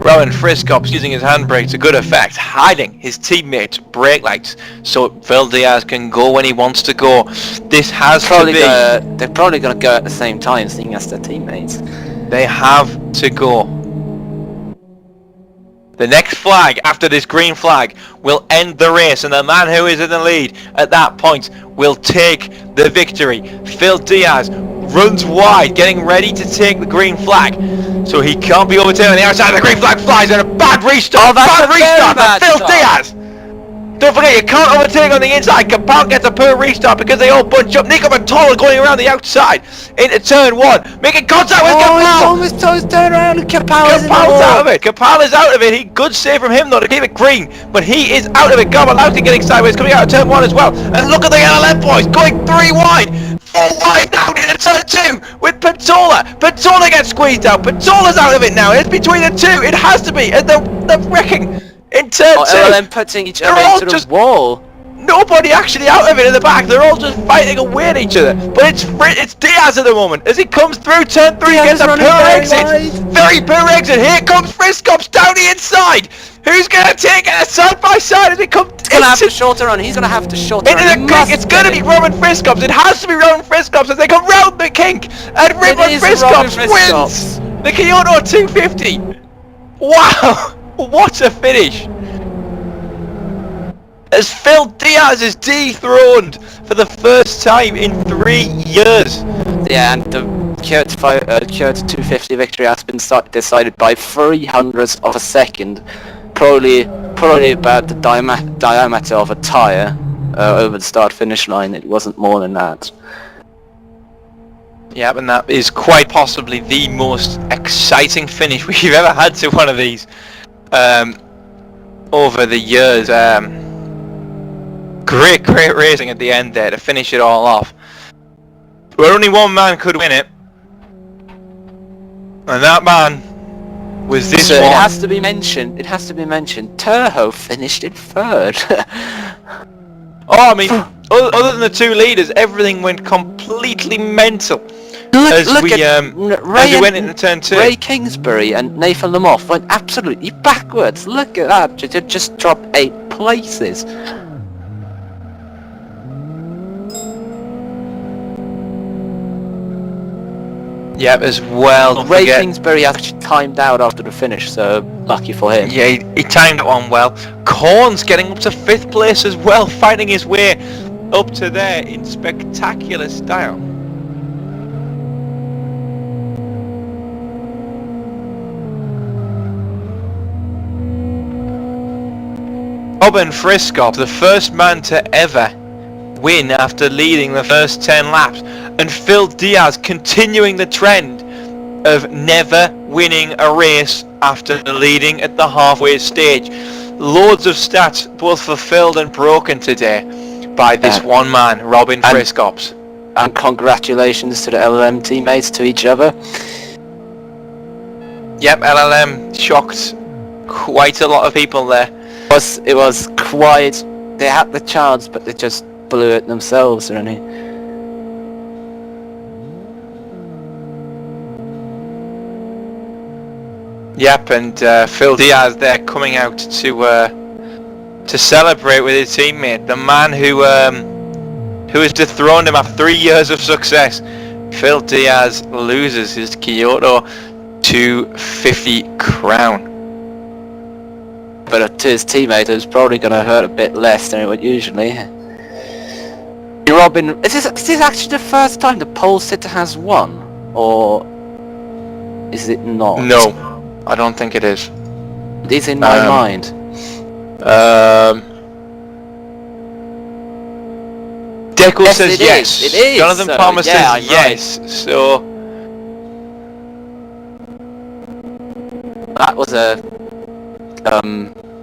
Rowan Friscop's using his handbrake to good effect, hiding his teammates' brake lights so Phil Diaz can go when he wants to go. This has to be... They're probably going to go at the same time, seeing as their teammates. They have to go. The next flag after this green flag will end the race, and the man who is in the lead at that point will take the victory. Phil Diaz runs wide, getting ready to take the green flag, so he can't be overtaken on the outside. The green flag flies and a bad restart. Bad restart for Phil Diaz. Don't forget, you can't overtake on the inside. Capal gets a poor restart because they all bunch up. Nico Bertolo going around the outside into turn 1, making contact with Capal. Almost toes turn around and Capal's out of it. Capal is out of it. Good save from him though to keep it green, but he is out of it. Gabalowski getting sideways, coming out of turn 1 as well. And look at the LLM boys going 3 wide. 4 wide down into turn 2 with Patola. Patola gets squeezed out. Patola's out of it now. It's between the two. It has to be. And they're wrecking. In turn 2, LLM putting each other into the wall. Nobody actually out of it in the back. They're all just fighting away at each other. But it's Diaz at the moment as he comes through turn 3 against a poor exit. Very poor exit. Here comes Friscops down the inside. Who's going to take it side by side as we come? He's going to have to shorter run. He's going to have to shorter into run. the kink. It's going to be Roman Friscops. It has to be Roman Friscops as they come round the kink. And Roman Friscops wins the Kyoto 250. Wow. What a finish! As Phil Diaz is dethroned for the first time in 3 years. Yeah, and the Kyoto 250 victory has been decided by 300ths of a second, probably about the diameter of a tyre over the start-finish line. It wasn't more than that. Yeah, and that is quite possibly the most exciting finish we've ever had to one of these. Over the years. Great racing at the end there to finish it all off. But only one man could win it, and that man was this one. It has to be mentioned. Terho finished in 3rd. Oh, I mean, other than the 2 leaders, everything went completely mental. As we went into turn 2. Ray Kingsbury and Nathan Lamotte went absolutely backwards. Look at that. They just dropped 8 places. Yep, as well. Ray Kingsbury actually timed out after the finish, so lucky for him. Yeah, he timed that one well. Korn's getting up to 5th place as well, fighting his way up to there in spectacular style. Robin Friscop, the first man to ever win after leading the first 10 laps, and Phil Diaz continuing the trend of never winning a race after leading at the halfway stage. Loads of stats both fulfilled and broken today by this one man, Robin Friscops. And congratulations to the LLM teammates, to each other. Yep, LLM shocked quite a lot of people there. It was quite... They had the chance, but they just blew it themselves, really. Yep, and Phil Diaz there coming out to celebrate with his teammate, the man who has dethroned him after 3 years of success. Phil Diaz loses his Kyoto 250 crown. But to his teammate, it's probably going to hurt a bit less than it would usually. Robin, is this actually the first time the pole sitter has won, or is it not? No, I don't think it is. It is in my mind. Deco says yes. It is. Jonathan Palmer says yes. Right. So that was a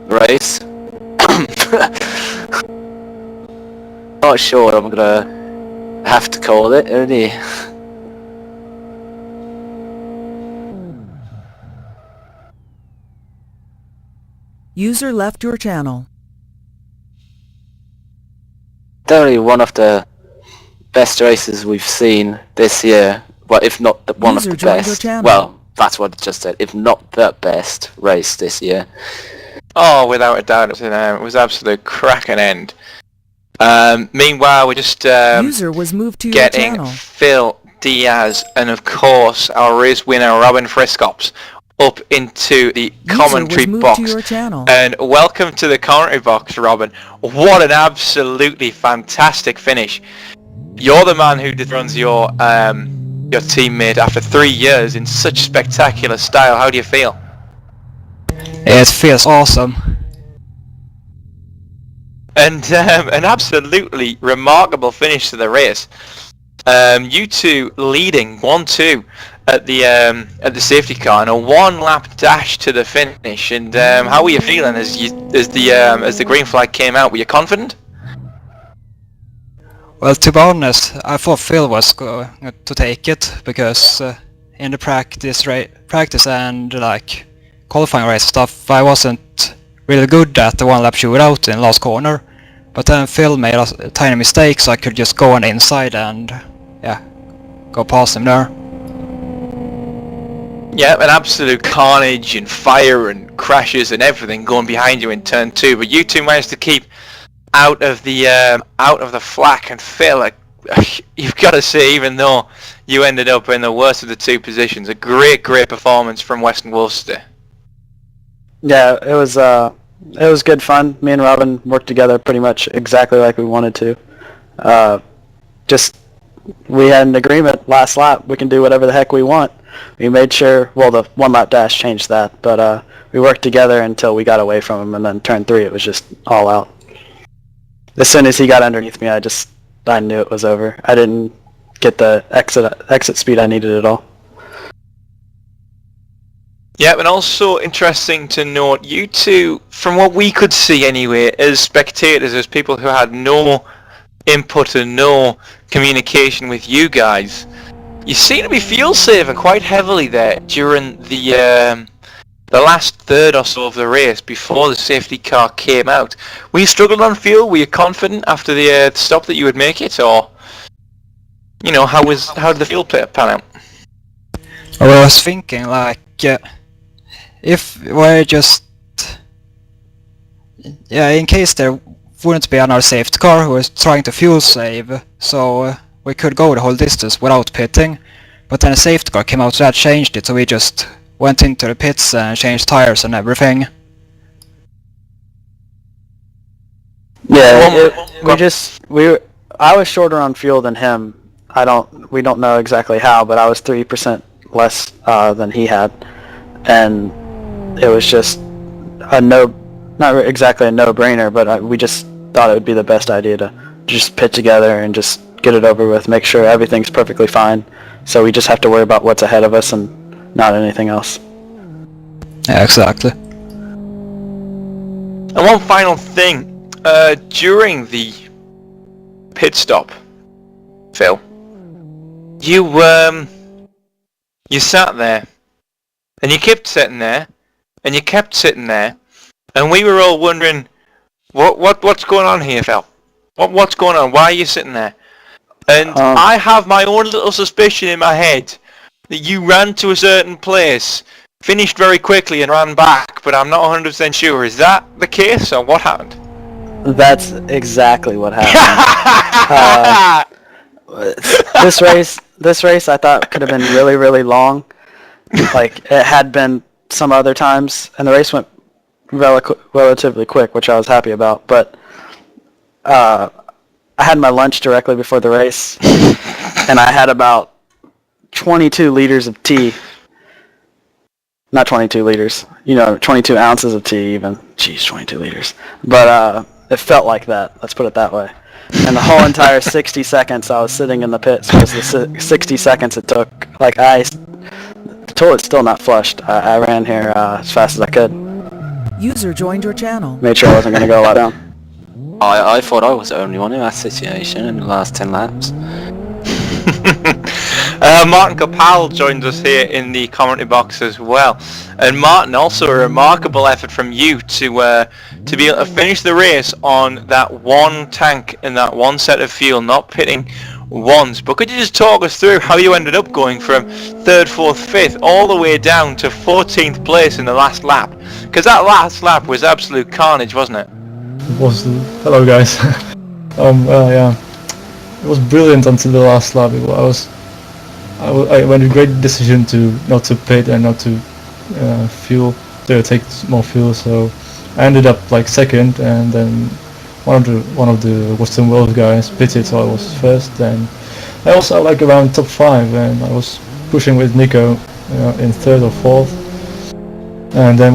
race. Not sure what I'm gonna have to call it, really. User left your channel. definitely one of the best races we've seen this year. Well, if not one of User the joined your best. channel. Well, that's what I just said. If not the best race this year. Oh, without a doubt, it was absolute cracking end. Meanwhile, we're just User was moved to your getting channel. Phil Diaz and of course our race winner Robin Friscops up into the commentary was moved box. to your channel. And welcome to the commentary box, Robin. What an absolutely fantastic finish. You're the man who runs your teammate after 3 years in such spectacular style. How do you feel? It feels awesome. And an absolutely remarkable finish to the race. You two leading 1-2 at the safety car and a 1-lap dash to the finish. And how were you feeling as the green flag came out? Were you confident? Well, to be honest, I thought Phil was going to take it because in the practice and like qualifying race stuff, I wasn't really good at the 1-lap shootout in last corner. But then Phil made a tiny mistake, so I could just go on the inside and go past him there. Yeah, an absolute carnage and fire and crashes and everything going behind you in turn 2. But you two managed to keep out of the flak, and Phil, you've got to say, even though you ended up in the worst of the two positions, a great performance from Western Worcester. Yeah, it was good fun. Me and Robin worked together pretty much exactly like we wanted to. We had an agreement last lap. We can do whatever the heck we want. We made sure, well, the 1-lap dash changed that, but we worked together until we got away from him, and then turn 3 it was just all out. As soon as he got underneath me, I knew it was over. I didn't get the exit speed I needed at all. Yeah, and also interesting to note, you two, from what we could see anyway, as spectators, as people who had no input and no communication with you guys, you seem to be fuel saving quite heavily there during the last third or so of the race before the safety car came out. Were you struggling on fuel? Were you confident after the stop that you would make it, or how did the fuel pan out? Well, I was thinking like if we're just in case there wouldn't be another safety car who was trying to fuel save, so we could go the whole distance without pitting. But then a safety car came out, so that changed it, so we just went into the pits and changed tires and everything. Yeah, I was shorter on fuel than him. We don't know exactly how, but I was 3% less than he had, and it was just not exactly a no-brainer, but we just thought it would be the best idea to just pit together and just get it over with, make sure everything's perfectly fine, so we just have to worry about what's ahead of us and not anything else. Yeah, exactly. And one final thing, during the pit stop, Phil, you sat there, and you kept sitting there, and you kept sitting there, and we were all wondering, what's going on here, Phil? What's going on? Why are you sitting there? And I have my own little suspicion in my head that you ran to a certain place, finished very quickly and ran back, but I'm not 100% sure. Is that the case, or what happened? That's exactly what happened. This race I thought could have been really, really long, like it had been some other times, and the race went relatively quick, which I was happy about, but I had my lunch directly before the race, and I had about 22 liters of tea. Not 22 liters, 22 ounces of tea even. Jeez, 22 liters. But it felt like that, let's put it that way. And the whole entire 60 seconds I was sitting in the pits was the 60 seconds it took. Like, the toilet's still not flushed. I ran here as fast as I could. User joined your channel. Made sure I wasn't going to go a lot down. I thought I was the only one in that situation in the last 10 laps. Martin Kapal joined us here in the commentary box as well. And Martin, also a remarkable effort from you to be able to finish the race on that one tank and that one set of fuel, not pitting once. But could you just talk us through how you ended up going from 3rd, 4th, 5th all the way down to 14th place in the last lap? Because that last lap was absolute carnage, wasn't it? It was. Hello guys. Yeah, it was brilliant until the last lap. I made a great decision to not to pit and not to take more fuel. So I ended up like 2nd, and then one of the Western World guys pitted, so I was 1st. Then I also like around top 5, and I was pushing with Nico in 3rd or 4th. And then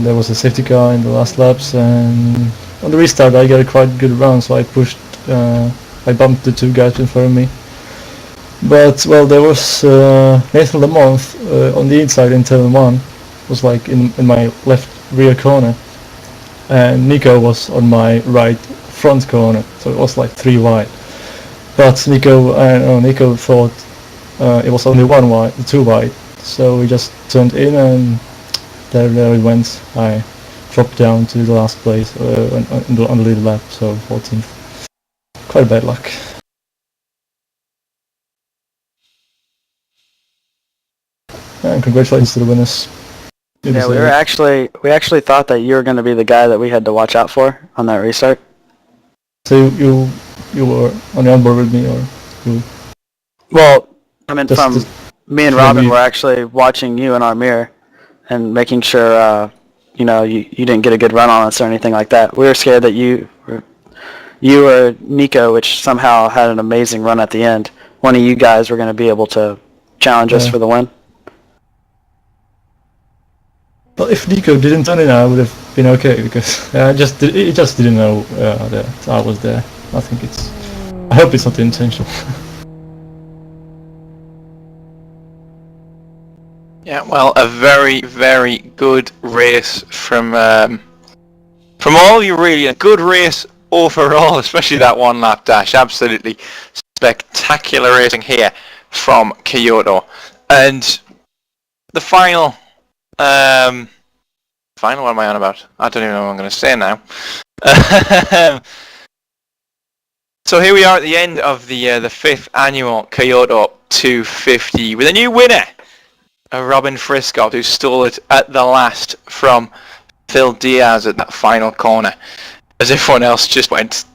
there was a safety car in the last laps, and on the restart I got a quite good run, so I pushed. I bumped the 2 guys in front of me. But well, there was Nathan Lamont on the inside in turn 1, was like in my left rear corner, and Nico was on my right front corner, so it was like 3 wide. But Nico thought it was only 2 wide, so he just turned in, and there he went. I dropped down to the last place on the lead lap, so 14th. Quite bad luck. And congratulations to the winners. Yeah, we actually thought that you were going to be the guy that we had to watch out for on that restart. So you were on the onboard with me, or you? Well, I mean, from me and Robin maybe were actually watching you in our mirror and making sure you didn't get a good run on us or anything like that. We were scared that you or Nico, which somehow had an amazing run at the end, one of you guys were going to be able to challenge us for the win. Well, if Nico didn't turn in, I would have been okay, because he just didn't know that I was there. I hope it's not intentional. Yeah, well, a very, very good race from all of you, really. A good race overall, especially that one lap dash. Absolutely spectacular racing here from Kyoto. And the final, what am I on about? I don't even know what I'm going to say now. So here we are at the end of the 5th annual Kyoto 250 with a new winner, Robin Frisco, who stole it at the last from Phil Diaz at that final corner, as everyone else just went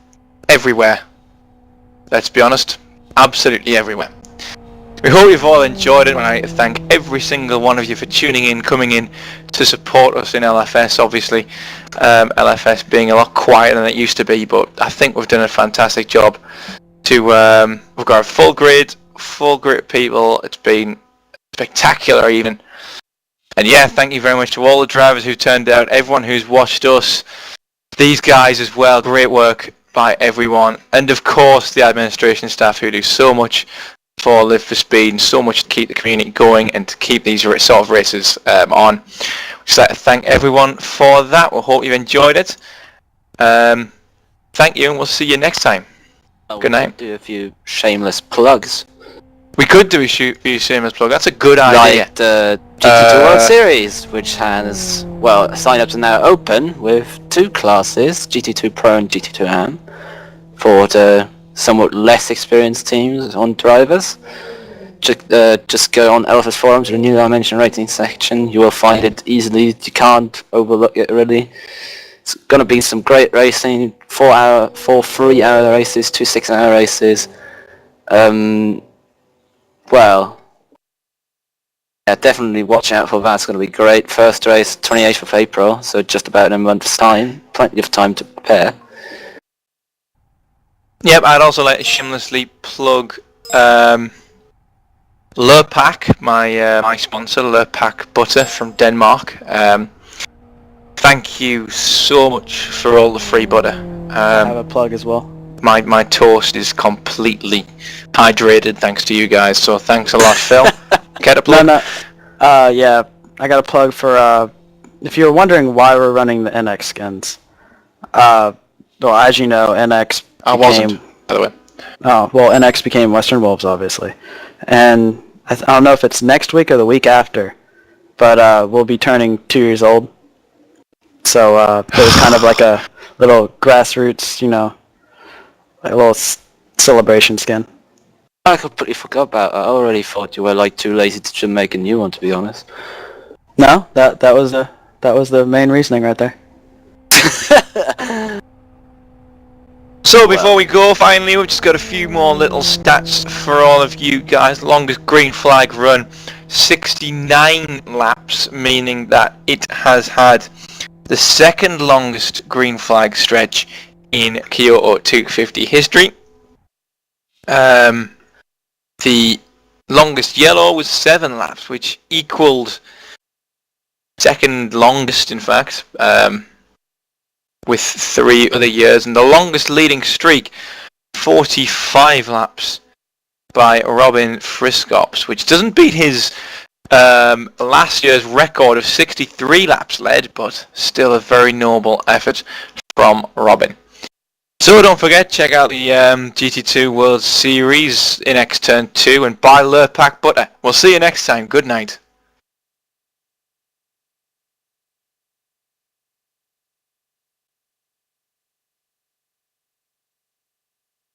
everywhere. Let's be honest, absolutely everywhere. We hope you've all enjoyed it, and I thank every single one of you for tuning in, coming in to support us in LFS. Obviously, LFS being a lot quieter than it used to be, but I think we've done a fantastic job. We've got a full grid of people. It's been spectacular even. And yeah, thank you very much to all the drivers who turned out, everyone who's watched us, these guys as well. Great work by everyone, and of course the administration staff who do so much for Live for Speed and so much to keep the community going and to keep these sort of races on. Just like to thank everyone for that. We hope you've enjoyed it. Thank you, and we'll see you next time. Good night. Do a few shameless plugs. We could do a few shameless plug. That's a good idea. Like the GT2 World Series, which has, well, sign-ups are now open with 2 classes, GT2 Pro and GT2 Am, for the somewhat less experienced teams on drivers. Just go on LFS forums, the New Dimension rating section. You will find it easily. You can't overlook it really. It's going to be some great racing. 4 3-hour races, 2 6-hour races. Well, yeah, definitely watch out for that. It's going to be great. First race, 28th of April, so just about in a month's time. Plenty of time to prepare. Yep, I'd also like to shamelessly plug Lurpak, my sponsor, Lurpak Butter from Denmark. Thank you so much for all the free butter. I have a plug as well. My toast is completely hydrated thanks to you guys, so thanks a lot, Phil. Get a plug? No. Yeah, I got a plug for, if you're wondering why we're running the NX skins. Well, as you know, NX became... I wasn't, by the way. Oh, well, NX became Western Wolves, obviously. And I don't know if it's next week or the week after, but we'll be turning 2 years old. So it was kind of like a little grassroots, like a little celebration skin. I completely forgot about that. I already thought you were like too lazy to make a new one, to be honest. No, that was the main reasoning right there. So before we go, finally, we've just got a few more little stats for all of you guys. Longest green flag run, 69 laps, meaning that it has had the second longest green flag stretch in Kyoto 250 history. The longest yellow was 7 laps, which equaled second longest, in fact, with 3 other years, and the longest leading streak, 45 laps by Robin Friskops, which doesn't beat his last year's record of 63 laps led, but still a very noble effort from Robin. So don't forget, check out the GT2 World Series in X Turn 2 and buy Lurpak Butter. We'll see you next time. Good night.